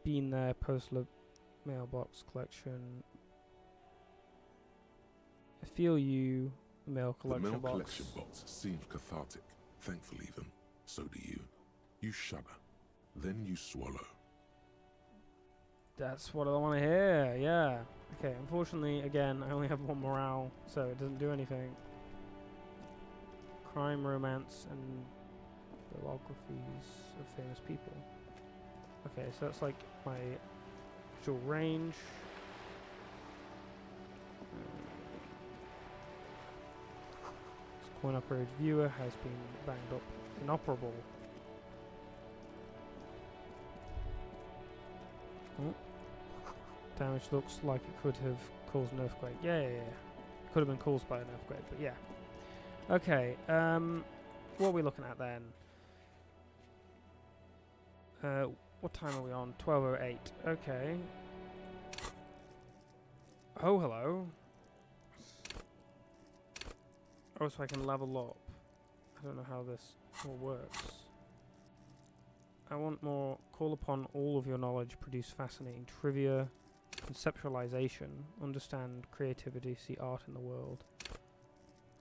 Been there, postal mailbox collection. I feel you, mail collection box. The mail collection box seems cathartic. Thankful even. So do you. You shudder. Then you swallow. That's what I want to hear, yeah. Okay, unfortunately, again, I only have 1 morale, so it doesn't do anything. Crime, romance, and biographies of famous people. Okay, so that's like my actual range. This coin-operated viewer has been banged up. Inoperable. Oh. Damage looks like it could have caused an earthquake. Yeah. could have been caused by an earthquake, but yeah. Okay, what are we looking at then? What time are we on? 12:08. Okay. Oh, hello. Oh, so I can level up. I don't know how this all works. I want more. Call upon all of your knowledge, produce fascinating trivia, conceptualization, understand creativity, see art in the world.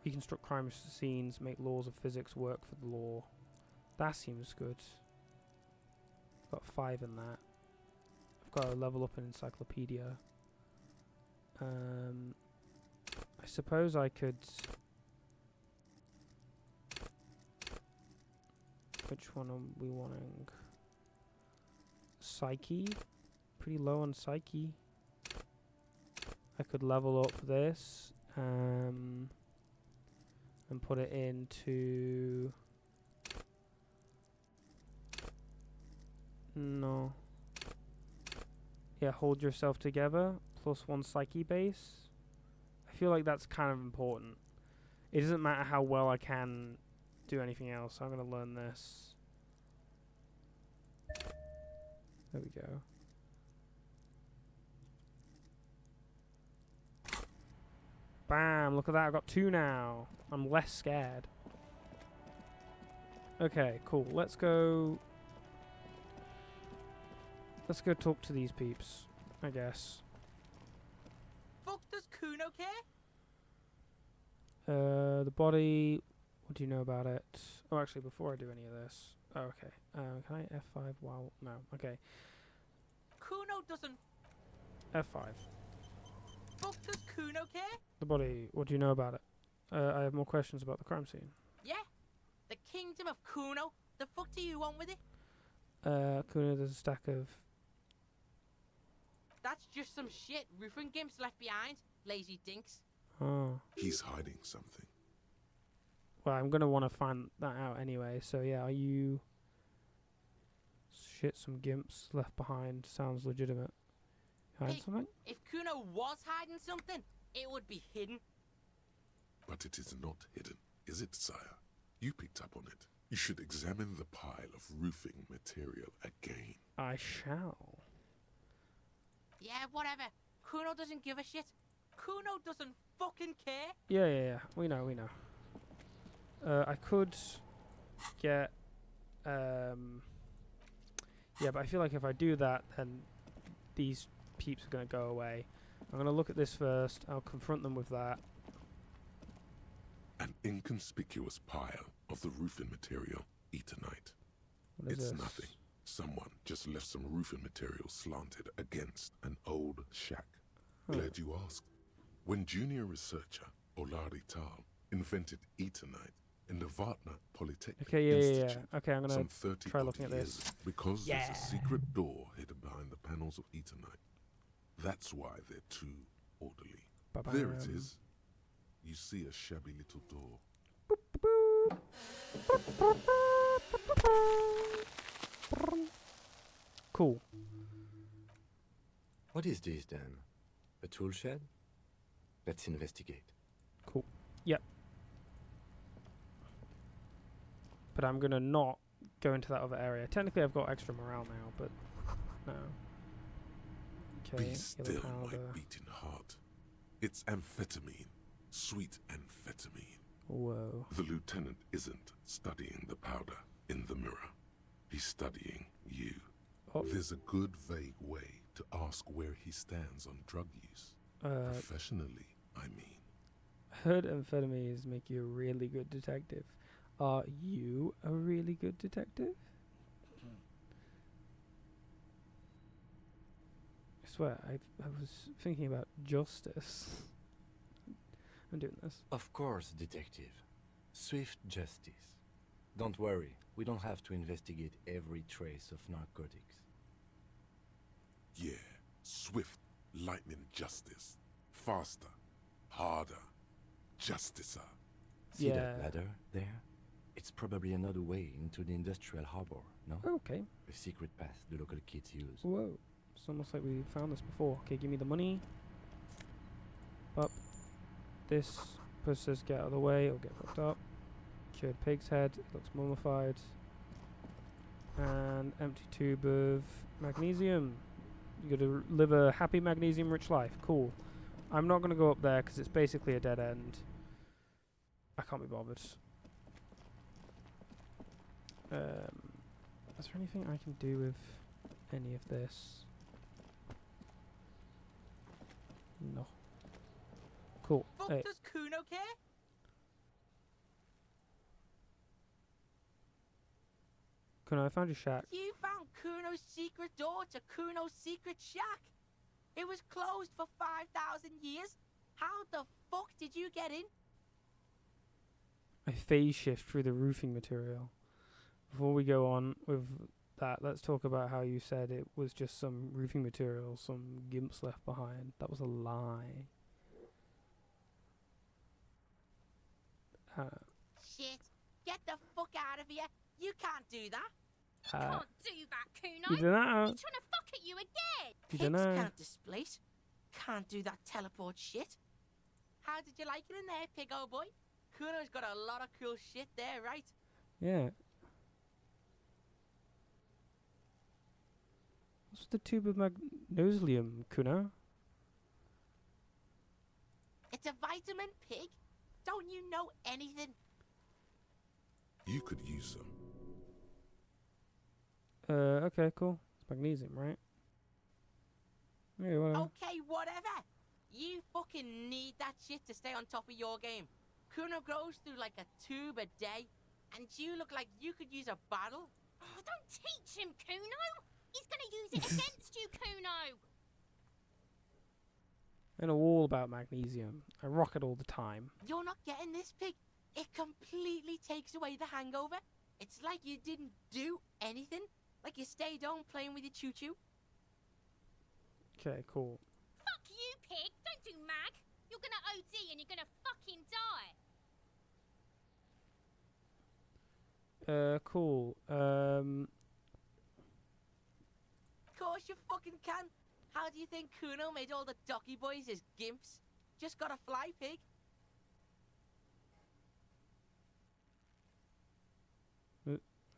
Reconstruct crime scenes, make laws of physics work for the law. That seems good. I've got 5 in that. I've got to level up an encyclopedia. I suppose I could... Which one are we wanting? Psyche? Pretty low on Psyche. I could level up this and put it into... No. Yeah, hold yourself together. +1 Psyche base. I feel like that's kind of important. It doesn't matter how well I can do anything else. I'm going to learn this. There we go. Bam! Look at that. I've got 2 now. I'm less scared. Okay, cool. Let's go... Let's go talk to these peeps, I guess. Fuck does Kuno care? The body... What do you know about it? Oh, actually, before I do any of this... Oh, okay. Can I F5 while... No, okay. Kuno doesn't... F5. Fuck does Kuno care? The body, what do you know about it? I have more questions about the crime scene. Yeah? The kingdom of Kuno? The fuck do you want with it? Kuna, there's a stack of... That's just some shit roofing gimps left behind. Lazy dinks. Oh. He's hiding something. Well, I'm going to want to find that out anyway, so yeah, are you... Shit, some gimps left behind. Sounds legitimate. Hiding something? If Kuno was hiding something, it would be hidden. But it is not hidden, is it, sire? You picked up on it. You should examine the pile of roofing material again. I shall. Yeah, whatever. Kuno doesn't give a shit. Kuno doesn't fucking care. Yeah. We know. I could get... Yeah, but I feel like if I do that, then these peeps are going to go away. I'm going to look at this first. I'll confront them with that. An inconspicuous pile of the roofing material, Eternite. What is It's this? nothing. Someone just left some roofing material slanted against an old shack. Glad you asked. When junior researcher Olari Tal invented Eternite in the Vartna Polytechnic Institute, Okay, I'm going some to try looking at years this. ago, because there's a secret door hidden behind the panels of Eternite. That's why they're too orderly. Ba-bam. There it is. You see a shabby little door. Cool. What is this then? A tool shed? Let's investigate. Cool. Yep. But I'm gonna not go into that other area. Technically, I've got extra morale now, but no. Okay. Be still, my beating heart. It's amphetamine. Sweet amphetamine. Whoa. The lieutenant isn't studying the powder in the mirror. He's studying you. Oh. There's a good vague way to ask where he stands on drug use. Professionally, I mean. Heard amphetamines make you a really good detective. Are you a really good detective? I swear, I was thinking about justice. I'm doing this. Of course, detective. Swift justice. Don't worry, we don't have to investigate every trace of narcotics. Yeah, swift, lightning justice. Faster, harder, justicer. See that ladder there? It's probably another way into the industrial harbor, no? Okay. A secret path the local kids use. Whoa. It's almost like we found this before. Okay, give me the money. Up. this process, get out of the way, it'll get fucked up. Cured pig's head, it looks mummified. And empty tube of magnesium. You gotta live a happy magnesium-rich life. Cool. I'm not gonna go up there because it's basically a dead end. I can't be bothered. Is there anything I can do with any of this? No. Cool. Fuck Hey. does Kuno care? Kuno, I found your shack. You found Kuno's secret door to Kuno's secret shack. It was closed for 5,000 years. How the fuck did you get in? I phase shift through the roofing material. Before we go on with that, let's talk about how you said it was just some roofing material some gimps left behind. That was a lie. Shit. Get the fuck out of here. You can't do that. You can't do that, Kuno. You dunno. He's trying to fuck at you again. You Pigs dunno. can't displace. Can't do that teleport shit. How did you like it in there, pig old boy? Kuno's got a lot of cool shit there, right? Yeah. What's the tube of magnesium, Kuno? It's a vitamin, pig. Don't you know anything? You could use some. Okay, cool. It's magnesium, right? Yeah, whatever. Okay, whatever. You fucking need that shit to stay on top of your game. Kuno grows through like a tube a day, and you look like you could use a bottle. Oh, don't teach him, Kuno. He's gonna use it against you, Kuno. I know all about magnesium. I rock it all the time. You're not getting this, pig. It completely takes away the hangover. It's like you didn't do anything. Like you stayed home playing with your choo-choo. Okay, cool. Fuck you, pig. Don't do mag. You're gonna OD and you're gonna fucking die. Cool. Of course you fucking can. How do you think Kuno made all the docky boys his gimps? Just gotta fly, pig.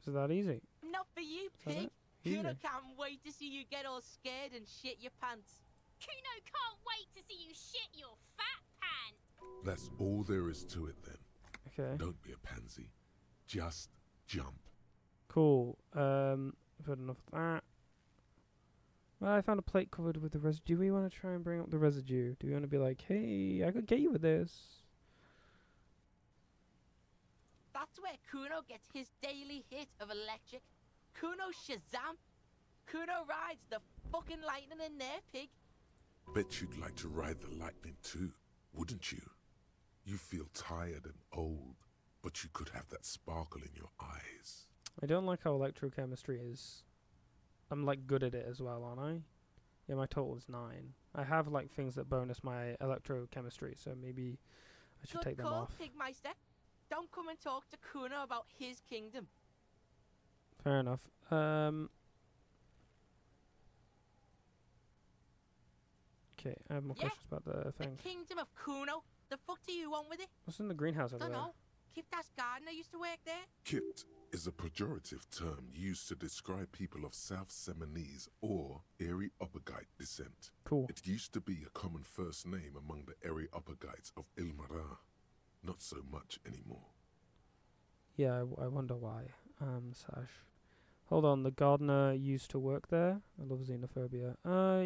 Is that easy? Not for you, that pig. it? Kuno Easy. can't wait to see you get all scared and shit your pants. Kuno can't wait to see you shit your fat pants. That's all there is to it then. Okay. Don't be a pansy. Just jump. Cool. I've had enough of that. Well, I found a plate covered with the residue. Do we want to try and bring up the residue? Do we want to be like, hey, I could get you with this? That's where Kuno gets his daily hit of electric. Kuno Shazam. Kuno rides the fucking lightning in there, pig. Bet you'd like to ride the lightning too, wouldn't you? You feel tired and old, but you could have that sparkle in your eyes. I don't like how electrochemistry is. I'm like good at it as well, aren't I? Yeah, my total is 9. I have like things that bonus my electrochemistry, so maybe I should Good take them call, off. Pigmeister. Don't come and talk to Kuno about his kingdom. Fair enough. Okay, I have more Yeah, questions about the thing. The kingdom of Kuno. The fuck do you want with it? What's in the greenhouse over Don't there? know. Kiptas gardener used to work there. Kipt is a pejorative term used to describe people of South Seminese or Areopagite descent. Cool. It used to be a common first name among the Areopagites of Ilmara. Not so much anymore. Yeah, I wonder why. Sash. Hold on, the gardener used to work there? I love xenophobia.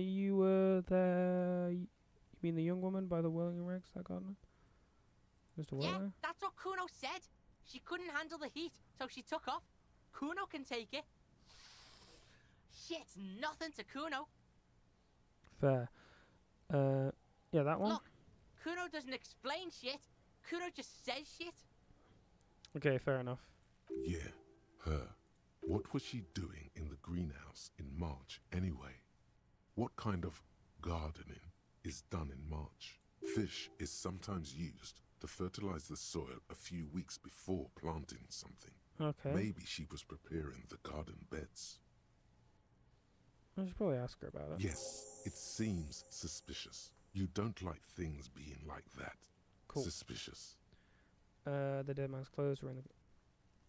You were there... You mean the young woman by the whirling rags, that gardener? Used to work Yeah, there? that's what Kuno said. She couldn't handle the heat, so she took off. Kuno can take it. Shit's nothing to Kuno. Fair. Yeah, that one? Look, Kuno doesn't explain shit. Kuno just says shit. Okay, fair enough. Yeah, her. What was she doing in the greenhouse in March anyway? What kind of gardening is done in March? Fish is sometimes used to fertilize the soil a few weeks before planting something. Okay. Maybe she was preparing the garden beds. I should probably ask her about it. Yes, it seems suspicious. You don't like things being like that. Cool. Suspicious. The dead man's clothes were in the...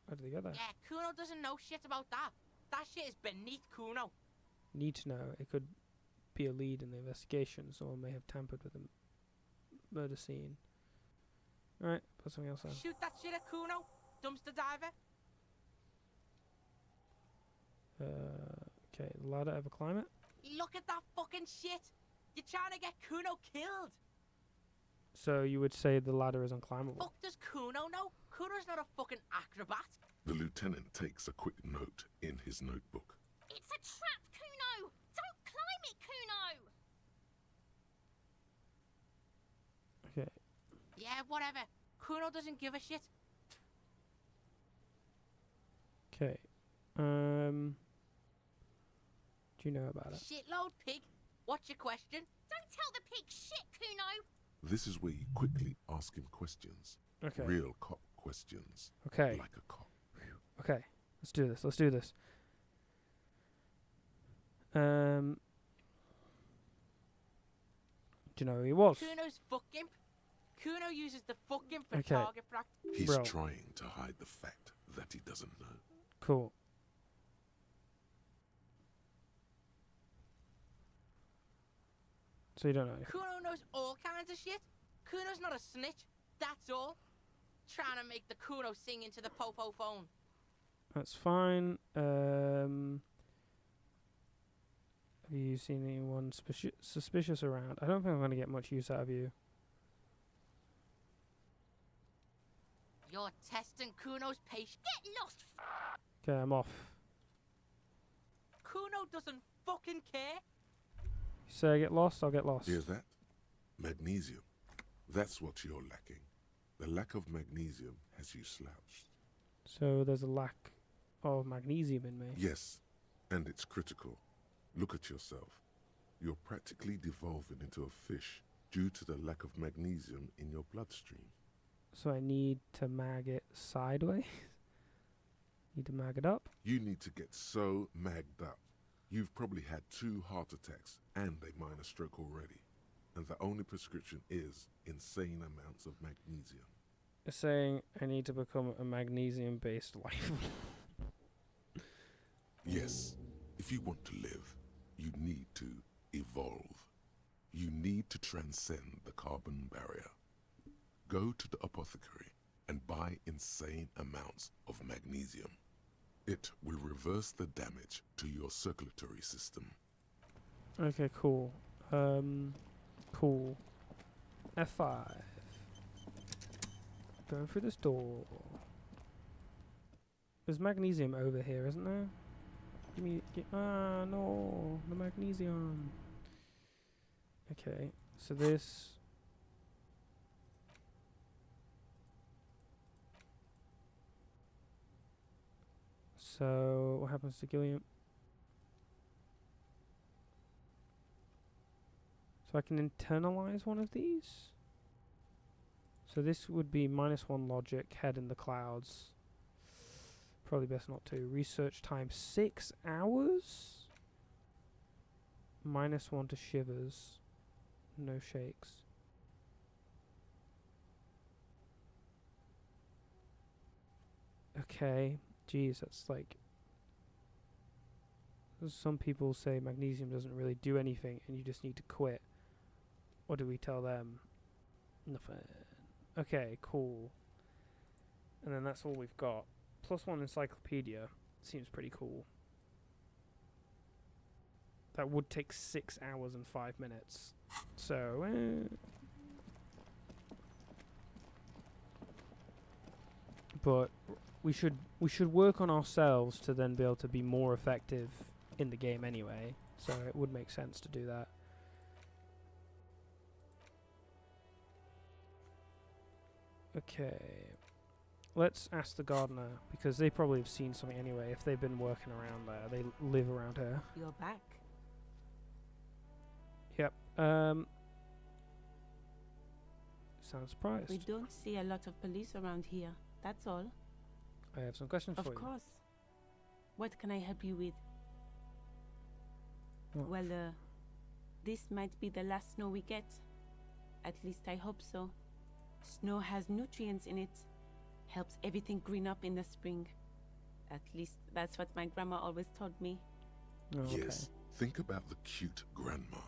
How did they get there? Yeah, Kuno doesn't know shit about that. That shit is beneath Kuno. Need to know. It could be a lead in the investigation. Someone may have tampered with the murder scene. Alright, put something else on. Shoot that shit at Kuno, dumpster diver. Okay, ladder, ever climb it? Look at that fucking shit. You're trying to get Kuno killed. So you would say the ladder is unclimbable? Fuck does Kuno know? Kuno's not a fucking acrobat. The lieutenant takes a quick note in his notebook. It's a trap, Kuno! Don't climb it, Kuno! Okay. Yeah, whatever. Kuno doesn't give a shit. Okay. Do you know about it? Shitload pig. What's your question? Don't tell the pig shit, Kuno! This is where you quickly ask him questions. Okay. Real cop questions. Okay. Like a cop. Okay. Let's do this. Let's do this. Do you know who he was? Kuno's fuck imp. Kuno uses the fuck imp for Okay. target practice. He's Bro. trying to hide the fact that he doesn't know. Cool. So you don't know anything. Kuno knows all kinds of shit. Kuno's not a snitch. That's all. Trying to make the Kuno sing into the popo phone. That's fine. Have you seen anyone suspicious around? I don't think I'm going to get much use out of you. You're testing Kuno's patience. Get lost! Okay, I'm off. Kuno doesn't fucking care. You say I get lost, I'll get lost. Hear that? Magnesium. That's what you're lacking. The lack of magnesium has you slouched. So there's a lack of magnesium in me. Yes, and it's critical. Look at yourself. You're practically devolving into a fish due to the lack of magnesium in your bloodstream. So I need to mag it sideways. Need to mag it up. You need to get so magged up. You've probably had 2 heart attacks and a minor stroke already. And the only prescription is insane amounts of magnesium. It's saying I need to become a magnesium-based life. Yes, if you want to live, you need to evolve. You need to transcend the carbon barrier. Go to the apothecary and buy insane amounts of magnesium. It will reverse the damage to your circulatory system. Okay, cool. Cool. F5. Going through this door. There's magnesium over here, isn't there? Give me... ah, no. The magnesium. Okay, so this... So, what happens to Gilliam? So I can internalize one of these? So this would be -1 logic, head in the clouds. Probably best not to. Research time 6 hours? -1 to shivers. No shakes. Okay. Jeez, that's like... Some people say magnesium doesn't really do anything and you just need to quit. What do we tell them? Nothing. Okay, cool. And then that's all we've got. +1 encyclopedia. Seems pretty cool. That would take 6 hours and 5 minutes. So, but we should work on ourselves to then be able to be more effective in the game anyway. So it would make sense to do that. Okay. Let's ask the gardener, because they probably have seen something anyway. If they've been working around there, they live around here. You're back. Yep. Sound surprised. We don't see a lot of police around here. That's all. I have some questions for you. Of course. What can I help you with? What? Well, this might be the last snow we get. At least I hope so. Snow has nutrients in it. Helps everything green up in the spring. At least that's what my grandma always told me. Oh, okay. Yes, think about the cute grandma,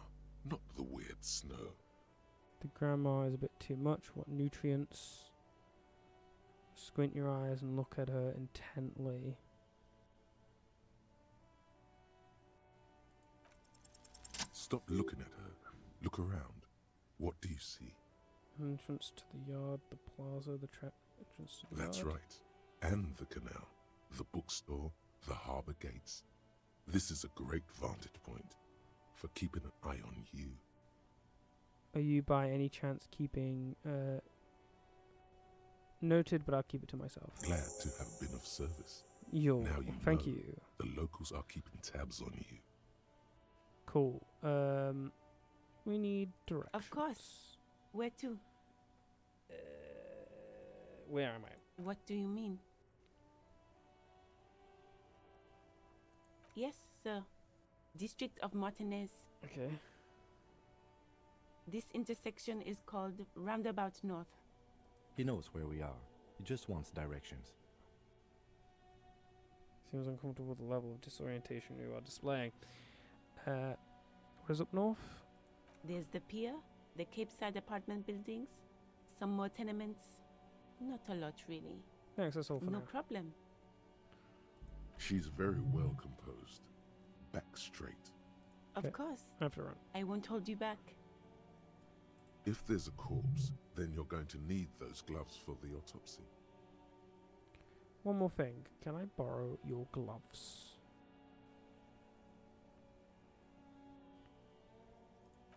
not the weird snow. The grandma is a bit too much. What nutrients? Squint your eyes and look at her intently. Stop looking at her. Look around. What do you see? Entrance to the yard, the plaza, the trap entrance to the That's yard. right. And the canal, the bookstore, the harbour gates. This is a great vantage point for keeping an eye on you. Are you by any chance keeping noted, but I'll keep it to myself. Glad to have been of service. Now you thank you. The locals are keeping tabs on you. Cool. We need directions. Of course. Where to? Where am I? What do you mean? Yes, sir. District of Martinez. Okay. This intersection is called Roundabout North. He knows where we are. He just wants directions. Seems uncomfortable with the level of disorientation you are displaying. Where's up north? There's the pier, the Cape Side apartment buildings, some more tenements. Not a lot, really. Thanks, that's all for No now. problem. She's very well composed. Back straight. Of course. I have to run. I won't hold you back. If there's a corpse, then you're going to need those gloves for the autopsy. One more thing. Can I borrow your gloves?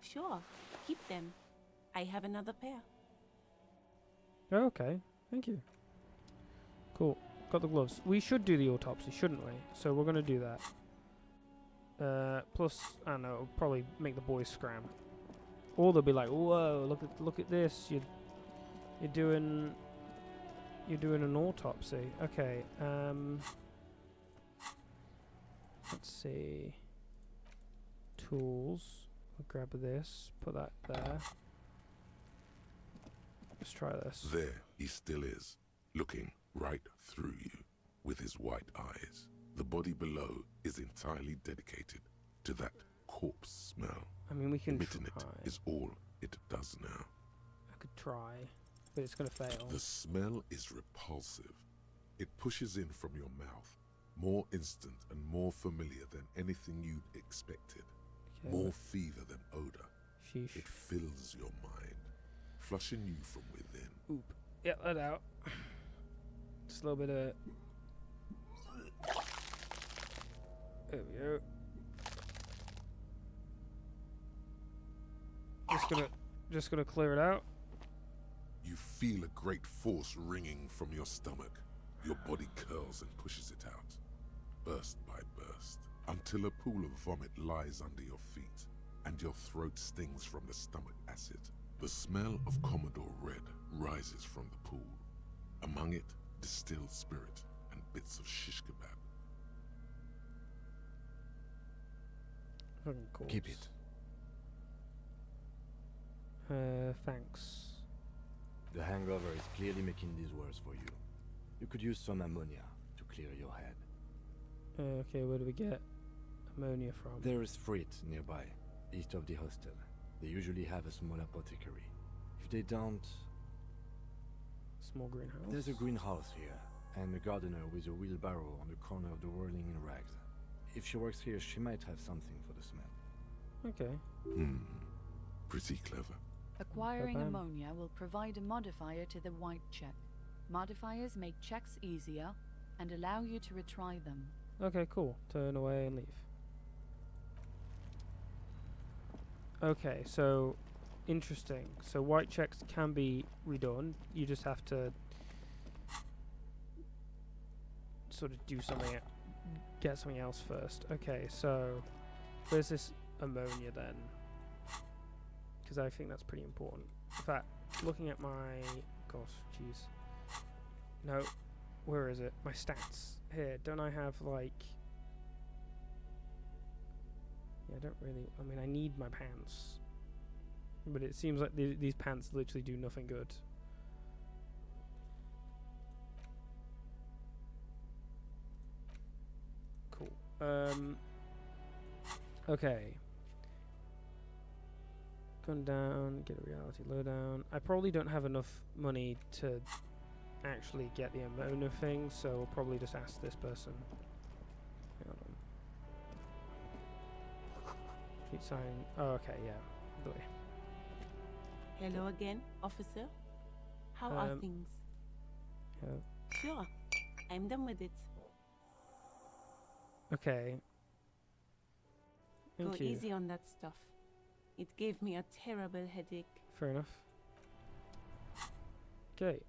Sure. Keep them. I have another pair. Oh, okay. Thank you. Cool. Got the gloves. We should do the autopsy, shouldn't we? So we're going to do that. Plus, I don't know, it'll probably make the boys scram. Or they'll be like, "Whoa, look at this. You're doing an autopsy." Okay. Let's see. Tools. We'll grab this. Put that there. Let's try this. There he still is, looking right through you with his white eyes. The body below is entirely dedicated to that corpse smell. I mean, we can Emitting try. it is all it does now. I could try, but it's gonna fail. The smell is repulsive. It pushes in from your mouth, more instant and more familiar than anything you'd expected. Okay. More fever than odor. Sheesh. It fills your mind, flushing you from within. Oop. Yeah, let out. Just a little bit of. There we go. Just gonna clear it out. You feel a great force ringing from your stomach. Your body curls and pushes it out, burst by burst, until a pool of vomit lies under your feet, and your throat stings from the stomach acid. The smell of Commodore Red rises from the pool. Among it, distilled spirit and bits of shish kebab. Fucking corpse. Keep it. Thanks. The hangover is clearly making these worse for you. You could use some ammonia to clear your head. Okay, where do we get ammonia from? There is Frit nearby, east of the hostel. They usually have a small apothecary. If they don't... Small greenhouse. There's a greenhouse here, and a gardener with a wheelbarrow on the corner of the whirling in rags. If she works here, she might have something for the smell. Okay. Pretty clever. Acquiring Ba-bam. ammonia will provide a modifier to the white check. Modifiers make checks easier and allow you to retry them. Okay, cool. Turn away and leave. Okay, so interesting. So white checks can be redone. You just have to sort of do something, get something else first. Okay, so where's this ammonia then? Because I think that's pretty important. In fact, looking at my, gosh, jeez. No, where is it? My stats. Here, don't I have like... Yeah, I don't really... I mean, I need my pants. But it seems like these pants literally do nothing good. Okay. Gun down, get a reality lowdown. I probably don't have enough money to actually get the ammonia thing, so we'll probably just ask this person. Hang on. Street sign. Oh, okay, yeah. Boy. Hello again, officer. How are things? Sure, I'm done with it. Okay. Go Thank you. easy on that stuff. It gave me a terrible headache. Fair enough. Okay.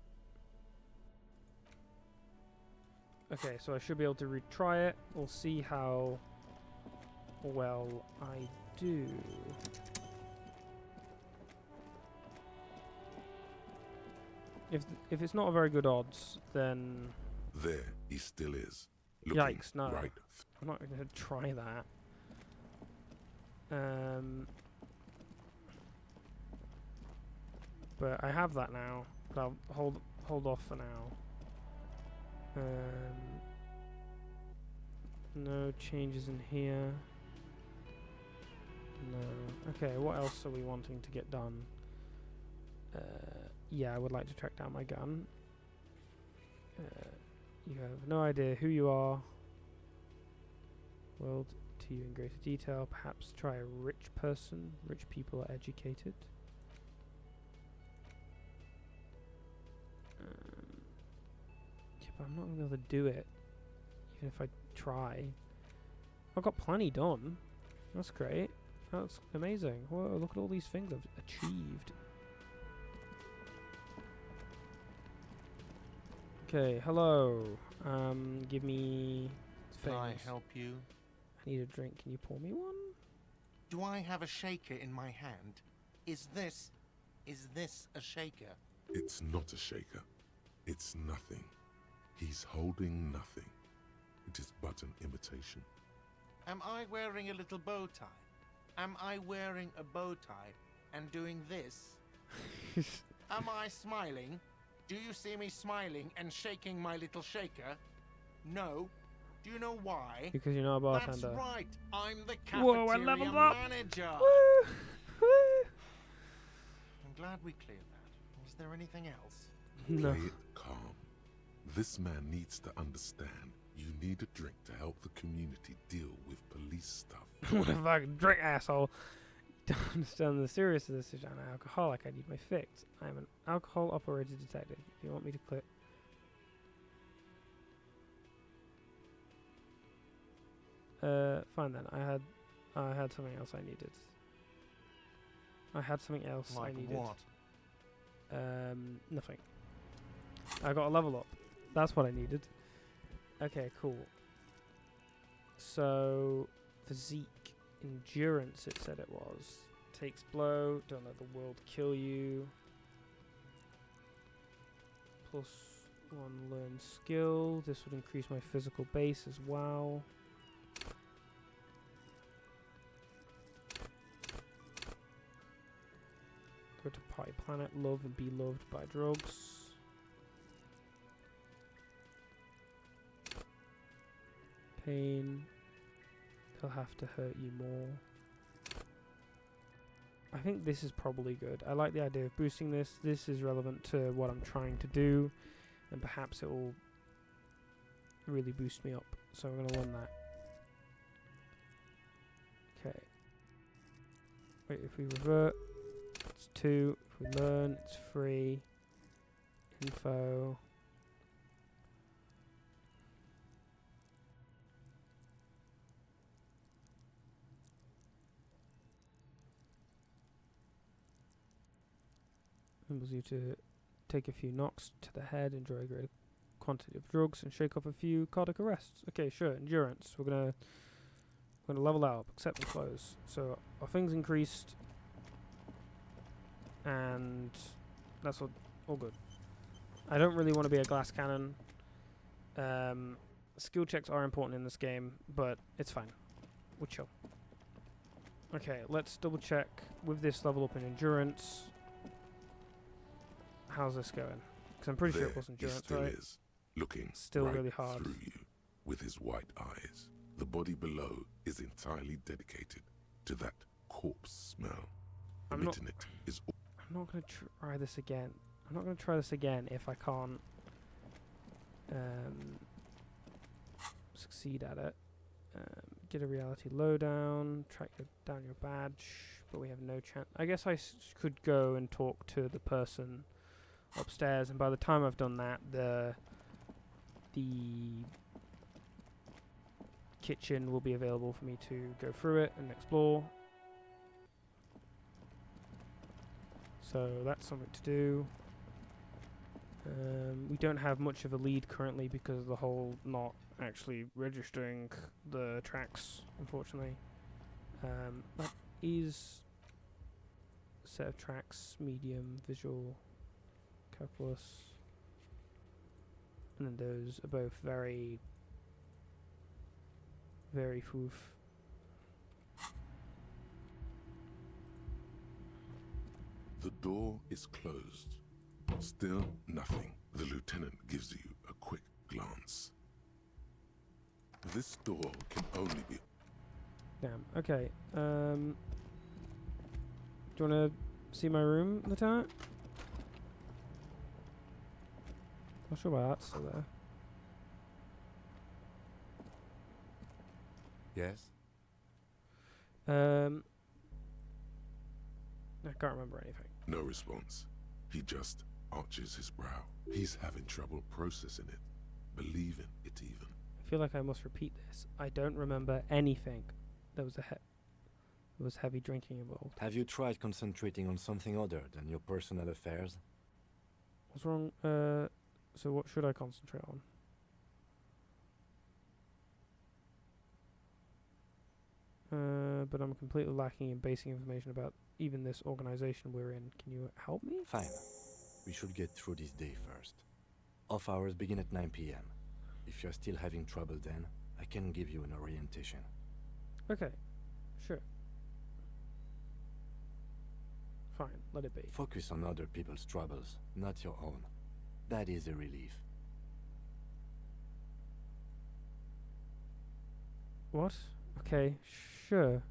Okay, so I should be able to retry it. We'll see how well I do. If it's not a very good odds, then There he still is. Looking yikes! No, right. I'm not going to try that. But I have that now. But I'll hold off for now. No changes in here. No. Okay, what else are we wanting to get done? Yeah, I would like to track down my gun. You have no idea who you are. World to you in greater detail. Perhaps try a rich person. Rich people are educated. Yeah, but I'm not going to be able to do it. Even if I try. I've got plenty done. That's great. That's amazing. Whoa, look at all these things I've achieved. Okay, hello. Give me Can things. I help you? I need a drink. Can you pour me one? Do I have a shaker in my hand? Is this a shaker? It's not a shaker. It's nothing. He's holding nothing. It is but an imitation. Am I wearing a little bow tie? Am I wearing a bow tie and doing this? Am I smiling? Do you see me smiling and shaking my little shaker? No. Do you know why? Because you're not a bartender. That's right. I'm the Whoa, I cafeteria leveled up. manager. Woo! Woo! I'm glad we cleared that. Was there anything else? No. Play it calm. This man needs to understand you need a drink to help the community deal with police stuff. What a fucking drink, asshole. Don't understand the seriousness of this issue. I'm an alcoholic. I need my fix. I'm an alcohol-operated detective. If you want me to click... fine then. I had something else I needed. I had something else I Like needed. what? Nothing. I got a level up. That's what I needed. Okay, cool. So, physique. Endurance, it said it was. Takes blow. Don't let the world kill you. +1 learn skill. This would increase my physical base as well. Go to Party Planet. Love and be loved by drugs. Pain. They'll have to hurt you more. I think this is probably good. I like the idea of boosting this. This is relevant to what I'm trying to do, and perhaps it will really boost me up. So I'm going to learn that. Okay. Wait, if we revert, it's 2. If we learn, it's 3. Info. Enables you to take a few knocks to the head, enjoy a greater quantity of drugs, and shake off a few cardiac arrests. Okay, sure. Endurance. We're gonna level that up. Accept and close. So our things increased, and that's all good. I don't really want to be a glass cannon. Skill checks are important in this game, but it's fine. We're chill. Okay, let's double check with this level up in endurance. How's this going? Because I'm pretty sure it was endurance, he still right? is, looking Still right really hard. through you with his white eyes. The body below is entirely dedicated to that corpse smell. Emitting it is all. I'm not going to try this again. I'm not going to try this again if I can't succeed at it. Get a reality lowdown, track down your badge, but we have no chance. I guess I could go and talk to the person upstairs, and by the time I've done that, the kitchen will be available for me to go through it and explore. So that's something to do. We don't have much of a lead currently because of the whole not actually registering the tracks, unfortunately. That is a set of tracks, medium, visual, calculus, and then those are both very, very foof. The door is closed. Still nothing. The lieutenant gives you a quick glance. This door can only be... Damn. Okay. Do you want to see my room, Lieutenant? Not sure why that's still there. Yes? I can't remember anything. No response. He just arches his brow. He's having trouble processing it, believing it even. I feel like I must repeat this. I don't remember anything. There was heavy drinking involved. Have you tried concentrating on something other than your personal affairs? What's wrong? So what should I concentrate on? But I'm completely lacking in basic information about even this organization we're in. Can you help me? Fine. We should get through this day first. Off hours begin at 9 p.m. If you're still having trouble then, I can give you an orientation. Okay. Sure. Fine, let it be. Focus on other people's troubles, not your own. That is a relief. What? Okay, sure.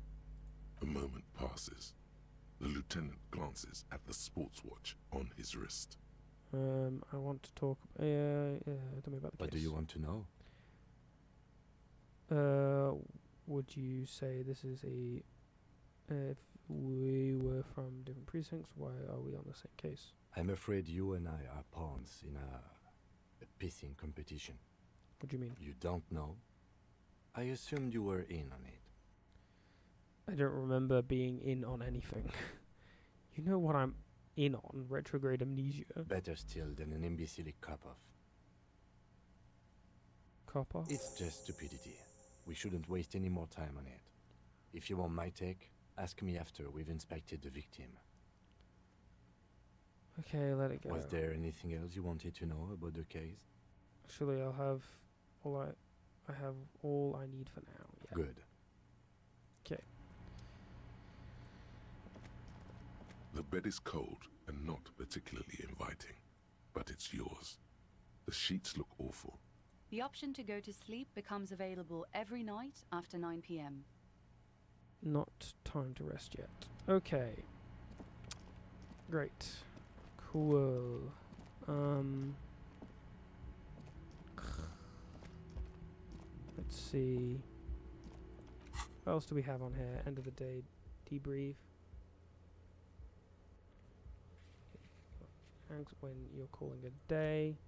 A moment passes. The lieutenant glances at the sports watch on his wrist. I want to talk. Tell me about the What case. do you want to know? Would you say this is a... if we were from different precincts, why are we on the same case? I'm afraid you and I are pawns in a pissing competition. What do you mean? You don't know? I assumed you were in on it. I don't remember being in on anything. You know what I'm in on? Retrograde amnesia. Better still than an imbecilic cop-off. Cop-off? It's just stupidity. We shouldn't waste any more time on it. If you want my take, ask me after we've inspected the victim. Okay, let it go. Was there anything else you wanted to know about the case? Actually, I have all I need for now. Yeah. Good. Okay. The bed is cold and not particularly inviting, but it's yours. The sheets look awful. The option to go to sleep becomes available every night after 9 p.m. Not time to rest yet. Okay. Great. Cool. Let's see. What else do we have on here? End of the day debrief. When you're calling a day.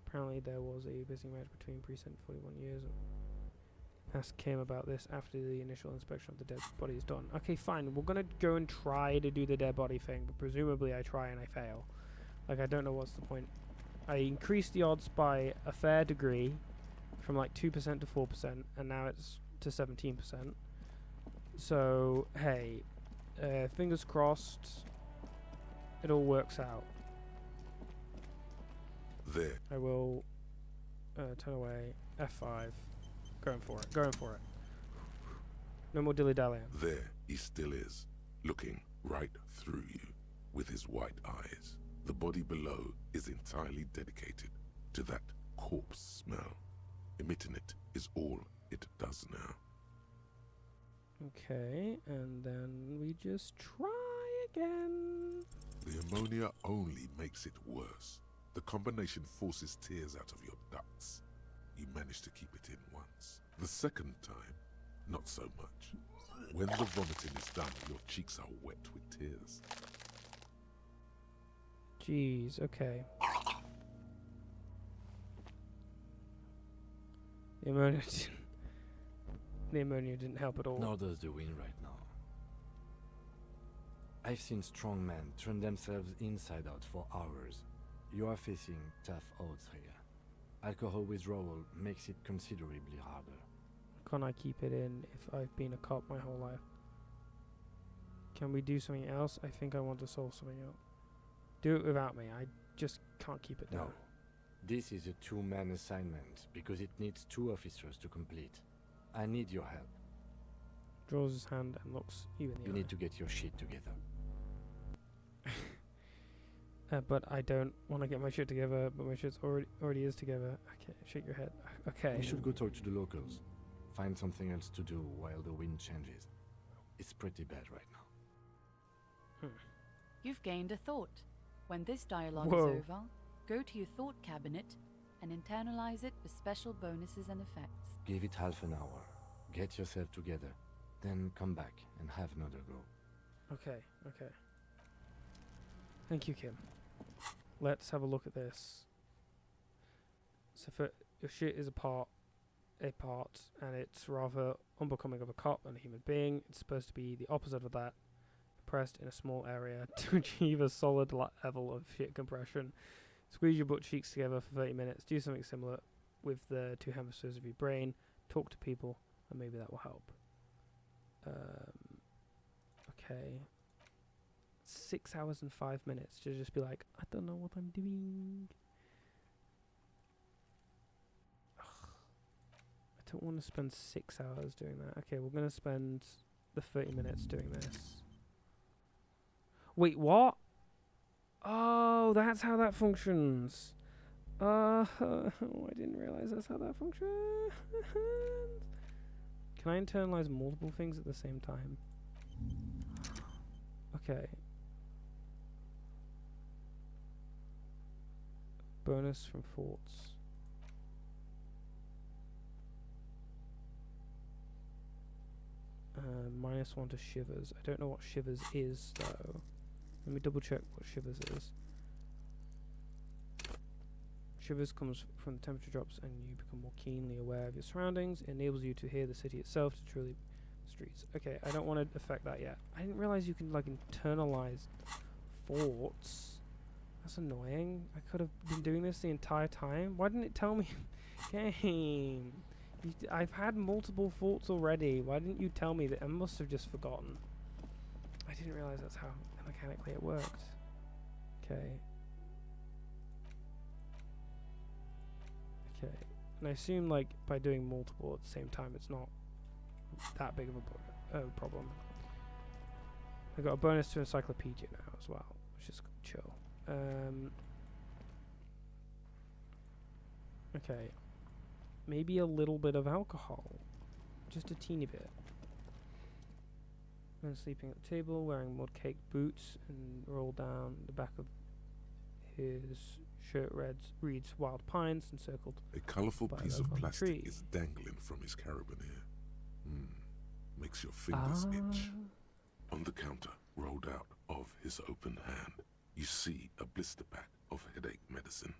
Apparently there was a busy match between Precinct 41 years. Ask Kim about this after the initial inspection of the dead body is done. Okay, fine. We're gonna go and try to do the dead body thing, but presumably I try and I fail. Like, I don't know what's the point. I increased the odds by a fair degree, from like 2% to 4%, and now it's to 17%. So, hey, fingers crossed, it all works out. There. I will turn away. F5. Going for it. Going for it. No more dilly-dallying. There he still is, looking right through you with his white eyes. The body below is entirely dedicated to that corpse smell. Emitting it is all it does now. Okay, and then we just try again. The ammonia only makes it worse. The combination forces tears out of your ducts. You manage to keep it in once. The second time, not so much. When the vomiting is done, your cheeks are wet with tears. Jeez, okay. The ammonia the ammonia didn't help at all. Nor does the wind right now. I've seen strong men turn themselves inside out for hours. You are facing tough odds here. Alcohol withdrawal makes it considerably harder. Can't I keep it in if I've been a cop my whole life? Can we do something else? I think I want to solve something else. Do it without me. I just can't keep it down. No. This is a two-man assignment because it needs 2 officers to complete. I need your help. Draws his hand and looks you in the You eye. need to get your shit together. But I don't want to get my shit together, but my shit already is together. Okay, shake your head. Okay. We should go talk to the locals. Find something else to do while the wind changes. It's pretty bad right now. You've gained a thought. When this dialogue Whoa. is over, go to your thought cabinet and internalize it with special bonuses and effects. Give it half an hour. Get yourself together. Then come back and have another go. Okay, okay. Thank you, Kim. Let's have a look at this. So for your shit is a part, and it's rather unbecoming of a cop and a human being. It's supposed to be the opposite of that. Pressed in a small area to achieve a solid level of shit compression. Squeeze your butt cheeks together for 30 minutes. Do something similar with the 2 hemispheres of your brain. Talk to people, and maybe that will help. Okay. 6 hours and 5 minutes to just be like, I don't know what I'm doing. Ugh. I don't want to spend 6 hours doing that. Okay, we're going to spend the 30 minutes doing this. Wait, what? Oh, that's how that functions. I didn't realize that's how that functions. Can I internalize multiple things at the same time? Okay. Bonus from thoughts. -1 to shivers. I don't know what shivers is though. Let me double check what shivers is. Shivers comes from the temperature drops and you become more keenly aware of your surroundings. It enables you to hear the city itself to truly streets. Okay, I don't want to affect that yet. I didn't realize you can like internalize thoughts. That's annoying. I could have been doing this the entire time. Why didn't it tell me? Game. I've had multiple thoughts already. Why didn't you tell me that? I must have just forgotten. I didn't realize that's how mechanically it worked. Okay. Okay. And I assume like by doing multiple at the same time it's not that big of a problem. I got a bonus to encyclopedia now as well, which is chill. Okay. Maybe a little bit of alcohol. Just a teeny bit. And sleeping at the table, wearing mud cake boots, and roll down the back of his shirt reads Wild Pines, encircled A colourful by piece of oak on the plastic tree. is dangling from his carabiner. Makes your fingers itch. On the counter, rolled out of his open hand, you see a blister pack of headache medicine.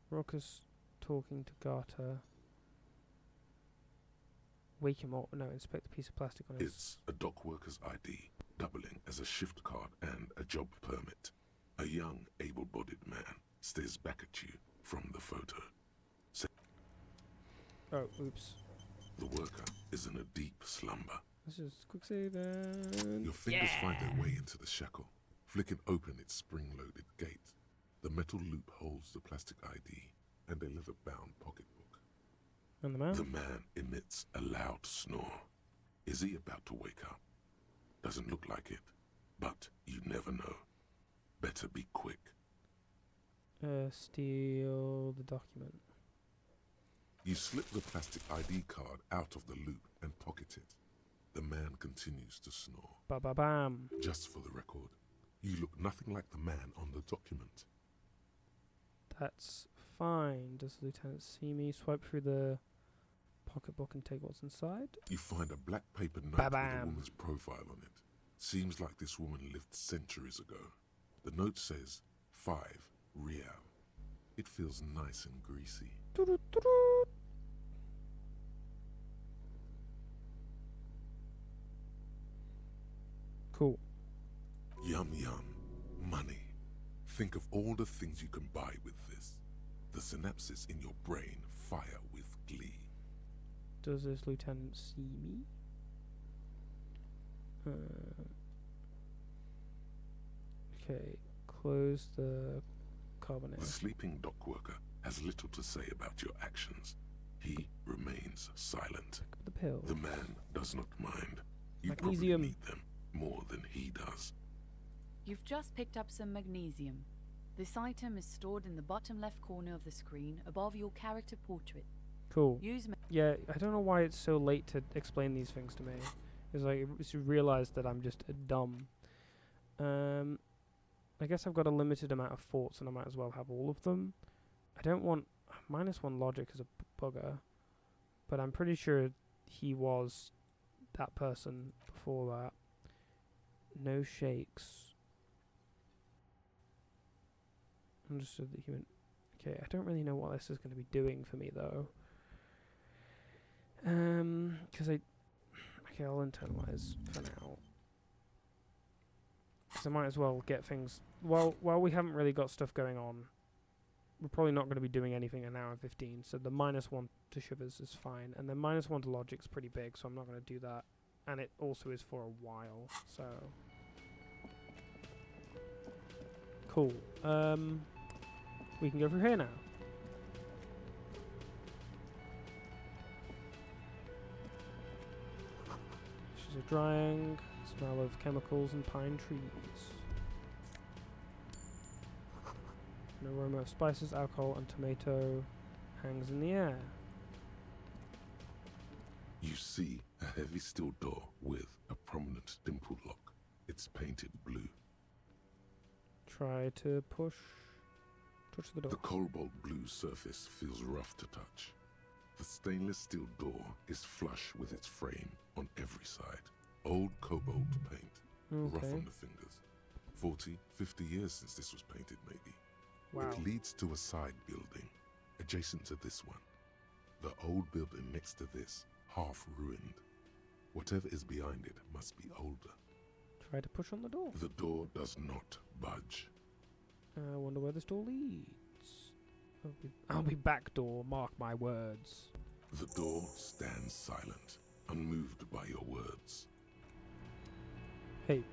Rocker's talking to Garter. Wake him up. No, inspect the piece of plastic on his... It's a dock worker's ID, doubling as a shift card and a job permit. A young, able-bodied man stares back at you from the photo. Oh, oops. The worker is in a deep slumber. Let's just quick save and... Your fingers find their way into the shackle, flicking open its spring-loaded gate. The metal loop holds the plastic ID and a leather-bound pocketbook. And the man? The man emits a loud snore. Is he about to wake up? Doesn't look like it, but you never know. Better be quick. Steal the document. You slip the plastic ID card out of the loop and pocket it. The man continues to snore. Ba-ba-bam. Just for the record, you look nothing like the man on the document. That's fine. Does the lieutenant see me? Swipe through the pocketbook and take what's inside. You find a black paper note Ba-bam. with a woman's profile on it. Seems like this woman lived centuries ago. The note says 5 real. It feels nice and greasy. Cool. Yum yum. Money. Think of all the things you can buy with this. The synapses in your brain fire with glee. Does this lieutenant see me? Okay, close the carbonator. The sleeping dock worker has little to say about your actions. He remains silent. The pill. The man does not mind. You Magnesium. probably need them more than he does. You've just picked up some magnesium. This item is stored in the bottom left corner of the screen above your character portrait. Cool. Use Yeah, I don't know why it's so late to explain these things to me. It's like I just realised that I'm just dumb. I guess I've got a limited amount of thoughts and I might as well have all of them. I don't want -1 logic as a bugger, but I'm pretty sure he was that person before that. No shakes. Understood the human. Okay, I don't really know what this is going to be doing for me though. Okay, I'll internalize for now. So I might as well get things. While we haven't really got stuff going on, we're probably not going to be doing anything in an hour and 15. So the -1 to shivers is fine, and then -1 to logic's pretty big, so I'm not going to do that. And it also is for a while, so cool. We can go through here now. Dishes are drying. Smell of chemicals and pine trees. An aroma of spices, alcohol, and tomato hangs in the air. You see a heavy steel door with a prominent dimpled lock. It's painted blue. Try to touch the door. The cobalt blue surface feels rough to touch. The stainless steel door is flush with its frame on every side. Old cobalt paint, rough Okay. on the fingers. 40, 50 years since this was painted, maybe. Wow. It leads to a side building, adjacent to this one. The old building next to this, half ruined. Whatever is behind it must be older. Try to push on the door. The door does not budge. I wonder where this door leads. I'll be back door, mark my words. The door stands silent, unmoved by your words. Hey.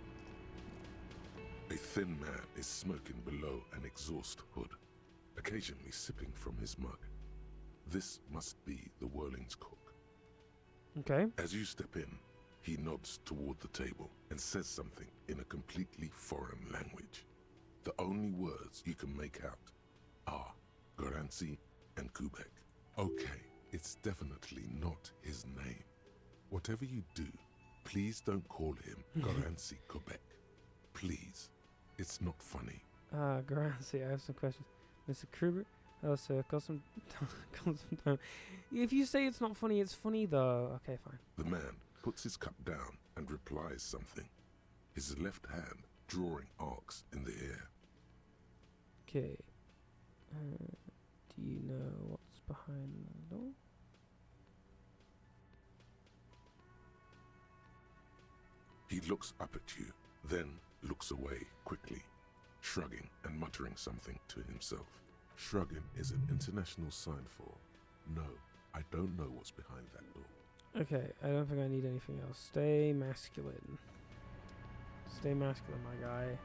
A thin man is smoking below an exhaust hood, occasionally sipping from his mug. This must be the Whirling's cook. Okay. As you step in, he nods toward the table and says something in a completely foreign language. The only words you can make out are Garancy and Quebec. Okay, it's definitely not his name. Whatever you do, please don't call him Garancy Quebec. Please. It's not funny. Garancy, I have some questions. Mr. Kruger? Oh, sir, got some time. If you say it's not funny, it's funny though. Okay, fine. The man puts his cup down and replies something, his left hand drawing arcs in the air. Okay. Do you know what's behind the door? He looks up at you, then looks away quickly, shrugging and muttering something to himself. Shrugging is an international sign for, no, I don't know what's behind that door. Okay, I don't think I need anything else. Stay masculine. Stay masculine, my guy.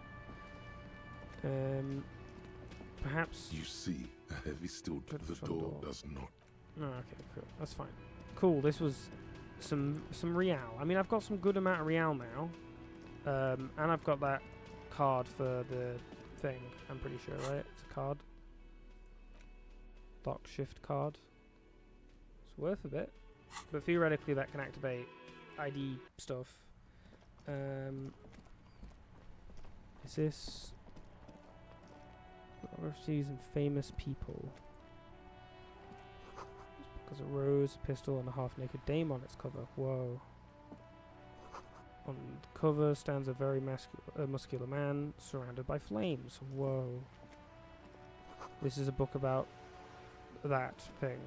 Perhaps... You see a heavy steel door. The door does not. Oh, okay, cool. That's fine. Cool, this was some real. I mean, I've got some good amount of real now. And I've got that card for the thing, I'm pretty sure, right? It's a card. Dock shift card. It's worth a bit. But theoretically that can activate ID stuff. Is this biographies and famous people? There's a rose, a pistol, and a half-naked dame on its cover. Whoa. On the cover stands a very muscular man surrounded by flames. Whoa. This is a book about that thing.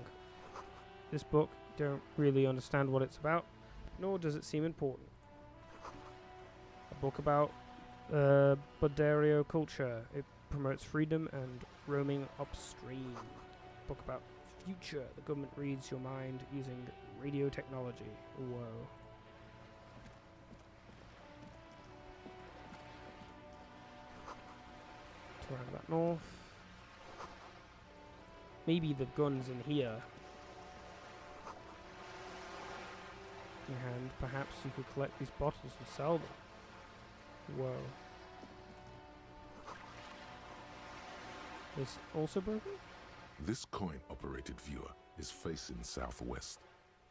This book, don't really understand what it's about, nor does it seem important. A book about Budario culture. It promotes freedom and roaming upstream. Book about future. The government reads your mind using radio technology. Whoa. To roundabout north. Maybe the gun's in here. And perhaps you could collect these bottles and sell them. Whoa. Is also broken? This coin-operated viewer is facing southwest.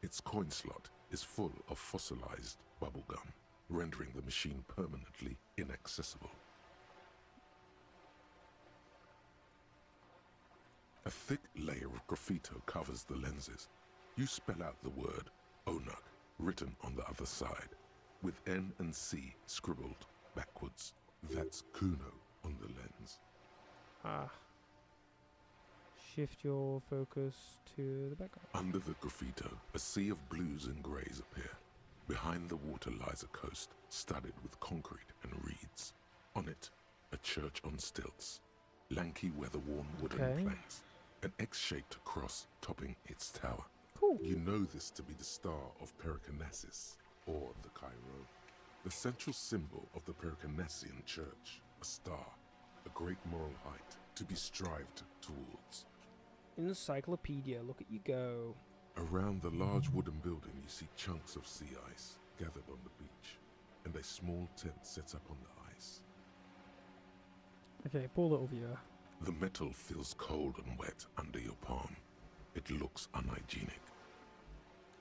Its coin slot is full of fossilized bubblegum, rendering the machine permanently inaccessible. A thick layer of graffito covers the lenses. You spell out the word Onuk written on the other side, with N and C scribbled backwards. That's Kuno on the lens. Ah. Shift your focus to the background. Under the graffito, a sea of blues and greys appear. Behind the water lies a coast studded with concrete and reeds. On it, a church on stilts, lanky weather-worn wooden planks, an X-shaped cross topping its tower. Cool. You know this to be the star of Periconesus, or the Cairo, the central symbol of the Periconesian church, a star, a great moral height to be strived towards. Encyclopedia, look at you go. Around the large wooden building you see chunks of sea ice gathered on the beach, and a small tent set up on the ice. Okay, poor little viewer. The metal feels cold and wet under your palm. It looks unhygienic.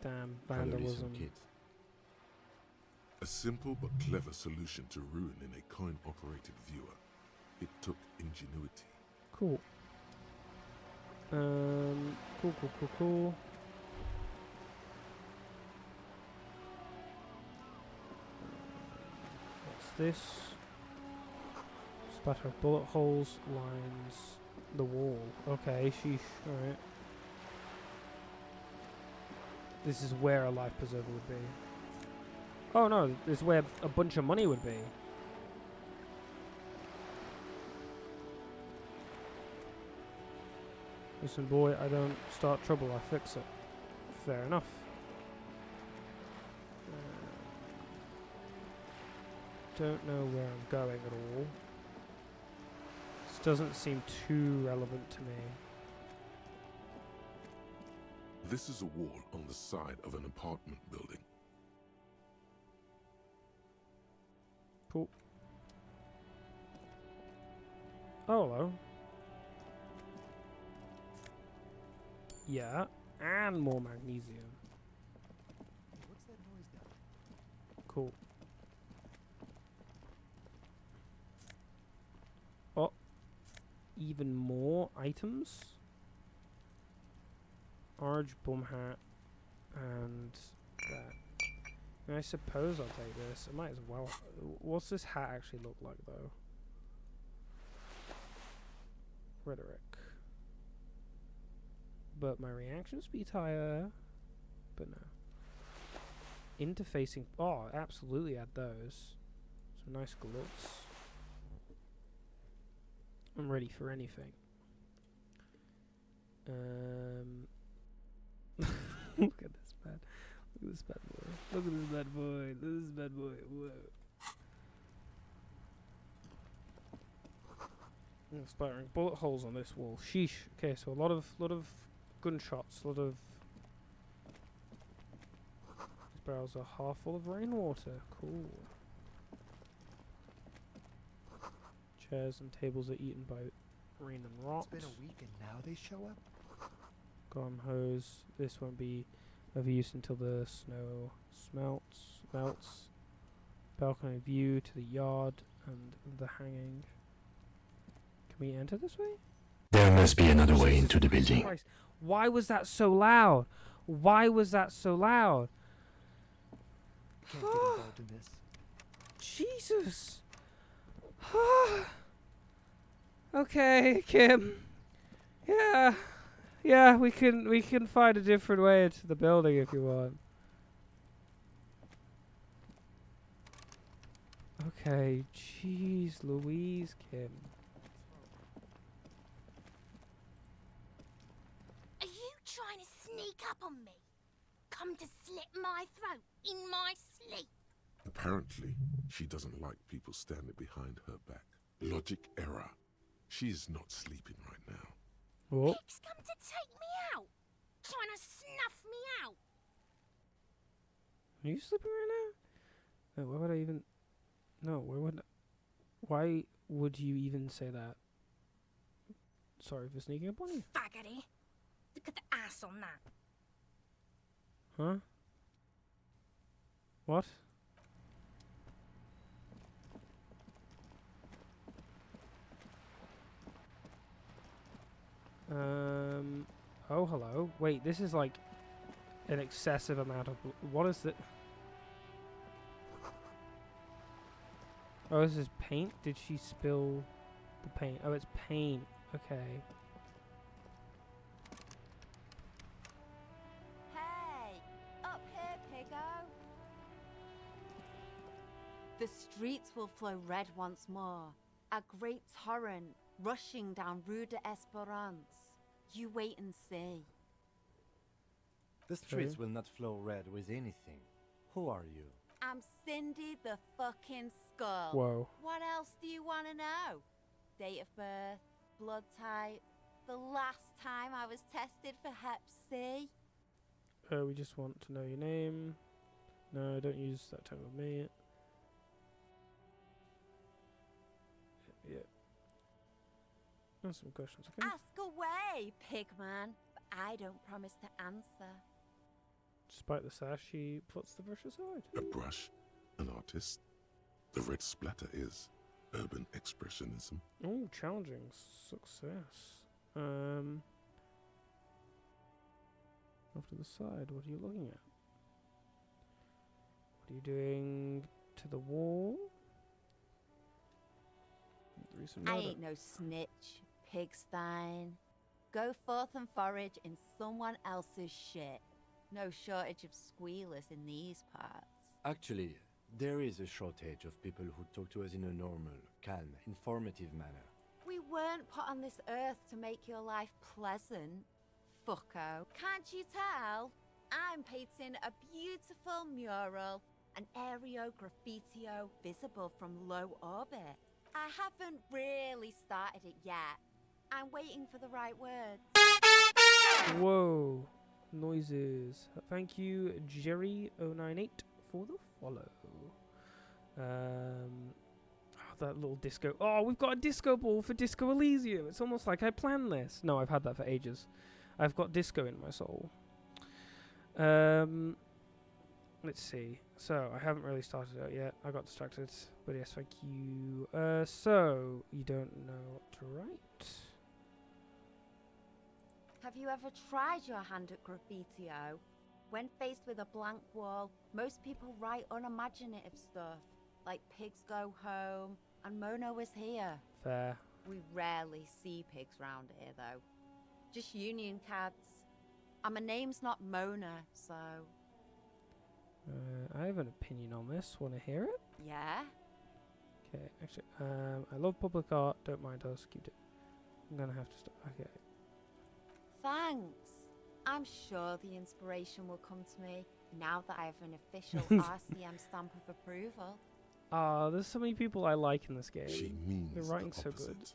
Damn, vandalism. A simple but clever solution to ruin in a coin-operated viewer. It took ingenuity. Cool. Cool. What's this? Splatter of bullet holes lines the wall. Okay, sheesh. Alright. This is where a life preserver would be. Oh no, this is where a bunch of money would be. Listen, boy, I don't start trouble, I fix it. Fair enough. Don't know where I'm going at all. This doesn't seem too relevant to me. This is a wall on the side of an apartment building. Cool. Oh, hello. Yeah, and more magnesium. What's that noise down there? Cool. Oh, even more items. Orange bum hat and that. I suppose I'll take this. I might as well. What's this hat actually look like though? Rhetoric. But my reaction speed's higher. But no. Interfacing. Oh, absolutely add those. Some nice gloves. I'm ready for anything. Look at this bad. Look at this bad boy. Look at this bad boy. Look at this bad boy. Whoa. Splattering bullet holes on this wall. Sheesh. Okay, so a lot of gunshots. A lot of. These barrels are half full of rainwater. Cool. Chairs and tables are eaten by rain and rot. It's been a week and now they show up? Garden hose. This won't be of use until the snow melts. Balcony view to the yard and the hanging. Can we enter this way? There must be another way Jesus into the building. Christ. Why was that so loud? Why was that so loud? Can't get involved in this. Jesus. Okay, Kim. Yeah, we can find a different way into the building if you want. Okay, jeez Louise, Kim. Are you trying to sneak up on me? Come to slit my throat in my sleep? Apparently, she doesn't like people standing behind her back. Logic error. She is not sleeping right now. What? Pig's come to take me out. Trying to snuff me out. Are you sleeping right now? No, why would I even... No, why would you even say that? Sorry for sneaking up on you. Faggoty. Look at the ass on that. Huh? What? Oh, hello. Wait, this is like an excessive amount of... What is it? Oh, this is paint? Did she spill the paint? Oh, it's paint. Okay. Hey, up here, Piggo. The streets will flow red once more. A great torrent rushing down Rue de Esperance. You wait and see. The streets will not flow red with anything. Who are you? I'm Cindy the fucking Skull. Whoa. What else do you want to know? Date of birth, blood type, the last time I was tested for Hep C. We just want to know your name. No, don't use that tone with me. Yeah. That's some questions, okay? Ask away, Pigman. But I don't promise to answer. Despite the sash, she puts the brush aside. A brush? An artist? The red splatter is urban expressionism. Oh, challenging success. Off to the side, what are you looking at? What are you doing to the wall? Recent I murder. ain't no snitch, Pigstein. Go forth and forage in someone else's shit. No shortage of squealers in these parts. Actually, there is a shortage of people who talk to us in a normal, calm, informative manner. We weren't put on this earth to make your life pleasant, fucko. Can't you tell? I'm painting a beautiful mural, an aereo graffitio visible from low orbit. I haven't really started it yet. I'm waiting for the right words. Whoa. Noises. Thank you, Jerry098, for the follow. That little disco. Oh, we've got a disco ball for Disco Elysium. It's almost like I planned this. No, I've had that for ages. I've got disco in my soul. Let's see. So, I haven't really started out yet. I got distracted. But yes, thank you. So, you don't know what to write? Have you ever tried your hand at graffitio? When faced with a blank wall, most people write unimaginative stuff, like pigs go home, and Mona was here. Fair. We rarely see pigs round here, though. Just union cads. And my name's not Mona, so... I have an opinion on this. Want to hear it? Yeah? Okay, actually, I love public art. Don't mind us. Keep it. I'm gonna have to stop. Okay. Thanks. I'm sure the inspiration will come to me now that I have an official RCM stamp of approval. Ah, there's so many people I like in this game. She means the writing's so good.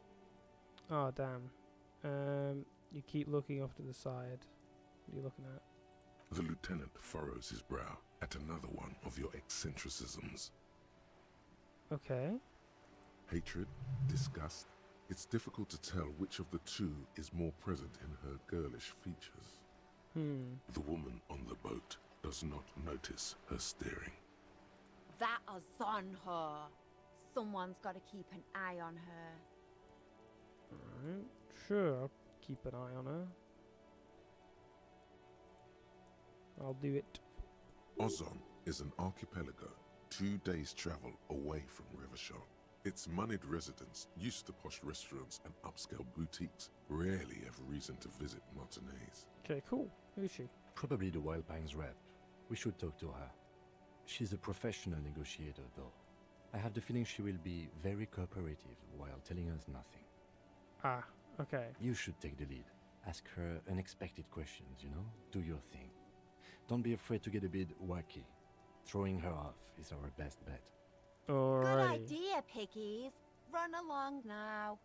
Oh, damn. You keep looking off to the side. What are you looking at? The lieutenant furrows his brow at another one of your eccentricisms. Okay. Hatred, disgust. It's difficult to tell which of the two is more present in her girlish features. The woman on the boat does not notice her steering. That is on her. Someone's got to keep an eye on her. Alright, sure, I'll keep an eye on her. I'll do it. Ozon is an archipelago 2 days' travel away from Rivershaw. Its moneyed residents, used to posh restaurants and upscale boutiques, rarely have reason to visit Martinez. Okay, cool. Who is she? Probably the Wild Pines rep. We should talk to her. She's a professional negotiator, though. I have the feeling she will be very cooperative while telling us nothing. Ah, okay. You should take the lead. Ask her unexpected questions, you know? Do your thing. Don't be afraid to get a bit wacky. Throwing her off is our best bet. Good Alrighty. idea, piggies. Run along now.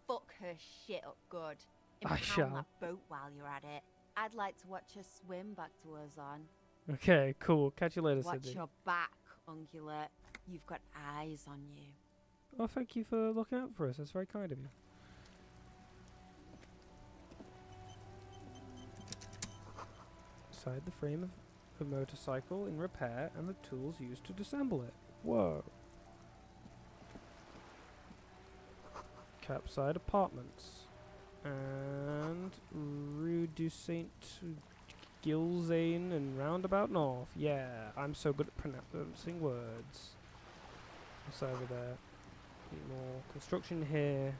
Fuck her shit up good. I Impound shall. that boat while you're at it. I'd like to watch her swim back to Ozon. Okay, cool. Catch you later, Watch Sydney. your back, Ungulate. You've got eyes on you. Oh, thank you for looking out for us. That's very kind of you. Inside the frame of a motorcycle in repair and the tools used to disassemble it. Whoa. Capside Apartments. And Rue du Saint Gilzane and Roundabout North. Yeah, I'm so good at pronouncing words. What's over there? More construction here.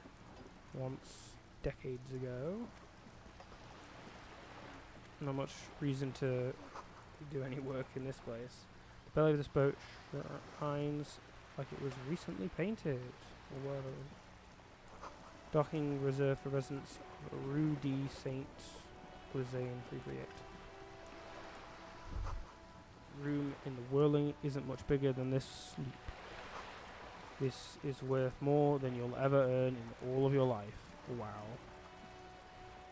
Once decades ago. Not much reason to do any work in this place. The belly of this boat shines like it was recently painted. Whoa. Docking reserved for residents of Rue de Saint Gilzane 338. Room in the whirling isn't much bigger than this sleep. This is worth more than you'll ever earn in all of your life. Wow.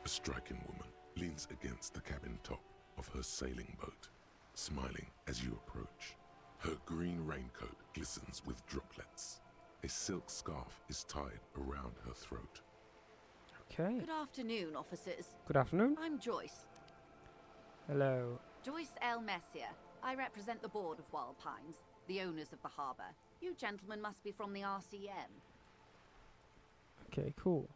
A striking woman leans against the cabin top of her sailing boat, smiling as you approach. Her green raincoat glistens with droplets. A silk scarf is tied around her throat. Okay. Good afternoon, officers. Good afternoon. I'm Joyce. Hello. Joyce L. Messier. I represent the board of Wild Pines, the owners of the harbour. You gentlemen must be from the RCM. Okay, cool.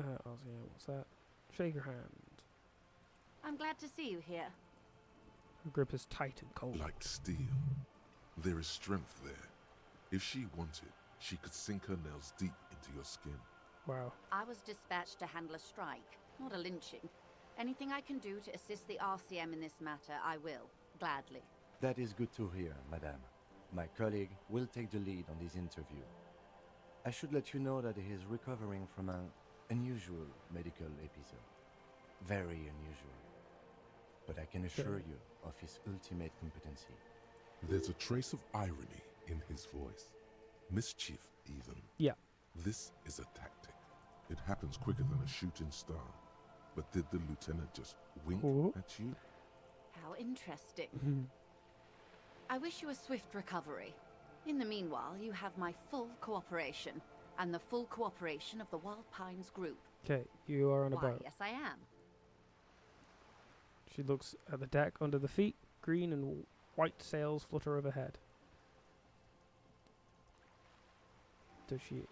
RCM, what's that? Shake your hand. I'm glad to see you here. Her grip is tight and cold. Like steel. There is strength there. If she wanted, she could sink her nails deep into your skin. Wow. I was dispatched to handle a strike, not a lynching. Anything I can do to assist the RCM in this matter, I will, gladly. That is good to hear, madame. My colleague will take the lead on this interview. I should let you know that he is recovering from an unusual medical episode. Very unusual. But I can assure you of his ultimate competency. There's a trace of irony in his voice. Mischief, even. Yeah. This is a tactic. It happens quicker than a shooting star. But did the lieutenant just wink at you? How interesting. I wish you a swift recovery. In the meanwhile, you have my full cooperation, and the full cooperation of the Wild Pines group. Okay, you are on a Why, boat. yes I am. She looks at the deck under the feet. Green and white sails flutter overhead. Does she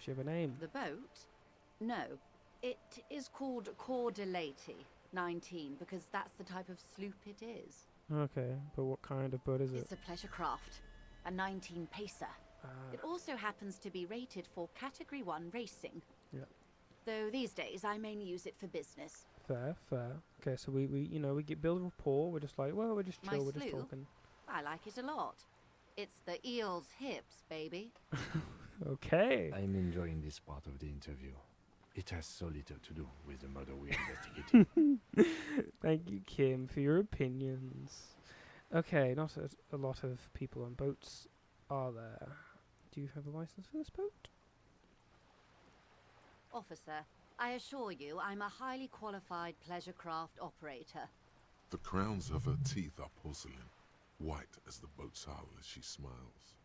have a name? The boat? No. It is called Cor de Lady 19, because that's the type of sloop it is. Okay, but what kind of boat is it? It's a pleasure craft, a 19 pacer. It also happens to be rated for Category 1 racing. Yeah. Though these days I mainly use it for business. Fair. Okay, so we build rapport. We're just like, well, we're just chill, My we're just sloop? talking. I like it a lot. It's the eel's hips, baby. Okay. I'm enjoying this part of the interview. It has so little to do with the murder we're investigating. Thank you, Kim, for your opinions. Okay, not a lot of people on boats are there. Do you have a license for this boat? Officer, I assure you I'm a highly qualified pleasure craft operator. The crowns of her teeth are porcelain, white as the boat's hull as she smiles.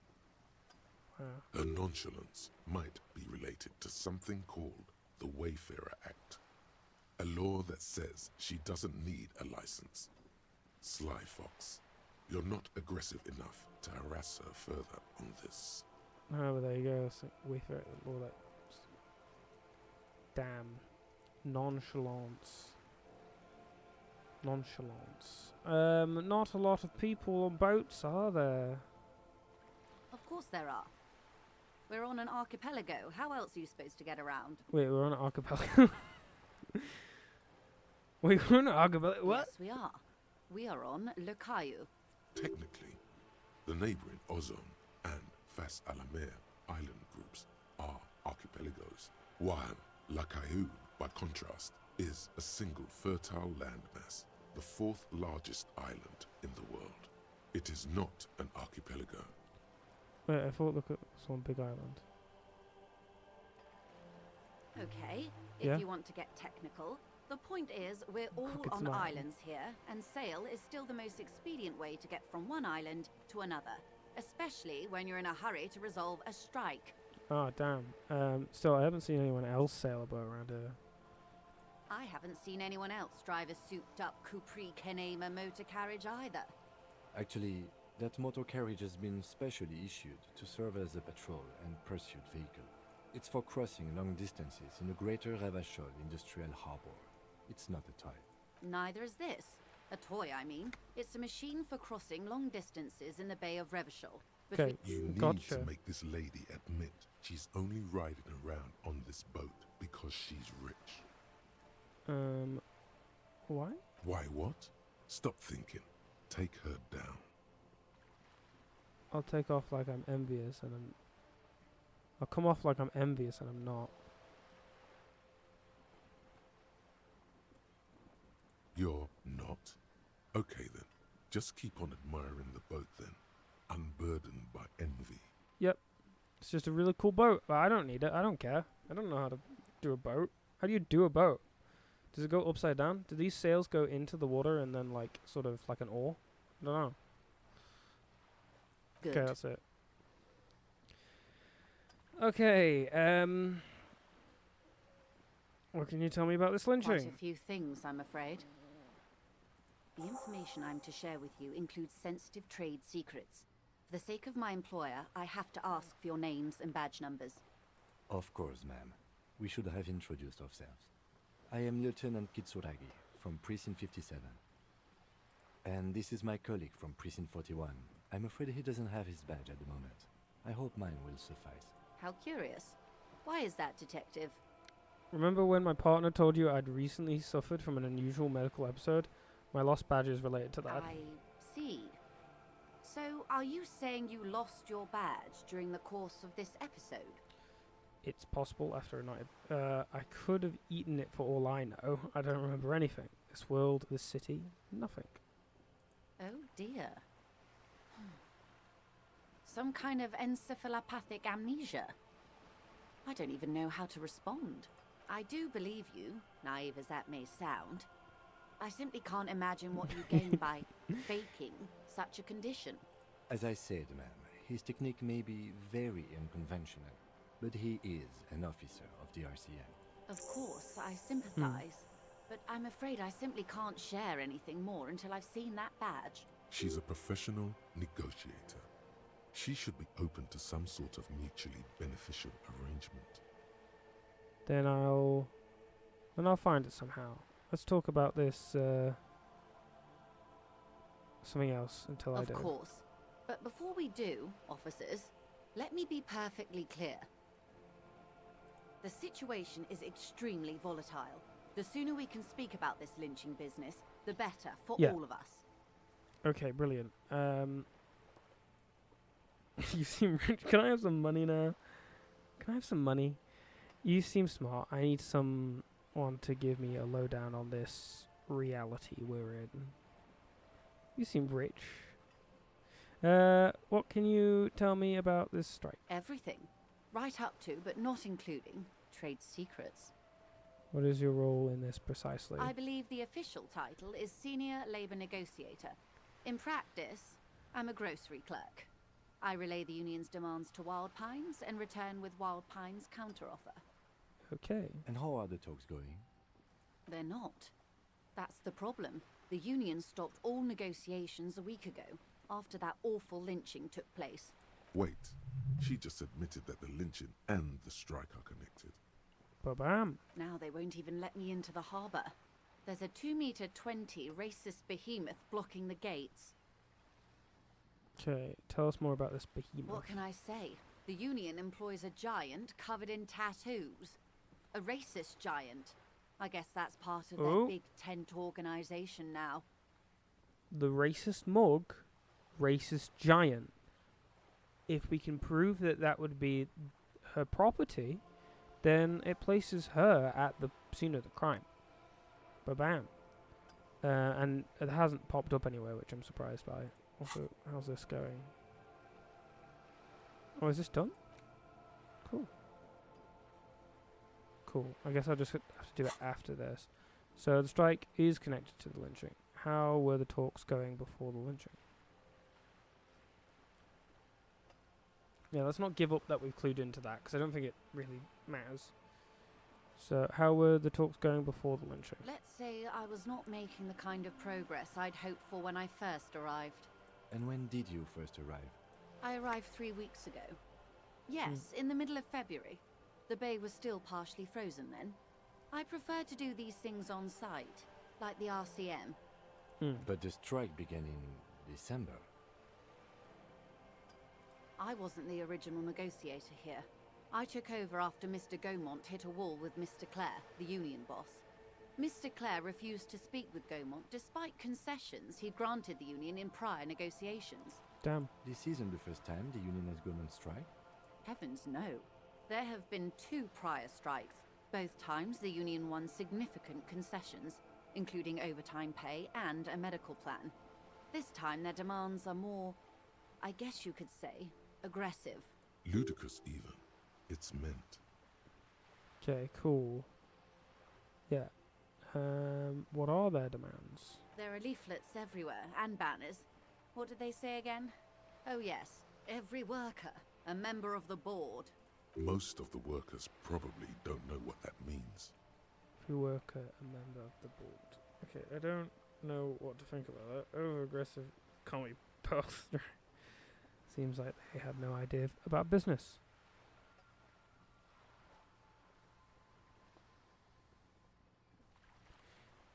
Wow. Her nonchalance might be related to something called the Wayfarer Act. A law that says she doesn't need a license. Sly Fox, you're not aggressive enough to harass her further on this. Oh, well, there you go. So wait for it. All that. Damn. Nonchalance. Not a lot of people on boats, are there? Of course there are. We're on an archipelago. How else are you supposed to get around? Wait, we're on an archipelago. Wait, we're on an archipelago? What? Yes, we are. We are on Le Caillou. Technically, the neighboring Ozone and Fas Alamer island groups are archipelagos, while La Caillou, by contrast, is a single fertile landmass, the fourth largest island in the world. It is not an archipelago. Wait, I thought look at this one big island. Okay, if Yeah? you want to get technical, the point is we're all it's on not. islands here, and sail is still the most expedient way to get from one island to another, especially when you're in a hurry to resolve a strike. Oh, damn. Still, I haven't seen anyone else sail a boat around here. I haven't seen anyone else drive a souped-up Capri Kenema motor carriage either. Actually, that motor carriage has been specially issued to serve as a patrol and pursuit vehicle. It's for crossing long distances in the greater Ravachol industrial harbor. It's not a toy. Neither is this. A toy, I mean. It's a machine for crossing long distances in the Bay of Revachol. Okay, You need gotcha. to make this lady admit she's only riding around on this boat because she's rich. Why? Why what? Stop thinking. Take her down. I'll take off like I'm envious and I'm... I'll come off like I'm envious and I'm not. You're not? Okay then. Just keep on admiring the boat then. Unburdened by envy. Yep. It's just a really cool boat, but I don't need it. I don't care. I don't know how to do a boat. How do you do a boat? Does it go upside down? Do these sails go into the water and then like sort of like an oar? I don't know. Good. Okay, that's it. Okay, what can you tell me about this Quite lynching? a few things, I'm afraid. The information I'm to share with you includes sensitive trade secrets. For the sake of my employer, I have to ask for your names and badge numbers. Of course, ma'am. We should have introduced ourselves. I am Lieutenant Kitsuragi from Precinct 57. And this is my colleague from Precinct 41. I'm afraid he doesn't have his badge at the moment. I hope mine will suffice. How curious. Why is that, Detective? Remember when my partner told you I'd recently suffered from an unusual medical episode? My lost badge is related to that. I see. So, are you saying you lost your badge during the course of this episode? It's possible after a night. I could have eaten it for all I know. I don't remember anything. This world, this city, nothing. Oh dear. Some kind of encephalopathic amnesia. I don't even know how to respond. I do believe you, naive as that may sound. I simply can't imagine what you gain by faking such a condition. As I said, ma'am, his technique may be very unconventional, but he is an officer of the RCM. Of course, I sympathize, but I'm afraid I simply can't share anything more until I've seen that badge. She's a professional negotiator. She should be open to some sort of mutually beneficial arrangement. Then I'll find it somehow. Let's talk about this, something else until I do. Of course. But before we do, officers, let me be perfectly clear. The situation is extremely volatile. The sooner we can speak about this lynching business, the better for Yeah. all of us. Okay, brilliant. You seem rich. Can I have some money now? Can I have some money? You seem smart. I need someone to give me a lowdown on this reality we're in. You seem rich. What can you tell me about this strike? Everything. Right up to, but not including, trade secrets. What is your role in this precisely? I believe the official title is Senior Labor Negotiator. In practice, I'm a grocery clerk. I relay the union's demands to Wild Pines and return with Wild Pines' counteroffer. Okay. And how are the talks going? They're not. That's the problem. The union stopped all negotiations a week ago, after that awful lynching took place. Wait, she just admitted that the lynching and the strike are connected. Ba-bam. Now they won't even let me into the harbour. There's a 2-meter-20 racist behemoth blocking the gates. Okay, tell us more about this behemoth. What can I say? The union employs a giant covered in tattoos. A racist giant. I guess that's part of their big tent organisation now. The racist mug, racist giant. If we can prove that that would be her property, then it places her at the scene of the crime. Ba-bam. And it hasn't popped up anywhere, which I'm surprised by. Also, how's this going? Oh, is this done? Cool. Cool. I guess I'll just have to do it after this. So the strike is connected to the lynching. How were the talks going before the lynching? Yeah, let's not give up that we've clued into that, because I don't think it really matters. So, how were the talks going before the lynching? Let's say I was not making the kind of progress I'd hoped for when I first arrived. And when did you first arrive? I arrived 3 weeks ago. Yes, in the middle of February. The bay was still partially frozen then. I prefer to do these things on site, like the RCM. But the strike began in December. I wasn't the original negotiator here. I took over after Mr. Gaumont hit a wall with Mr. Clare, the union boss. Mr. Clare refused to speak with Gaumont despite concessions he'd granted the union in prior negotiations. Damn. This isn't the first time the union has gone on strike? Heavens no. There have been 2 prior strikes. Both times the union won significant concessions, including overtime pay and a medical plan. This time their demands are more, I guess you could say, aggressive. Ludicrous even. It's meant. Okay, cool. Yeah. What are their demands? There are leaflets everywhere, and banners. What did they say again? Oh yes, every worker, a member of the board. Most of the workers probably don't know what that means. Every worker, a member of the board. Okay, I don't know what to think about that. Over-aggressive, can't we both? Seems like they have no idea about business.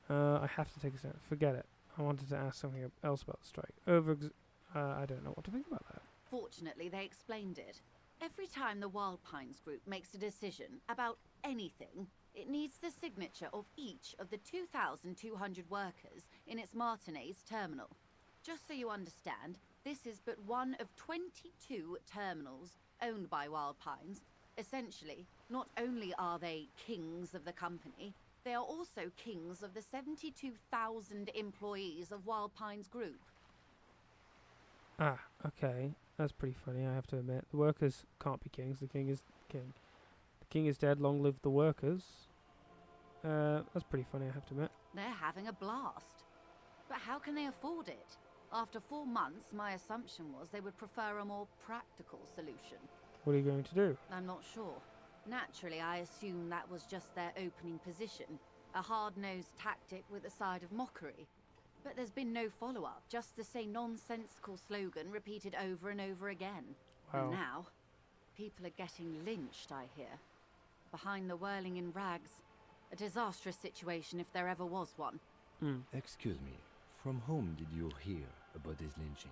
I have to take a second. Forget it. I wanted to ask something else about the strike. I don't know what to think about that. Fortunately, they explained it. Every time the Wild Pines group makes a decision about anything, it needs the signature of each of the 2,200 workers in its Martinez terminal. Just so you understand, this is but one of 22 terminals owned by Wild Pines. Essentially, not only are they kings of the company, they are also kings of the 72,000 employees of Wild Pines Group. Ah, okay. That's pretty funny, I have to admit. The workers can't be kings. The king is king. The king is dead. Long live the workers. That's pretty funny, I have to admit. They're having a blast. But how can they afford it? After 4 months, my assumption was they would prefer a more practical solution. What are you going to do? I'm not sure. Naturally, I assumed that was just their opening position, a hard-nosed tactic with a side of mockery. But there's been no follow-up, just the same nonsensical slogan repeated over and over again. Wow. And now, people are getting lynched, I hear. Behind the whirling in rags. A disastrous situation if there ever was one. Excuse me, from whom did you hear about this lynching?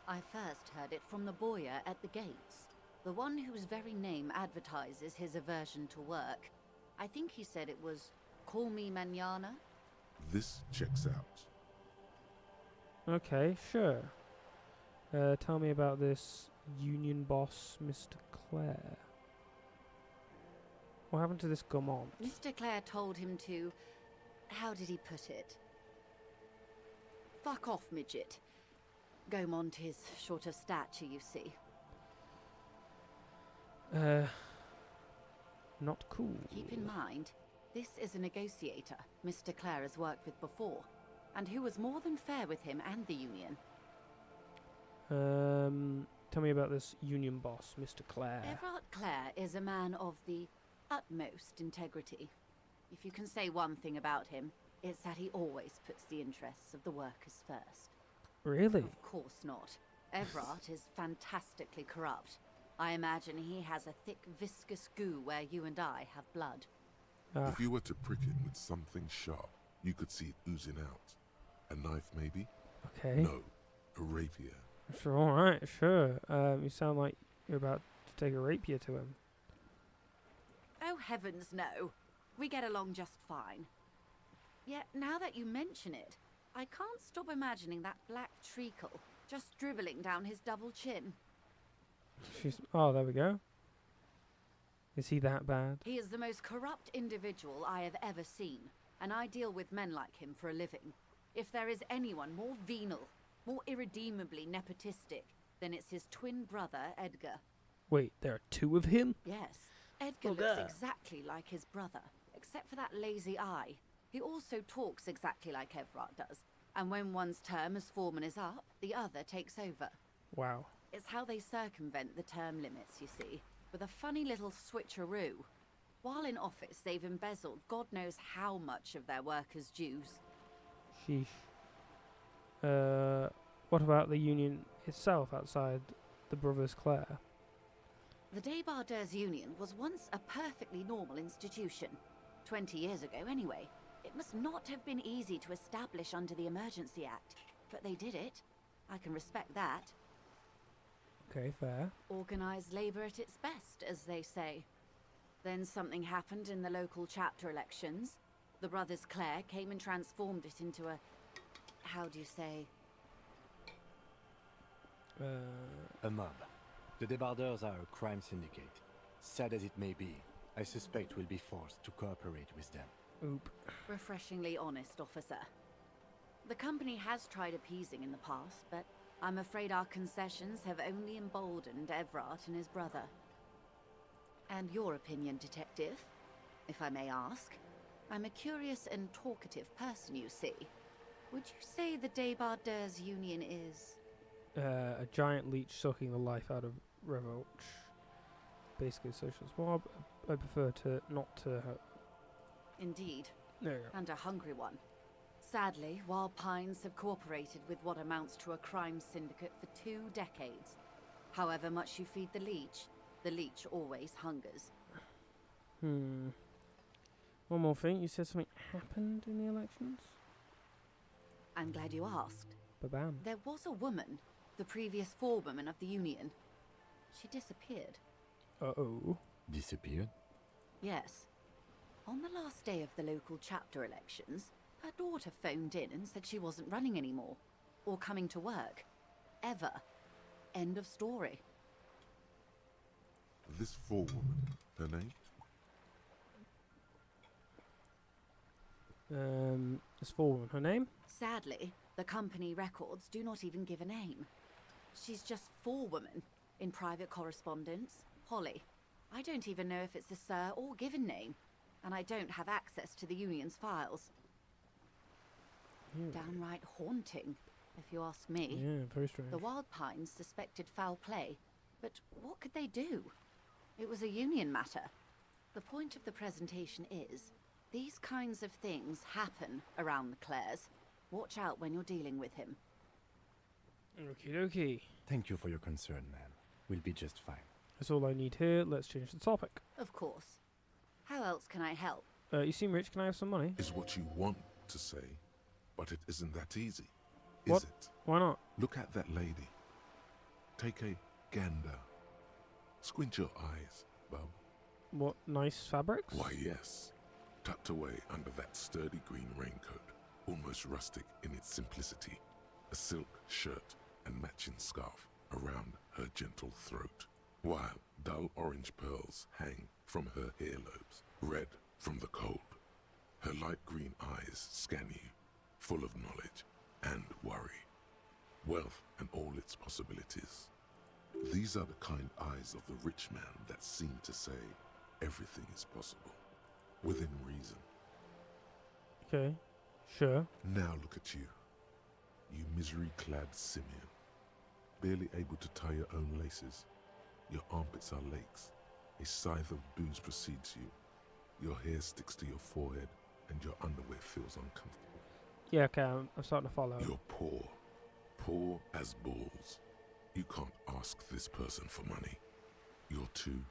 I first heard it from the bowyer at the gates. The one whose very name advertises his aversion to work. I think he said it was, "Call me mañana." This checks out. Okay, sure. Tell me about this union boss, Mr. Clare. What happened to this Gaumont? Mr. Clare told him to... How did he put it? Fuck off, midget. Gaumont is short of stature, you see. Not cool. Keep in mind, this is a negotiator Mr. Clare has worked with before, and who was more than fair with him and the union. Tell me about this union boss, Mr. Clare. Everard Clare is a man of the utmost integrity. If you can say one thing about him, it's that he always puts the interests of the workers first. Really? Of course not. Everard is fantastically corrupt. I imagine he has a thick, viscous goo where you and I have blood. If you were to prick it with something sharp, you could see it oozing out. A knife, maybe? Okay. No, a rapier. Sure, alright, sure. You sound like you're about to take a rapier to him. Oh, heavens no. We get along just fine. Yet, now that you mention it, I can't stop imagining that black treacle just dribbling down his double chin. Oh, there we go. Is he that bad? He is the most corrupt individual I have ever seen, and I deal with men like him for a living. If there is anyone more venal, more irredeemably nepotistic, then it's his twin brother, Edgar. Wait, there are two of him? Yes, Edgar looks exactly like his brother, except for that lazy eye. He also talks exactly like Everard does, and when one's term as foreman is up, the other takes over. Wow. It's how they circumvent the term limits, you see, with a funny little switcheroo. While in office, they've embezzled God knows how much of their workers' dues. Sheesh. What about the union itself outside the Brothers Clare? The Débardeurs Union was once a perfectly normal institution. 20 years ago, anyway. It must not have been easy to establish under the Emergency Act, but they did it. I can respect that. Okay, fair. Organised labour at its best, as they say. Then something happened in the local chapter elections. The Brothers Clare came and transformed it into a... how do you say? A mob. The Débardeurs are a crime syndicate. Sad as it may be, I suspect we'll be forced to cooperate with them. Oop. Refreshingly honest, officer. The company has tried appeasing in the past, but I'm afraid our concessions have only emboldened Everard and his brother. And your opinion, detective, if I may ask? I'm a curious and talkative person, you see. Would you say the Débardeurs Union is... a giant leech sucking the life out of Revoch. Basically a socialist mob. I prefer to not to... Indeed. There you go. And a hungry one. Sadly, Wild Pines have cooperated with what amounts to a crime syndicate for 2 decades. However much you feed the leech always hungers. One more thing. You said something happened in the elections? I'm glad you asked. Ba-bam. There was a woman, the previous forewoman of the union. She disappeared. Uh-oh. Disappeared? Yes. On the last day of the local chapter elections, her daughter phoned in and said she wasn't running anymore. Or coming to work. Ever. End of story. This forewoman, her name? This forewoman, her name? Sadly, the company records do not even give a name. She's just forewoman in private correspondence, Holly. I don't even know if it's a sir or given name, and I don't have access to the union's files. Downright haunting, if you ask me. Yeah, very strange. The Wild Pines suspected foul play, but what could they do? It was a union matter. The point of the presentation is, these kinds of things happen around the Clares. Watch out when you're dealing with him. Okie dokie. Thank you for your concern, man. We'll be just fine. That's all I need here. Let's change the topic. Of course. How else can I help? You seem rich. Can I have some money? Is what you want to say, but it isn't that easy, What? is it? Why not? Look at that lady. Take a gander. Squint your eyes, bub. What nice fabrics? Why, yes. Tucked away under that sturdy green raincoat, almost rustic in its simplicity, a silk shirt and matching scarf around her gentle throat, while dull orange pearls hang from her earlobes, red from the cold. Her light green eyes scan you, full of knowledge and worry, wealth and all its possibilities. These are the kind eyes of the rich man that seem to say everything is possible, within reason. Okay, sure. Now look at you, you misery-clad simian, barely able to tie your own laces. Your armpits are lakes. A scythe of booze precedes you. Your hair sticks to your forehead and your underwear feels uncomfortable. Yeah, okay, I'm starting to follow. You're poor. Poor as balls. You can't ask this person for money. You're too...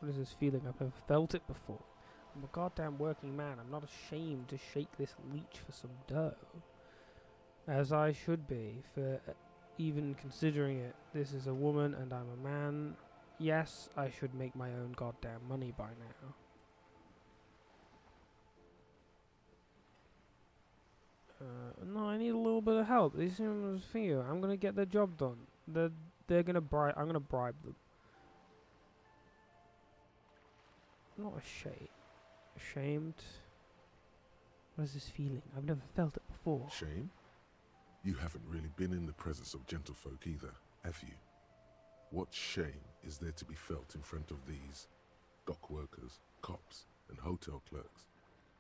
What is this feeling? I've never felt it before. I'm a goddamn working man. I'm not ashamed to shake this leech for some dough. As I should be, for even considering it. This is a woman and I'm a man. Yes, I should make my own goddamn money by now. No, I need a little bit of help. These humans feel I'm gonna get the job done. They're gonna bribe. I'm gonna bribe them. Not ashamed. What is this feeling? I've never felt it before. Shame? You haven't really been in the presence of gentlefolk either, have you? What shame is there to be felt in front of these dock workers, cops, and hotel clerks,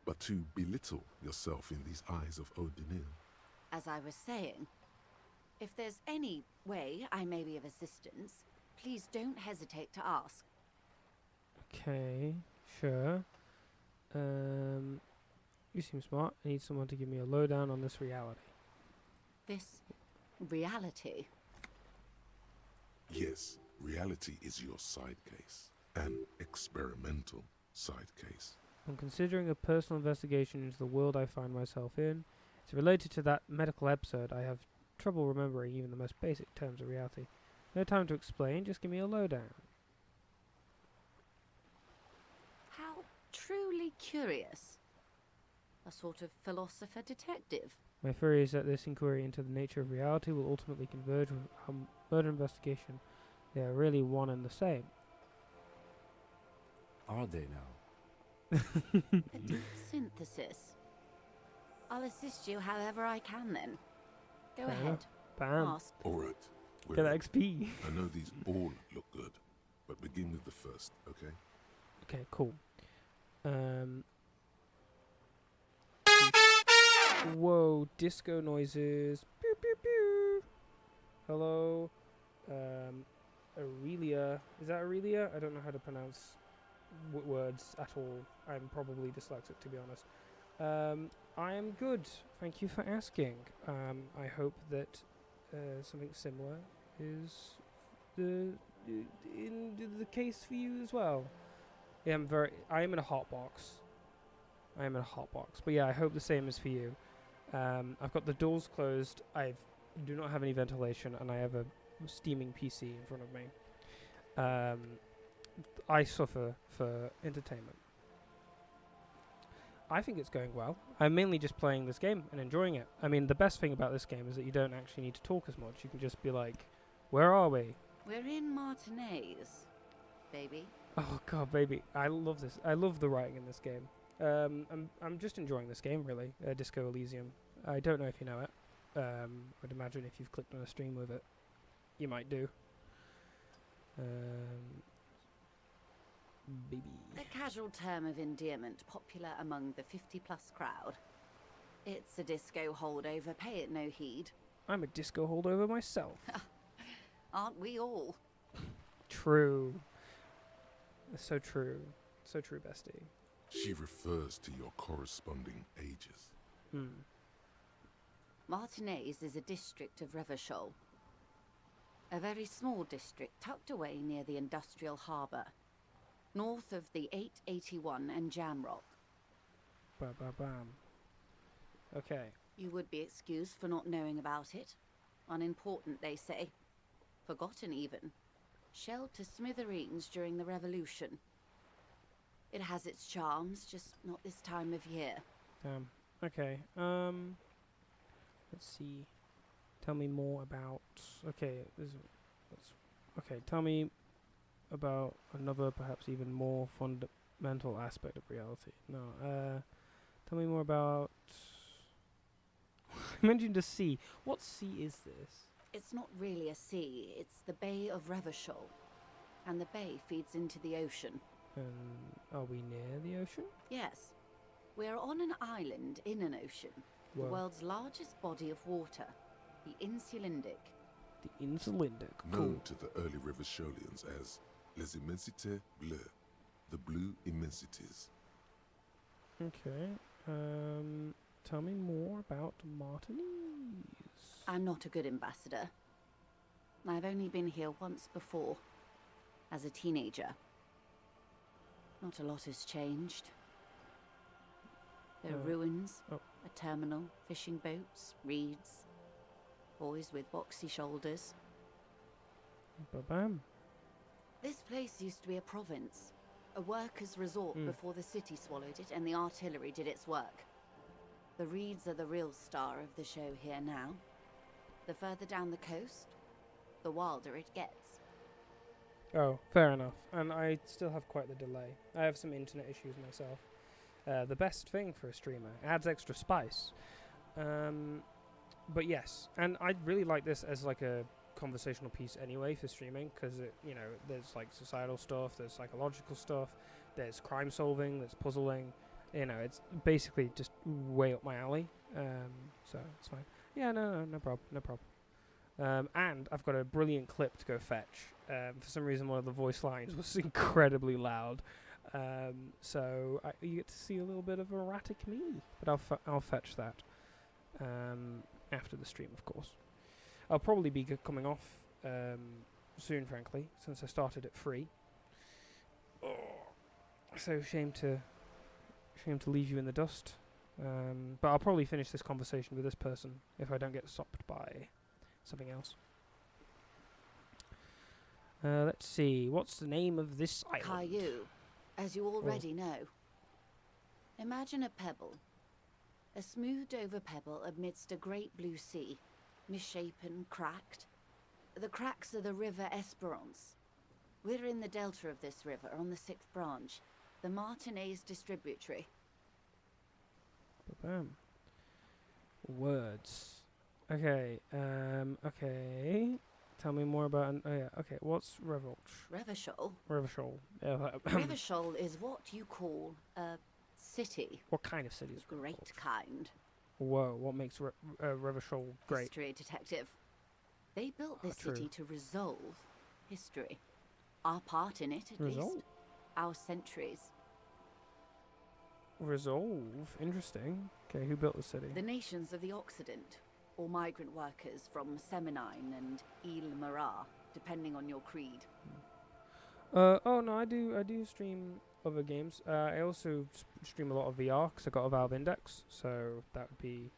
but to belittle yourself in these eyes of Odinil? As I was saying, if there's any way I may be of assistance, please don't hesitate to ask. Okay, sure. You seem smart. I need someone to give me a lowdown on this reality. This reality? Yes, reality is your side case. An experimental side case. I'm considering a personal investigation into the world I find myself in. It's related to that medical episode. I have trouble remembering even the most basic terms of reality. No time to explain, just give me a lowdown. How truly curious. A sort of philosopher detective. My theory is that this inquiry into the nature of reality will ultimately converge with our murder investigation. They are really one and the same. Are they now? A deep synthesis. I'll assist you however I can then. Go ahead. Bam. Ask. Alright. Get that XP. I know these all look good, but begin with the first, okay? Okay, cool. Whoa, disco noises. Pew, pew, pew. Hello. Aurelia. Is that Aurelia? I don't know how to pronounce words at all. I'm probably dyslexic, to be honest. I am good. Thank you for asking. I hope that something similar is in the case for you as well. Yeah, I am in a hot box. But yeah, I hope the same is for you. I've got the doors closed. I do not have any ventilation, and I have a steaming PC in front of me. I suffer for entertainment. I think it's going well. I'm mainly just playing this game and enjoying it. I mean, the best thing about this game is that you don't actually need to talk as much. You can just be like, where are we? We're in Martinez, baby. Oh god, baby. I love this. I love the writing in this game. I'm just enjoying this game, really. Disco Elysium. I don't know if you know it. I'd imagine if you've clicked on a stream with it, you might do. Baby. A casual term of endearment popular among the 50-plus crowd. It's a disco holdover, pay it no heed. I'm a disco holdover myself. Aren't we all? True. So true. So true, bestie. She refers to your corresponding ages. Martinez is a district of Revachol. A very small district tucked away near the industrial harbour, north of the 881 and Jamrock. Bam. Okay. You would be excused for not knowing about it. Unimportant, they say. Forgotten, even. Shelled to smithereens during the Revolution. It has its charms, just not this time of year. Damn. Okay. Let's see. Tell me more about... Okay, tell me about another, perhaps even more fundamental aspect of reality. No, tell me more about... I mentioned a sea. What sea is this? It's not really a sea, it's the Bay of Revachol. And the bay feeds into the ocean. Are we near the ocean? Yes. We're on an island in an ocean. Whoa. The world's largest body of water. The Insulindic. The Insulindic. Known to the early Revacholians as Les Immensités Bleues, the blue immensities. Okay. Tell me more about Martinez. I'm not a good ambassador. I've only been here once before, as a teenager. Not a lot has changed. There are ruins, a terminal, fishing boats, reeds, boys with boxy shoulders. Ba-bam. This place used to be a province, a workers' resort before the city swallowed it and the artillery did its work. The reeds are the real star of the show here now. The further down the coast, the wilder it gets. Oh, fair enough. And I still have quite the delay. I have some internet issues myself. The best thing for a streamer. Adds extra spice. But yes, and I really like this as like a conversational piece anyway for streaming, because there's like societal stuff, there's psychological stuff, there's crime solving, there's puzzling. It's basically just way up my alley. So it's fine. Yeah, no problem. And I've got a brilliant clip to go fetch. For some reason, one of the voice lines was incredibly loud. So you get to see a little bit of erratic me, but I'll fetch that after the stream, of course. I'll probably be coming off soon, frankly, since I started it free. Oh, so shame to leave you in the dust. But I'll probably finish this conversation with this person if I don't get stopped by something else. Let's see. What's the name of this island? Caillou, as you already know. Imagine a pebble. A smoothed-over pebble amidst a great blue sea, misshapen, cracked. The cracks are the River Esperance. We're in the delta of this river, on the 6th branch, the Martinez distributary. Bam. Words. Okay. Okay. Tell me more about. Okay. What's Revachol? Revachol. Revachol is what you call a city. What kind of city is Great kind. Whoa. What makes Revachol great? History detective. They built this True. city to resolve history. Our part in it, at least. Our centuries. Resolve. Interesting. Okay, who built the city? The nations of the Occident, or migrant workers from Seminine and Ile Marat, depending on your creed. Oh no, I do stream other games. I also stream a lot of VR because I got a Valve Index, so that would be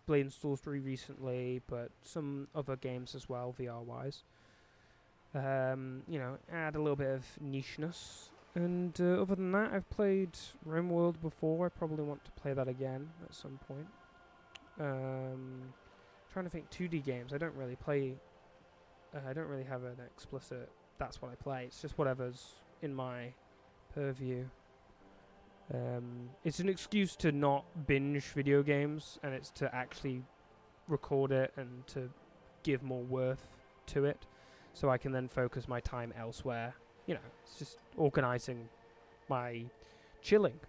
Blade and Soul 3 recently, but some other games as well, VR wise. Add a little bit of nicheness. And other than that, I've played RimWorld before. I probably want to play that again at some point. Trying to think 2D games. I don't really play. I don't really have an explicit. That's what I play. It's just whatever's in my purview. It's an excuse to not binge video games, and it's to actually record it and to give more worth to it, so I can then focus my time elsewhere. It's just organising my chilling.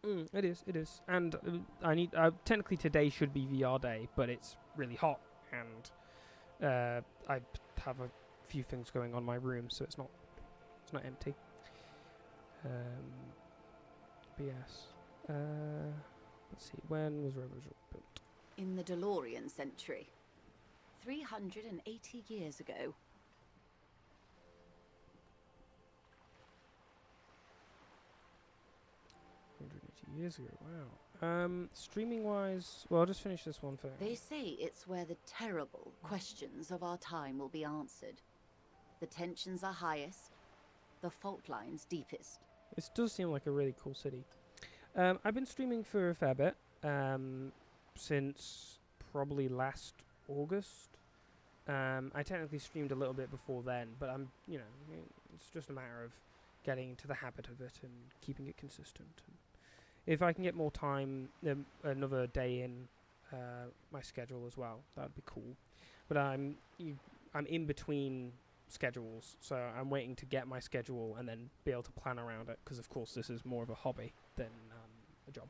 It is. And technically today should be VR day, but it's really hot, and I have a few things going on in my room, so it's not empty. But yes. Let's see, when was Revachol built? In the DeLorean century. 380 years ago. 180 years ago, wow. Streaming wise, well, I'll just finish this one first. They say it's where the terrible questions of our time will be answered. The tensions are highest, the fault lines deepest. It does seem like a really cool city. I've been streaming for a fair bit, since probably last August. I technically streamed a little bit before then, but it's just a matter of getting into the habit of it and keeping it consistent. And if I can get more time, another day in my schedule as well, that would be cool. But I'm in between schedules, so I'm waiting to get my schedule and then be able to plan around it, because of course this is more of a hobby than a job,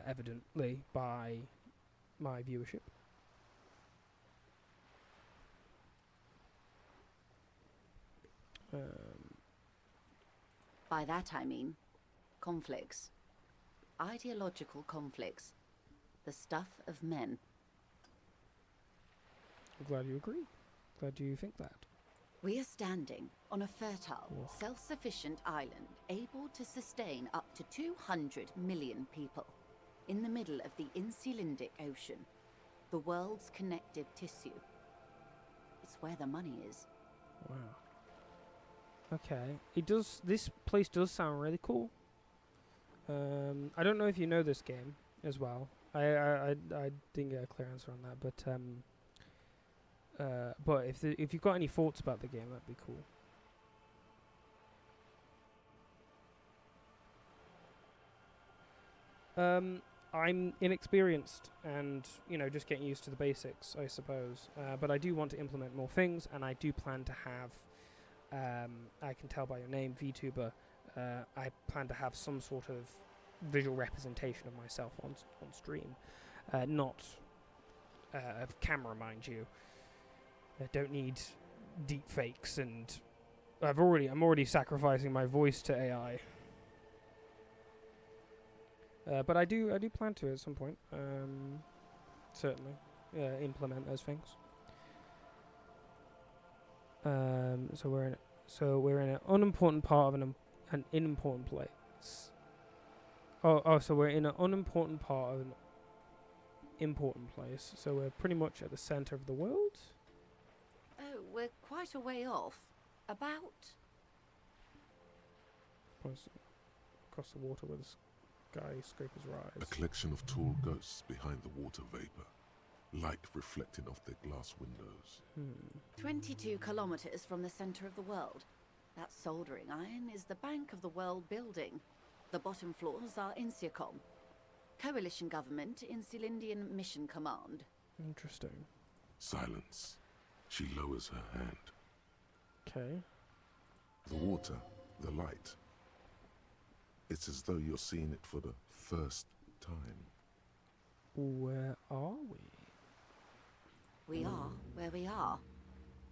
evidently by my viewership. By that I mean conflicts. Ideological conflicts. The stuff of men. I'm glad you agree. Glad you think that. We are standing on a fertile, self-sufficient island able to sustain up to 200 million people in the middle of the Insulindic Ocean, the world's connective tissue. It's where the money is. Wow. Okay. This place does sound really cool. I don't know if you know this game as well. I didn't get a clear answer on that, but if you've got any thoughts about the game, that'd be cool. I'm inexperienced and, just getting used to the basics, I suppose. But I do want to implement more things, and I do plan to have, I can tell by your name, VTuber, I plan to have some sort of visual representation of myself on stream. Not of camera, mind you. I don't need deep fakes, and I'm already sacrificing my voice to AI. But I do plan to at some point, certainly, implement those things. So we're in an unimportant part of an unimportant place. So we're in an unimportant part of an important place. So we're pretty much at the center of the world. Oh, we're quite a way off. About... Across the water where the skyscrapers rise. A collection of tall ghosts behind the water vapor. Light reflecting off their glass windows. 22 kilometers from the center of the world. That soldering iron is the bank of the world building. The bottom floors are Insiacom. Coalition government, Insulindian Mission Command. Interesting. Silence. She lowers her hand. Okay. The water, the light. It's as though you're seeing it for the first time. Where are we? We are where we are.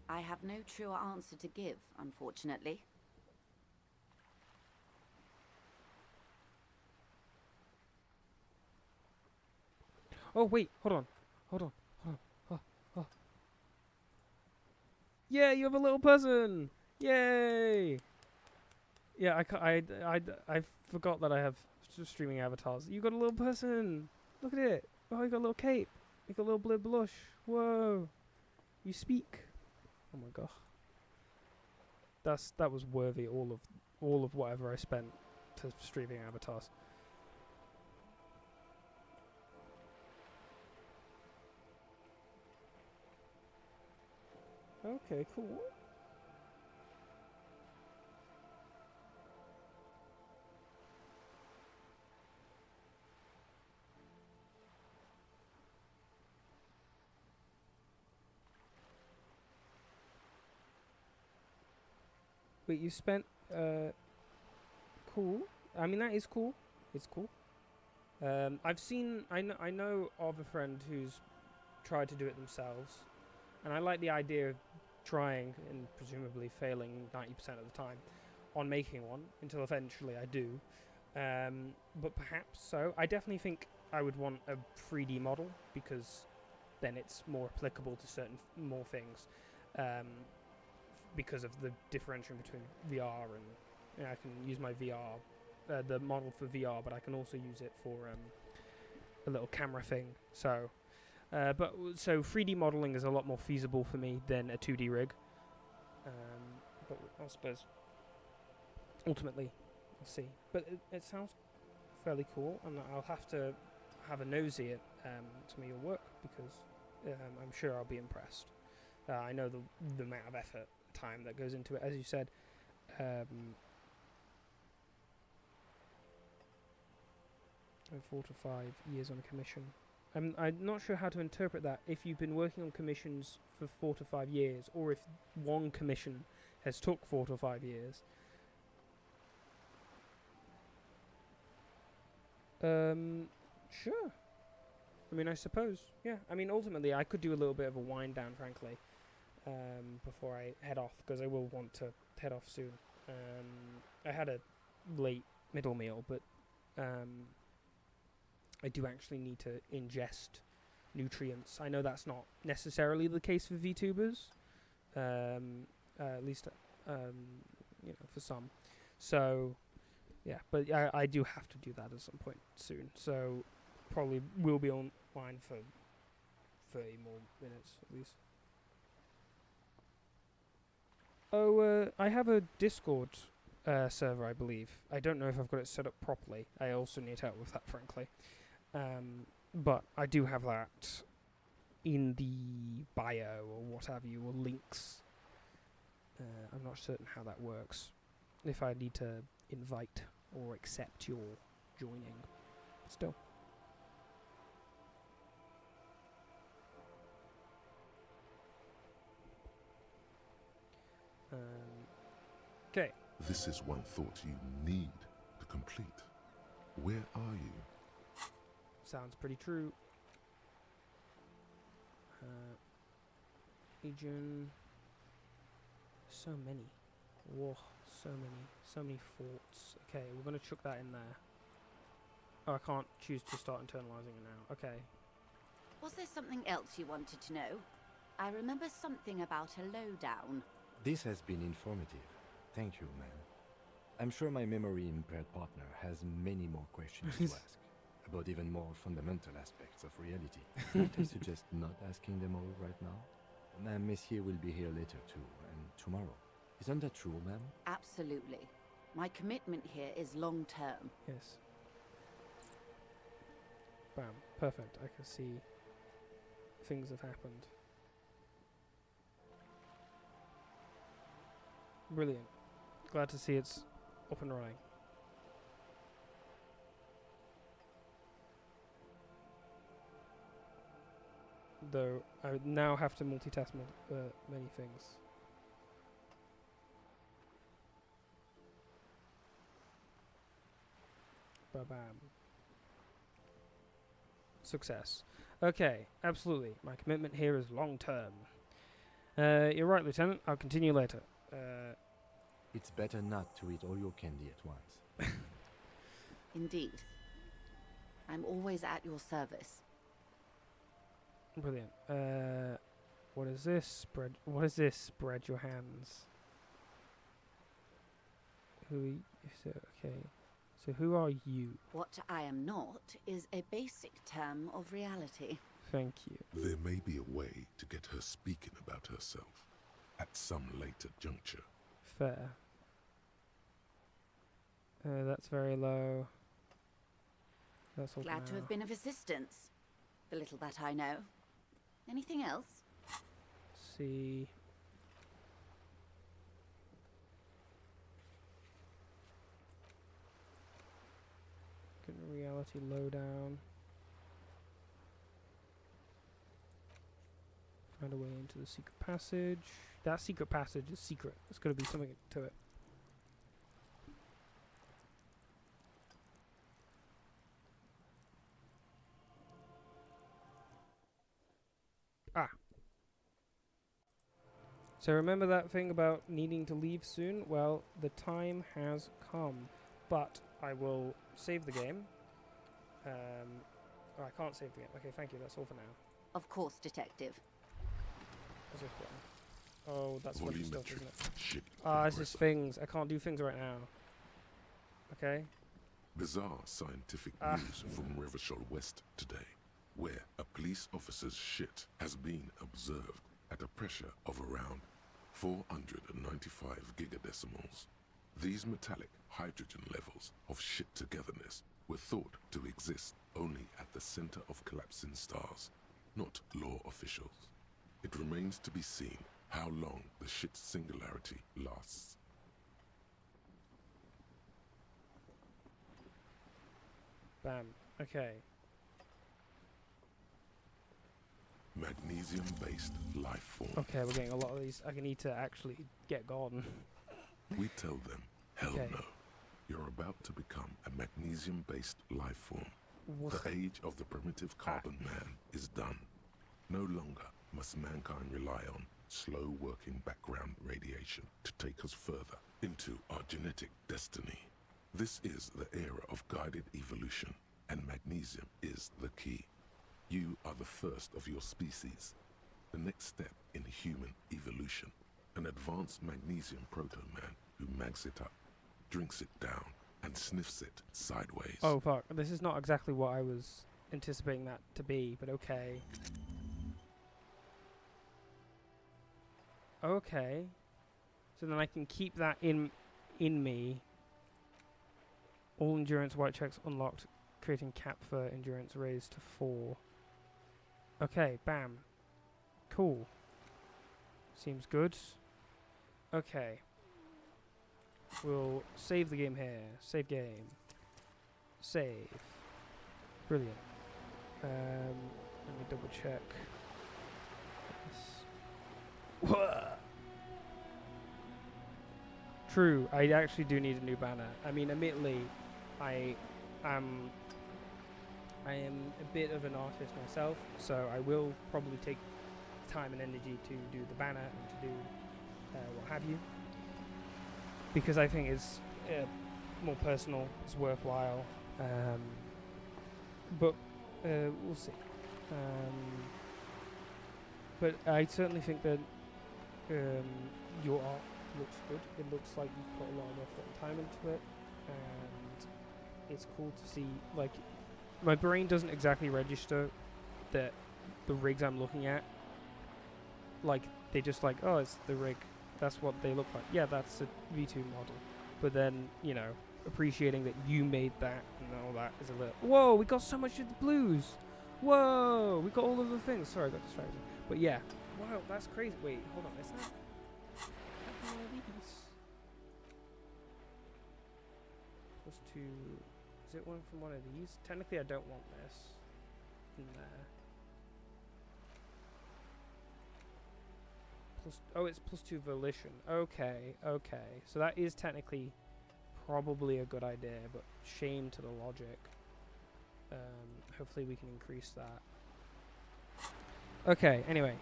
I have no truer answer to give, unfortunately. Oh, wait, hold on. Oh. Yeah, you have a little person! Yay! Yeah, I forgot that I have streaming avatars. You got a little person! Look at it! Oh, you got a little cape! You got a little blue blush! Whoa! You speak! Oh my god. That was worthy all of whatever I spent for streaming avatars. Okay, cool. Wait, you spent, cool. I mean, that is cool. It's cool. I know of a friend who's tried to do it themselves, and I like the idea of trying and presumably failing 90% of the time on making one until eventually I do. But perhaps so. I definitely think I would want a 3D model because then it's more applicable to certain more things. Because of the differentiation between VR and I can use my VR, the model for VR, but I can also use it for a little camera thing. So, so 3D modeling is a lot more feasible for me than a 2D rig. But I suppose ultimately we'll see. But it sounds fairly cool, and I'll have to have a nosy at some of your work because I'm sure I'll be impressed. I know the amount of effort, time that goes into it, as you said. 4 to 5 years on a commission. I'm not sure how to interpret that. If you've been working on commissions for 4 to 5 years, or if one commission has took 4 to 5 years. Sure. I mean, I suppose. Yeah. I mean, ultimately, I could do a little bit of a wind down, frankly. before I head off, because I will want to head off soon. I had a late middle meal, but I do actually need to ingest nutrients. I know that's not necessarily the case for VTubers, at least for some. So yeah, but I do have to do that at some point soon. So probably will be online for 30 more minutes at least. Oh, I have a Discord server, I believe. I don't know if I've got it set up properly. I also need help with that, frankly. But I do have that in the bio or what have you, or links. I'm not certain how that works. If I need to invite or accept your joining. Still. Okay. This is one thought you need to complete. Where are you? Sounds pretty true. Legion. So many. Whoa, so many forts. Okay, we're gonna chuck that in there. Oh, I can't choose to start internalizing it now. Okay. Was there something else you wanted to know? I remember something about a lowdown. This has been informative. Thank you, ma'am. I'm sure my memory-impaired partner has many more questions to ask, about even more fundamental aspects of reality. Might I suggest not asking them all right now? Ma'am, Messier will be here later too, and tomorrow. Isn't that true, ma'am? Absolutely. My commitment here is long-term. Yes. Bam. Perfect. I can see things have happened. Brilliant. Glad to see it's up and running. Though I would now have to multitask many things. Ba-bam. Success. Okay, absolutely. My commitment here is long term. You're right, Lieutenant. I'll continue later. It's better not to eat all your candy at once. Indeed. I'm always at your service. Brilliant. What is this? What is this? Spread your hands. Okay. So who are you? What I am not is a basic term of reality. Thank you. There may be a way to get her speaking about herself at some later juncture. Fair. That's very low. That's all. Glad to have been of assistance. The little that I know. Anything else? See. Get a reality lowdown. Find a way into the secret passage. That secret passage is secret. There's got to be something to it. Ah. So remember that thing about needing to leave soon? Well, the time has come. But I will save the game. Oh, I can't save the game. Okay, thank you. That's all for now. Of course, Detective. What's this button? Oh, that's funny stuff, isn't it? Shit. It's just things. I can't do things right now. Okay. Bizarre scientific news from Revachol West today, where a police officer's shit has been observed at a pressure of around 495 gigadecimals. These metallic hydrogen levels of shit togetherness were thought to exist only at the center of collapsing stars, not law officials. It remains to be seen how long the shit singularity lasts. Bam. Okay. Magnesium-based life form. Okay, we're getting a lot of these. I need to actually get gone. We tell them, hell Okay. no. You're about to become a magnesium-based life form. What? The age of the primitive carbon man is done. No longer must mankind rely on slow-working background radiation to take us further into our genetic destiny. This is the era of guided evolution, and magnesium is the key. You are the first of your species, the next step in human evolution. An advanced magnesium proto-man who mags it up, drinks it down, and sniffs it sideways. Oh fuck, this is not exactly what I was anticipating that to be, but okay. Okay. So then I can keep that in me. All endurance white checks unlocked, creating cap for endurance raised to 4. Okay, bam. Cool. Seems good. Okay. We'll save the game here. Save game. Save. Brilliant. Let me double check. True, I actually do need a new banner. I mean, admittedly, I am a bit of an artist myself, so I will probably take time and energy to do the banner and to do what have you, because I think it's more personal, it's worthwhile, but we'll see. But I certainly think that your art looks good. It looks like you've put a lot of effort and time into it, and it's cool to see. Like, my brain doesn't exactly register that the rigs I'm looking at, like, they just like, oh, it's the rig, that's what they look like. Yeah, that's a V2 model. But then, you know, appreciating that you made that and all that is a little, whoa, we got so much of the blues. Whoa, we got all of the things. Sorry, I got distracted. But yeah, wow, that's crazy. Wait, hold on, is that one of these? Plus 2, is it one from one of these? Technically, I don't want this in there. Plus, oh, it's plus 2 volition. Okay, okay. So that is technically probably a good idea, but shame to the logic. Hopefully we can increase that. Okay, anyway.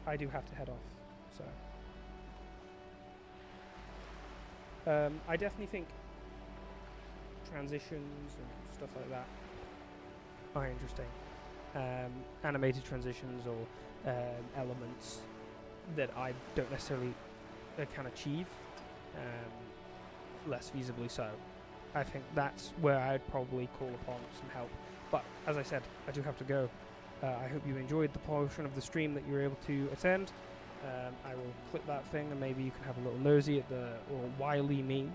I do have to head off, so. I definitely think transitions and stuff like that are interesting. Animated transitions or elements that I don't necessarily can achieve, less feasibly so. I think that's where I'd probably call upon some help. But as I said, I do have to go. I hope you enjoyed the portion of the stream that you were able to attend. I will clip that thing and maybe you can have a little nosy at the or wily me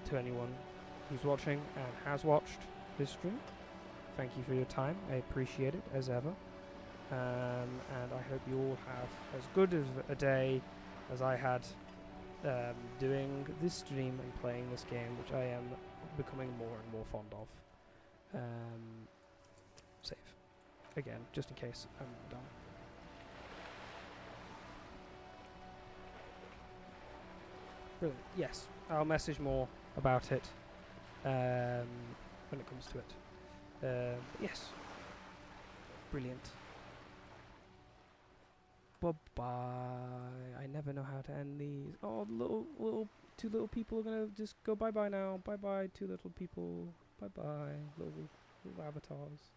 to anyone who's watching and has watched this stream. Thank you for your time. I appreciate it as ever. And I hope you all have as good of a day as I had doing this stream and playing this game, which I am becoming more and more fond of. Save. Again, just in case I'm done. Brilliant. Yes, I'll message more about it when it comes to it. Yes. Brilliant. Bye-bye. I never know how to end these. Oh, two little people are gonna just go bye-bye now. Bye-bye, two little people. Bye-bye, little avatars.